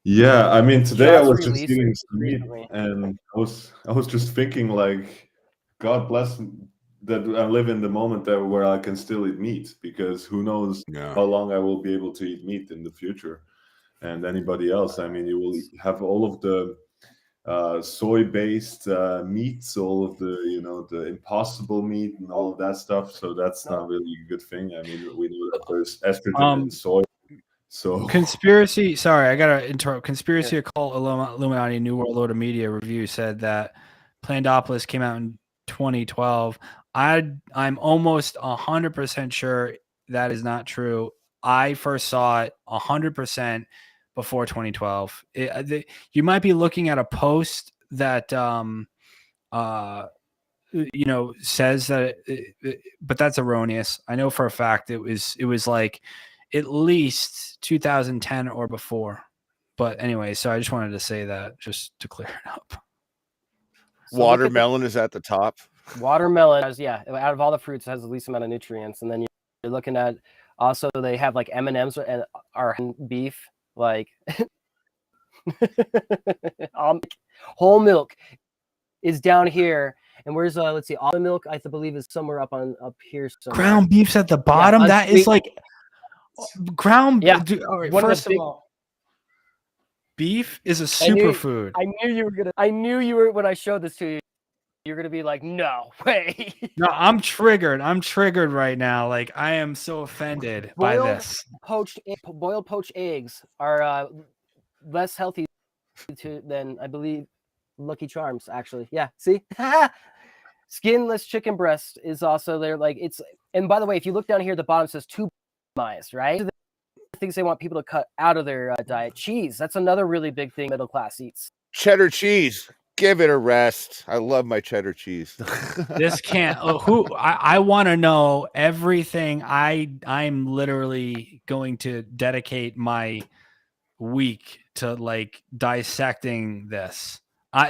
Yeah, I mean, today I was just eating some meat, recently. and I was just thinking, like, God bless that I live in the moment where I can still eat meat, because who knows how long I will be able to eat meat in the future, and anybody else. I mean, you will have all of the soy-based meats, all of the the impossible meat and all of that stuff. So that's not really a good thing. I mean, we know that there's estrogen in soy. So Conspiracy. Sorry, I gotta interrupt. Conspiracy Occult Illuminati New World Order Media Review said that Plandopolis came out in 2012. I'm almost 100% sure that is not true. I first saw it 100% before 2012. You might be looking at a post that says that, but that's erroneous. I know for a fact it was like at least 2010 or before. But anyway, so I just wanted to say that just to clear it up. So Watermelon is at the top. Watermelon has, out of all the fruits, it has the least amount of nutrients. And then you're looking at, also they have like M&Ms and are beef, like whole milk is down here. And where's let's see, almond milk I believe is somewhere up here somewhere. Ground beef's at the bottom. That is like ground. Yeah. All right, first of all, beef is a superfood. I knew you were when I showed this to you. You're gonna be like, no way. No, I'm triggered. I'm triggered right now. Like I am so offended by this. Boiled poached eggs are less healthy than I believe Lucky Charms. Actually, yeah. See, skinless chicken breast is also there. Like it's, and by the way, if you look down here, the bottom says too biased, right? The things they want people to cut out of their diet. Cheese. That's another really big thing middle class eats. Cheddar cheese. Give it a rest. I love my cheddar cheese. This can't. I want to know everything. I'm literally going to dedicate my week to like dissecting this.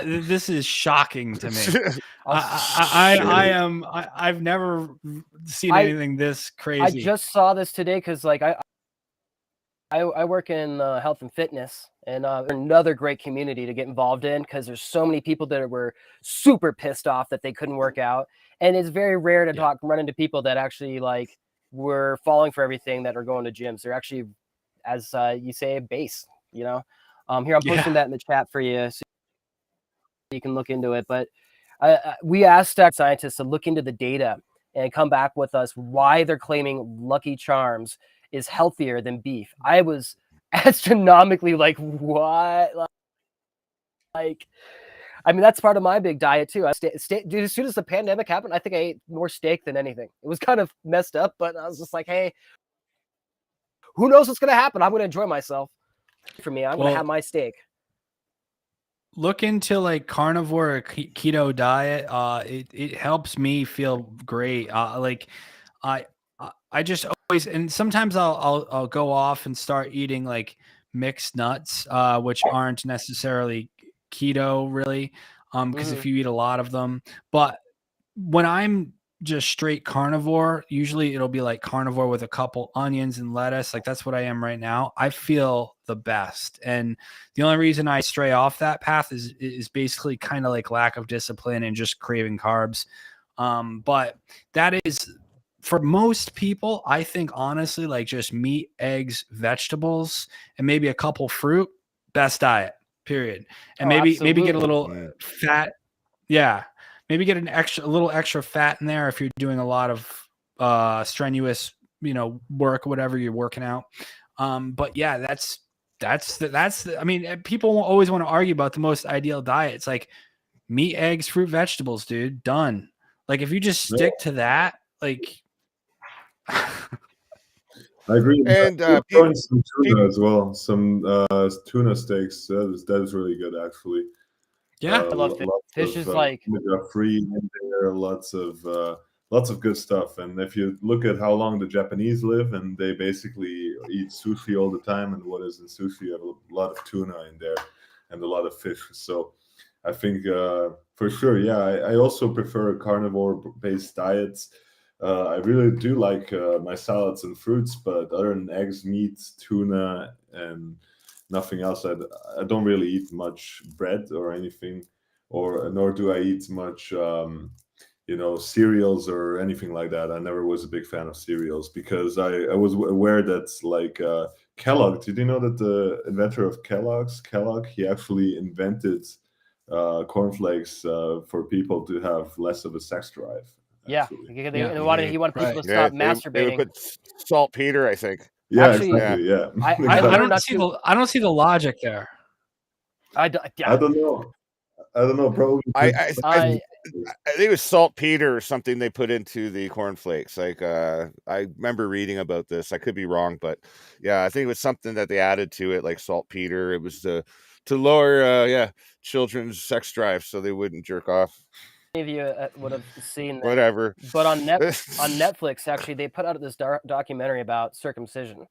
This is shocking to me. I've never seen anything this crazy. I just saw this today because like I work in health and fitness, and another great community to get involved in because there's so many people that were super pissed off that they couldn't work out, and it's very rare to run into people that actually like were falling for everything that are going to gyms. They're actually, as you say, base. You know, here I'm posting that in the chat for you so you can look into it. But we asked scientists to look into the data and come back with us why they're claiming Lucky Charms is healthier than beef. I was astronomically like, what? Like, I mean, that's part of my big diet too. Dude, as soon as the pandemic happened, I think I ate more steak than anything. It was kind of messed up, but I was just like, hey, who knows what's going to happen? I'm going to enjoy myself. For me, I'm going to have my steak. Look into like carnivore or keto diet. It helps me feel great. I just always, and sometimes I'll go off and start eating like mixed nuts, which aren't necessarily keto really. Because if you eat a lot of them, but when I'm just straight carnivore, usually it'll be like carnivore with a couple onions and lettuce. Like that's what I am right now. I feel the best. And the only reason I stray off that path is basically kind of like lack of discipline and just craving carbs. But that is, for most people, I think honestly, like just meat, eggs, vegetables, and maybe a couple fruit, best diet, period. And maybe get a little fat. Yeah. Maybe get a little extra fat in there if you're doing a lot of strenuous, work, whatever you're working out. But yeah, that's I mean, people always want to argue about the most ideal diet. It's like meat, eggs, fruit, vegetables, dude, done. Like if you just stick to that, like. I agree. And throwing some tuna as well. Some tuna steaks. That is really good, actually. Yeah, I love fish. Fish is like omega-3 in there. Lots of good stuff. And if you look at how long the Japanese live, and they basically eat sushi all the time, and what is in sushi, you have a lot of tuna in there, and a lot of fish. So I think for sure, yeah. I also prefer carnivore-based diets. I really do like my salads and fruits, but other than eggs, meat, tuna, and nothing else, I don't really eat much bread or anything, nor do I eat much, cereals or anything like that. I never was a big fan of cereals because I was aware that like Kellogg. Did you know that the inventor of Kellogg, he actually invented cornflakes for people to have less of a sex drive. Yeah, he wanted people to stop masturbating. They would put saltpeter, I think. Yeah, actually, exactly. Yeah, I don't see the logic there. I don't know. Probably. I think it was saltpeter or something they put into the cornflakes. Like I remember reading about this. I could be wrong, but yeah, I think it was something that they added to it, like saltpeter. It was to lower children's sex drive so they wouldn't jerk off. Any of you would have seen that. Whatever. But on Netflix, actually, they put out this documentary about circumcision,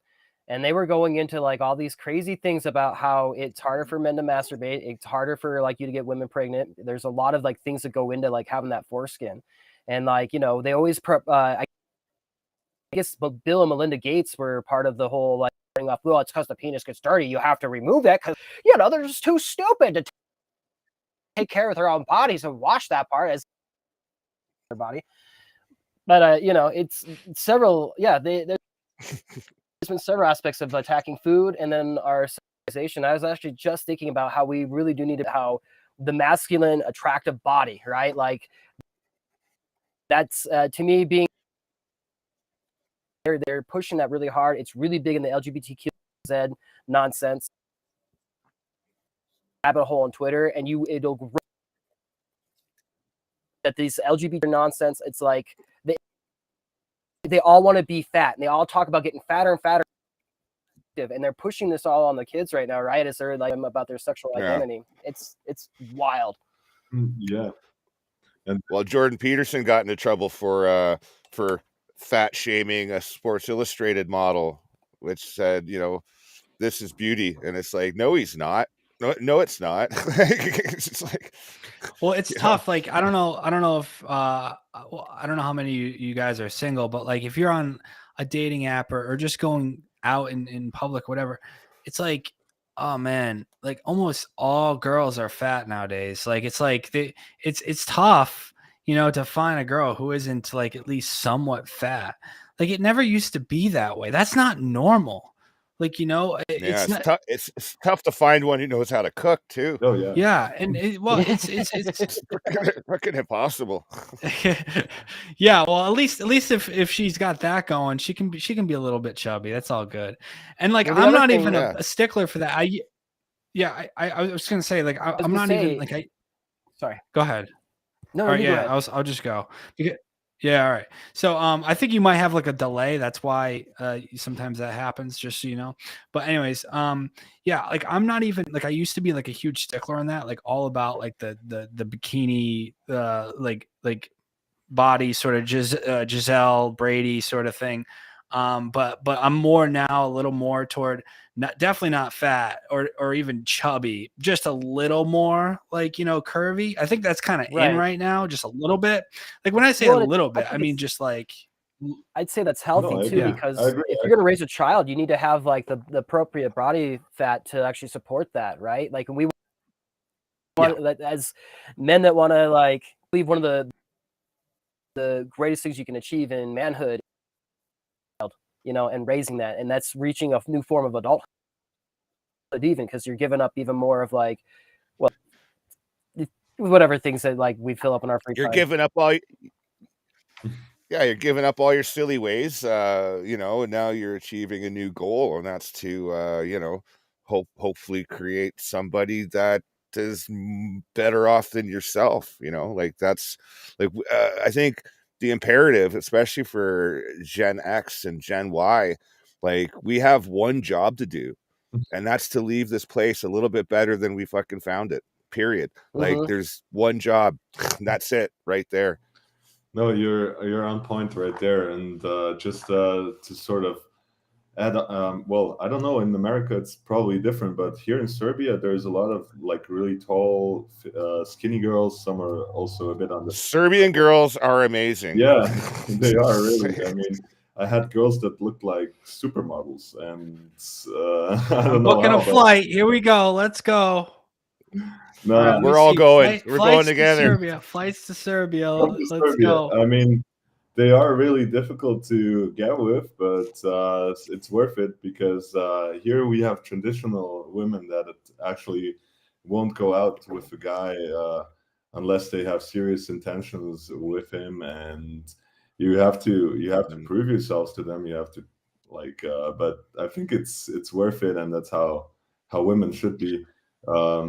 and they were going into like all these crazy things about how it's harder for men to masturbate, it's harder for like you to get women pregnant. There's a lot of like things that go into like having that foreskin, and like they always I guess Bill and Melinda Gates were part of the whole like off. Well, it's because the penis gets dirty, you have to remove that because they're just too stupid to take care of their own bodies and wash that part as their body. But it's several. Yeah, there's been several aspects of attacking food, and then our civilization. I was actually just thinking about how we really do need how the masculine, attractive body, right? Like that's to me being. They're pushing that really hard. It's really big in the LGBTQ nonsense rabbit hole on Twitter, and it'll grow. That these LGBT nonsense, it's like they all want to be fat, and they all talk about getting fatter and fatter, and they're pushing this all on the kids right now, right? As they're like about their sexual identity. It's wild. Yeah. And Well, Jordan Peterson got into trouble for fat shaming a Sports Illustrated model, which said, this is beauty, and it's like, no, he's not. No, it's not. It's like, well, it's tough. Like, I don't know if well, I don't know how many you guys are single, but like if you're on a dating app or just going out in public, whatever, it's like, oh man, like almost all girls are fat nowadays. Like it's like it's tough, to find a girl who isn't like at least somewhat fat. Like it never used to be that way. That's not normal. Like, it's not. tough. It's tough to find one who knows how to cook too. oh yeah, Yeah, and it's fucking impossible. yeah. Well, at least if she's got that going, she can be a little bit chubby. That's all good. And like Well, the I'm other not thing- even Yeah. a stickler for that. I was gonna say like I'm not even like Sorry. Go ahead. No, All right, you go yeah, ahead. I'll just go. Yeah, all right. So I think you might have like a delay. That's why sometimes that happens, just so you know. But anyways, yeah, like I'm not even like I used to be like a huge stickler on that, like all about like the bikini like body sort of Giselle Brady sort of thing. But I'm more now a little more toward definitely not fat or even chubby, just a little more like, curvy. I think that's kind of in right now, just a little bit. Like when I say a little bit, I mean just like I'd say that's healthy No, I too, agree. because I agree. if you're going to raise a child, you need to have like the appropriate body fat to actually support that, right? Like we want as men that want to like believe one of the greatest things you can achieve in manhood, and raising that, and that's reaching a new form of adulthood, even because you're giving up even more of like, well, whatever things that like we fill up in our free You're time. giving up all. Yeah, you're giving up all your silly ways, and now you're achieving a new goal, and that's to, hopefully create somebody that is better off than yourself. Like that's like I think the imperative, especially for Gen X and Gen Y, like we have one job to do, and that's to leave this place a little bit better than we fucking found it. Period. Like there's one job, that's it, right there. No, you're on point right there, and just to sort of add, well, I don't know. In America, it's probably different, but here in Serbia, there's a lot of like really tall, skinny girls. Some are also a bit on the. Serbian girls are amazing. Yeah, they are really. I mean, I had girls that looked like supermodels, and I don't know booking how, a flight. Here we go. Let's go. No, Right, we're all going. We're going together. Serbia. Flights to Serbia. Let's Serbia. go. I mean, they are really difficult to get with, but it's worth it because here we have traditional women that actually won't go out with a guy unless they have serious intentions with him, and you have to prove yourselves to them. You have to but I think it's worth it, and that's how women should be.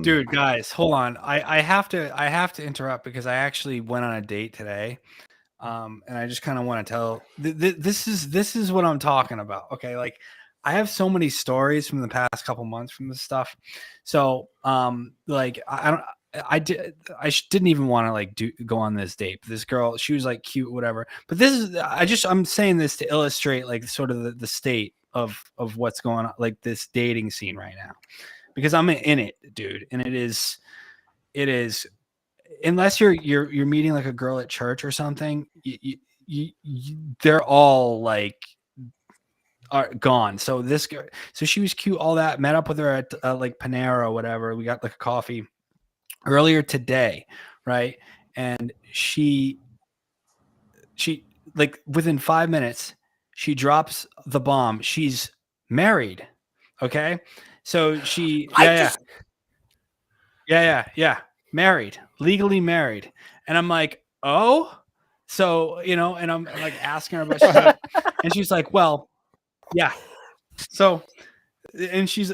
Dude, guys, hold on. I have to interrupt because I actually went on a date today. And I just kind of want to tell this is what I'm talking about. Okay. Like I have so many stories from the past couple months from this stuff. So, like I didn't even want to like go on this date. This girl, she was like cute, whatever. But I'm saying this to illustrate like sort of the state of what's going on, like this dating scene right now, because I'm in it, dude. And it is, unless you're meeting like a girl at church or something, they're all like are gone. So this girl, so she was cute, all that. Met up with her at like Panera or whatever. We got like a coffee earlier today, right? And she like within 5 minutes, she drops the bomb. She's married. Okay, so she yeah. Married, legally married. And I'm like, oh, so, and I'm like asking her about stuff. And she's like, well, yeah. So, and she's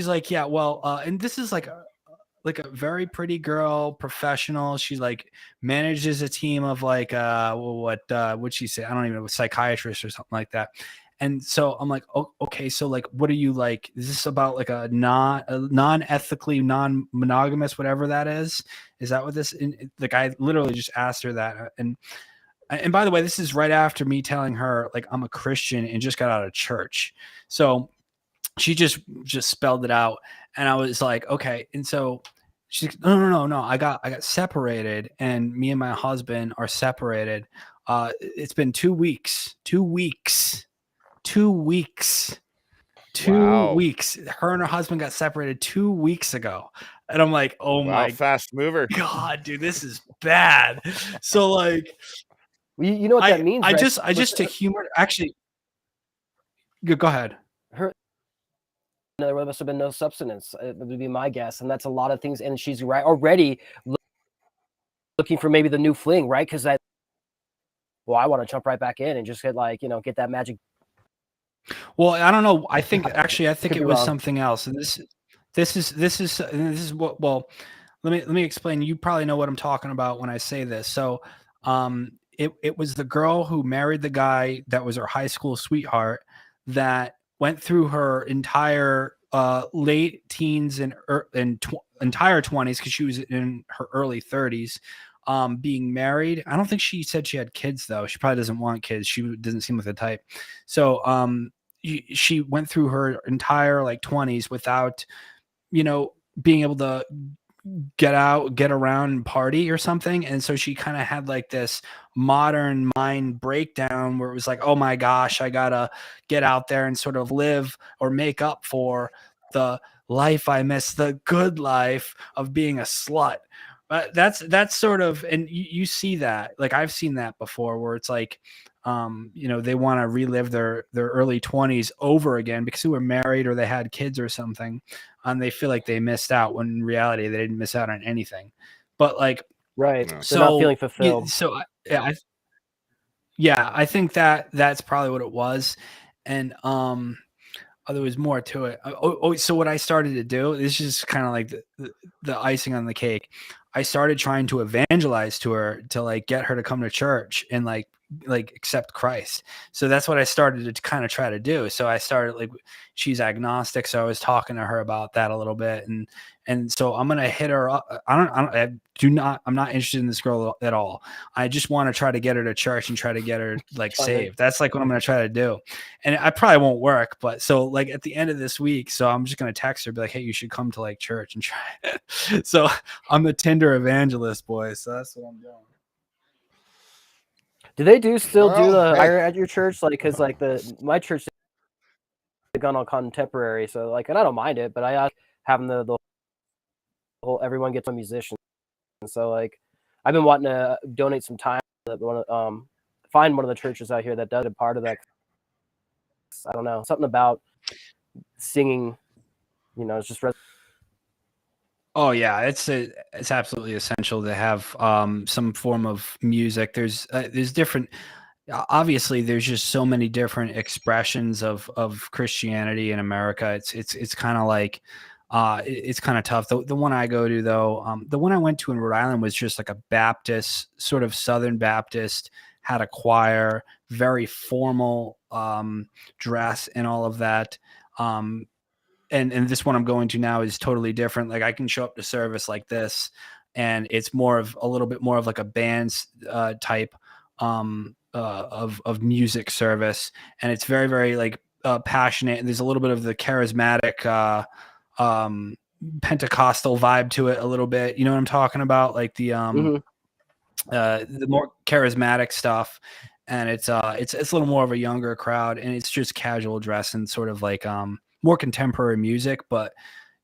like, yeah, well, and this is like a very pretty girl, professional. She like manages a team of like, what'd she say? I don't even know, psychiatrists or something like that. And so I'm like, oh, okay, so like, what are you like? Is this about like a non-ethically non-monogamous, whatever that is? Is that what this? Like, I literally just asked her that, and by the way, this is right after me telling her like I'm a Christian and just got out of church. So she just spelled it out, and I was like, okay. And so she's like, no. I got separated, and me and my husband are separated. It's been 2 weeks. 2 weeks. 2 weeks. 2 weeks. Her and her husband got separated 2 weeks ago. And I'm like, oh my fast mover. God, dude, this is bad. So like, you know what that means, I right? just to humor, actually, go ahead. There must have been no substance. It would be my guess, and that's a lot of things. And she's right already looking for maybe the new fling, right? Because I want to jump right back in and just get like, get that magic. Well, I don't know. I think it was wrong. something else. And this is what. Well, let me explain. You probably know what I'm talking about when I say this. So, it was the girl who married the guy that was her high school sweetheart that went through her entire late teens and entire 20s, because she was in her early 30s, being married. I don't think she said she had kids though. She probably doesn't want kids. She doesn't seem like the type. So she went through her entire like 20s without being able to get around and party or something. And so she kind of had like this modern mind breakdown where it was like, oh my gosh, I gotta get out there and sort of live or make up for the life I miss, the good life of being a slut. But that's sort of, and you see that, like I've seen that before, where it's like, they want to relive their early 20s over again because they were married or they had kids or something, and they feel like they missed out when in reality they didn't miss out on anything. But like, right, so they're not feeling fulfilled. I think that's probably what it was. And there was more to it. So what I started to do, this is kind of like the icing on the cake. I started trying to evangelize to her to like get her to come to church and like accept Christ. So that's what I started to kind of try to do. So I started, like, she's agnostic, so I was talking to her about that a little bit, and so I'm gonna hit her up. I'm not interested in this girl at all. I just want to try to get her to church and try to get her like saved. That's like what I'm gonna try to do, and I probably won't work. But so like at the end of this week, so I'm just gonna text her, be like, hey, you should come to like church and try it. So I'm the Tinder evangelist, boy. So that's what I'm doing. Do they still do the fire at your church? Like, because like my church has gone on contemporary, so like, and I don't mind it, but I having the whole everyone gets a musician. And so like, I've been wanting to donate some time to find one of the churches out here that does a part of that. I don't know, something about singing, it's just. Oh yeah, it's absolutely essential to have some form of music. There's different. Obviously, there's just so many different expressions of Christianity in America. It's kind of like it's kind of tough. The one I go to though, the one I went to in Rhode Island was just like a Baptist, sort of Southern Baptist, had a choir, very formal dress and all of that. And this one I'm going to now is totally different. Like I can show up to service like this, and it's a little bit more of like a band type of music service, and it's very, very like passionate. And there's a little bit of the charismatic Pentecostal vibe to it a little bit. You know what I'm talking about? Like the more charismatic stuff. And it's a little more of a younger crowd, and it's just casual dress and sort of like more contemporary music, but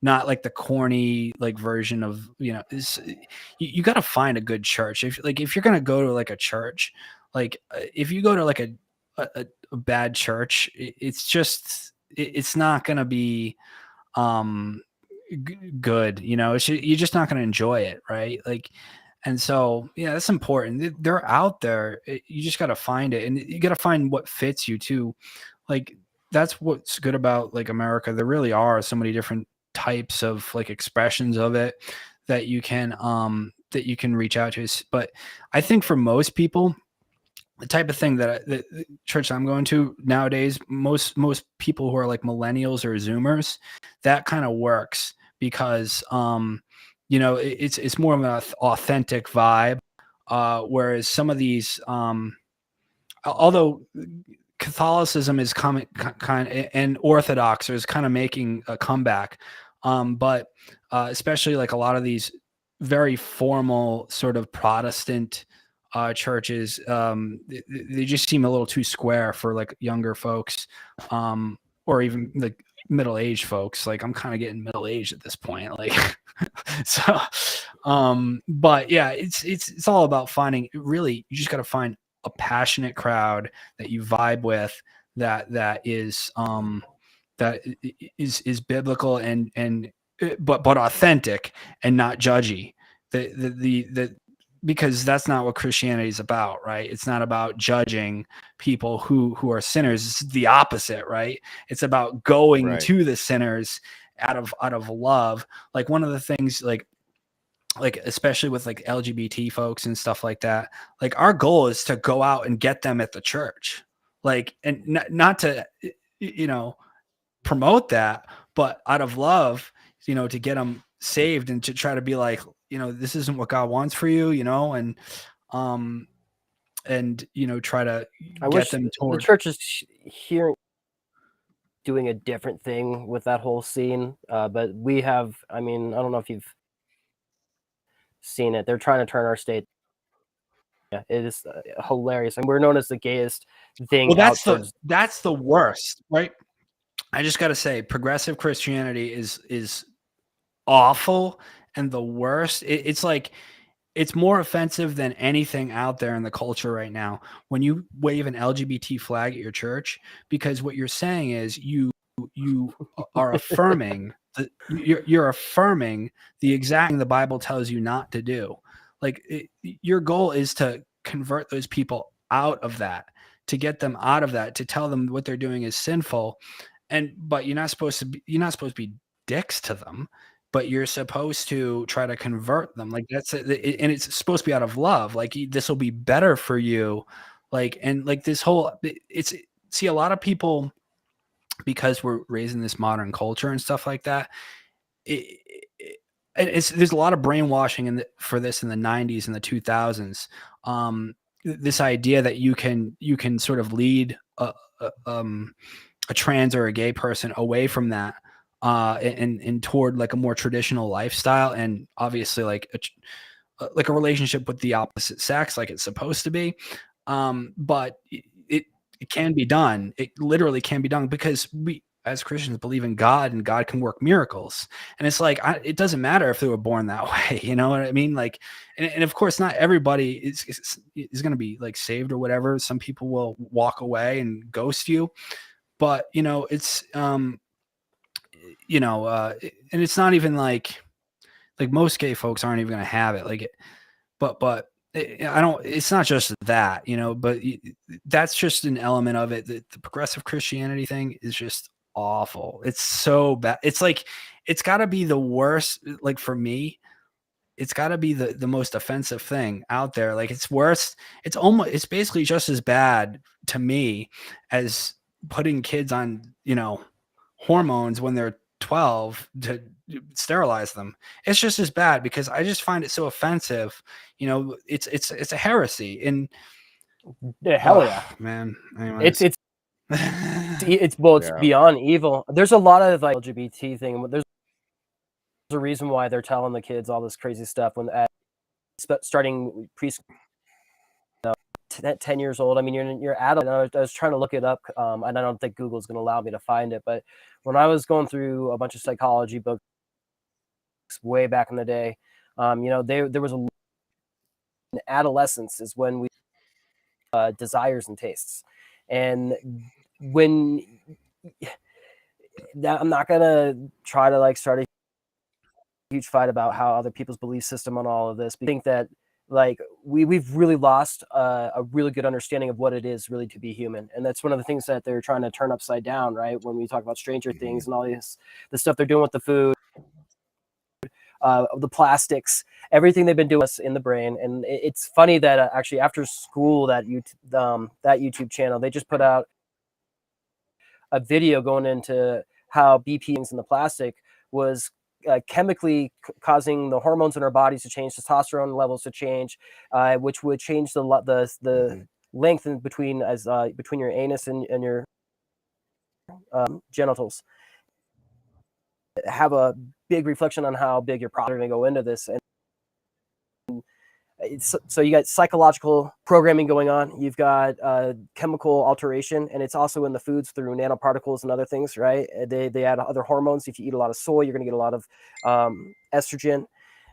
not like the corny like version of you got to find a good church. If you're gonna go to like a church, like if you go to like a bad church, it's not gonna be good. You're just not gonna enjoy it, right? Like. And so, yeah, that's important. They're out there. You just got to find it, and you got to find what fits you too. Like that's what's good about like America. There really are so many different types of like expressions of it that you can reach out to. But I think for most people, the type of thing that the church I'm going to nowadays, most people who are like millennials or Zoomers, that kind of works because you know, it's more of an authentic vibe, whereas some of these although Catholicism is coming kind and Orthodox is kind of making a comeback, but especially like a lot of these very formal sort of Protestant churches, they just seem a little too square for like younger folks, or even like middle-aged folks. Like I'm kind of getting middle-aged at this point, like so but yeah, it's all about finding, really you just got to find a passionate crowd that you vibe with, that is biblical and but authentic and not judgy. The because that's not what Christianity is about, right? It's not about judging people who are sinners. It's the opposite, right? It's about going to the sinners out of love. Like one of the things, like especially with like LGBT folks and stuff like that, like our goal is to go out and get them at the church, like, and not to, you know, promote that, but out of love, you know, to get them saved and to try to be like, you know, this isn't what God wants for you, you know, and you know, try to get them toward the church is here doing a different thing with that whole scene. But we have, I mean, I don't know if you've seen it. They're trying to turn our state. Yeah, it is hilarious, and we're known as the gayest thing. Well, that's the worst, right? I just got to say, progressive Christianity is awful and the worst. It's like, it's more offensive than anything out there in the culture right now when you wave an LGBT flag at your church, because what you're saying is you are affirming you're affirming the exact thing the Bible tells you not to do. Like your goal is to convert those people out of that, to get them out of that, to tell them what they're doing is sinful. But you're not supposed to be dicks to them, but you're supposed to try to convert them. Like that's it, and it's supposed to be out of love. Like this will be better for you. Like, and like this whole, see, a lot of people, because we're raised in this modern culture and stuff like that, there's a lot of brainwashing for this in the 90s and the 2000s. This idea that you can sort of lead a trans or a gay person away from that, and toward like a more traditional lifestyle, and obviously like a relationship with the opposite sex, like it's supposed to be. But it can be done. It literally can be done, because we as Christians believe in God, and God can work miracles. And it's like, it doesn't matter if they were born that way. You know what I mean? Like, and of course, not everybody is going to be like saved or whatever. Some people will walk away and ghost you, but you know, it's, you know, and it's not even like most gay folks aren't even going to have it. Like, but it's not just that, you know, but that's just an element of it. The progressive Christianity thing is just awful. It's so bad. It's like, it's got to be the worst. Like for me, it's got to be the most offensive thing out there. Like it's worse. It's basically just as bad to me as putting kids on, you know, hormones when they're 12 to sterilize them. It's just as bad, because I just find it so offensive. You know, it's a heresy. And yeah, hell yeah, man. Anyways. It's beyond evil. There's a lot of like LGBT thing. There's a reason why they're telling the kids all this crazy stuff when starting preschool. 10 years old. I mean, you're adult. I was trying to look it up, and I don't think Google's going to allow me to find it. But when I was going through a bunch of psychology books way back in the day, you know, there was adolescence is when we desires and tastes, and when I'm not gonna try to like start a huge fight about how other people's belief system on all of this. I think that like we've really lost a really good understanding of what it is really to be human, and that's one of the things that they're trying to turn upside down, right? When we talk about Stranger Things and all the stuff they're doing with the food, the plastics, everything they've been doing in the brain. And it's funny that actually after school, that YouTube channel, they just put out a video going into how BP in the plastic was chemically causing the hormones in our bodies to change, testosterone levels to change, which would change the length in between between your anus and your genitals. Have a big reflection on how big your products are going to go into this. And so you got psychological programming going on. You've got chemical alteration, and it's also in the foods through nanoparticles and other things, right? They add other hormones. If you eat a lot of soy, you're going to get a lot of estrogen.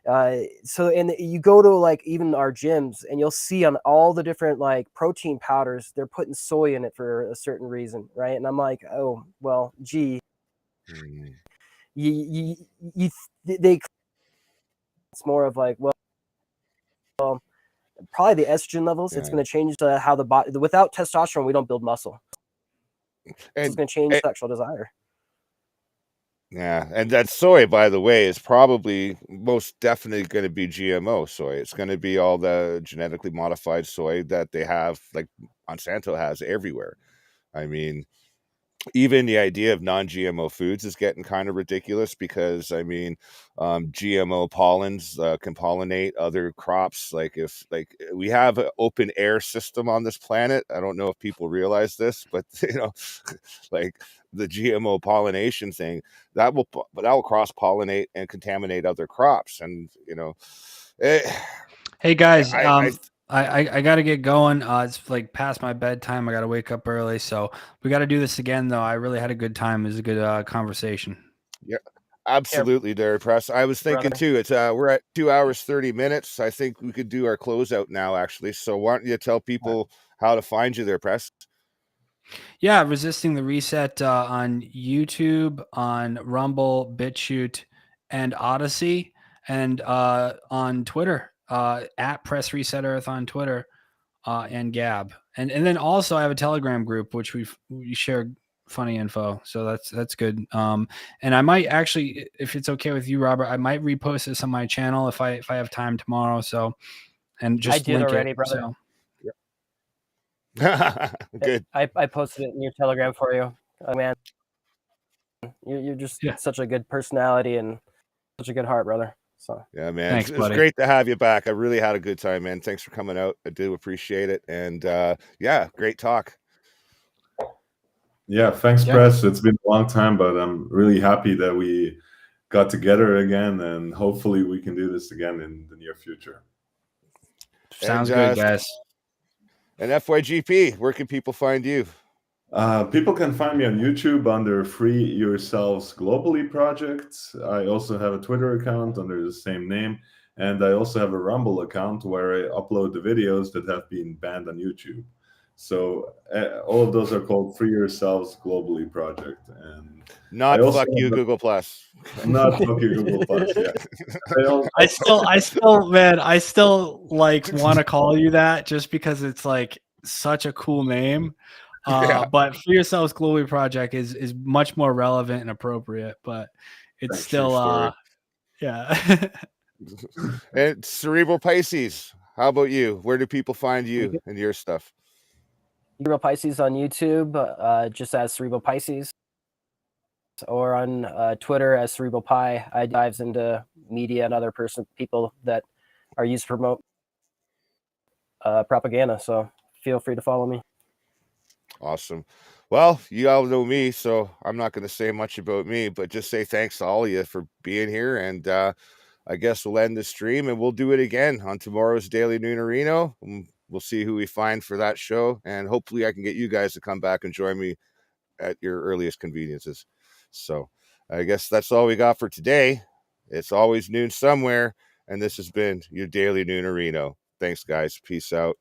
And you go to like even our gyms, and you'll see on all the different like protein powders, they're putting soy in it for a certain reason, right? And I'm like, oh well, gee, it's more of like, well, probably the estrogen levels. It's going to change how the body. Without testosterone, we don't build muscle. It's going to change sexual desire. Yeah, and that soy, by the way, is probably most definitely going to be GMO soy. It's going to be all the genetically modified soy that they have, like Monsanto has everywhere. I mean, even the idea of non-GMO foods is getting kind of ridiculous because, I mean, GMO pollens can pollinate other crops. Like if we have an open air system on this planet, I don't know if people realize this, but like the GMO pollination thing that will cross pollinate and contaminate other crops, and Hey guys, I got to get going. It's like past my bedtime. I got to wake up early. So we got to do this again, though. I really had a good time. It was a good conversation. Yeah, absolutely, there, Press. I was thinking too, it's we're at 2 hours, 30 minutes. I think we could do our closeout now, actually. So why don't you tell people how to find you there, Press? Yeah, Resisting the Reset on YouTube, on Rumble, BitChute, and Odyssey, and on Twitter. At PressResetEarth on Twitter, and Gab, and then also I have a Telegram group which we share funny info, so that's good. And I might actually, if it's okay with you, Robert, I might repost this on my channel if I have time tomorrow. So, and just I did link already, it, brother. So. Good. I posted it in your Telegram for you. Oh, man, you're just such a good personality and such a good heart, brother. So yeah, man, thanks, it was buddy. great to have you back. I really had a good time, man. Thanks for coming out. I do appreciate it, and yeah, great talk. Yeah, thanks, Press. It's been a long time, but I'm really happy that we got together again, and hopefully we can do this again in the near future. Sounds good, guys. And FYGP, where can people find you? People can find me on YouTube under Free Yourselves Globally Project. I also have a Twitter account under the same name, and I also have a Rumble account where I upload the videos that have been banned on YouTube. So all of those are called Free Yourselves Globally Project. And not fuck you, Google Plus. Not fuck you, Google Plus. Yeah. I still like want to call you that just because it's like such a cool name. But Free Yourselves Globally Project is much more relevant and appropriate, but it's still yeah. And Cerebral Pisces, how about you? Where do people find you and your stuff? Cerebral Pisces on YouTube, just as Cerebral Pisces, or on Twitter as Cerebral Pi. I dives into media and other people that are used to promote propaganda. So feel free to follow me. Awesome. Well, you all know me, so I'm not going to say much about me, but just say thanks to all of you for being here. And I guess we'll end the stream, and we'll do it again on tomorrow's Daily Noonerino. We'll see who we find for that show, and hopefully I can get you guys to come back and join me at your earliest conveniences. So I guess that's all we got for today. It's always noon somewhere, and this has been your Daily Noonerino. Thanks, guys. Peace out.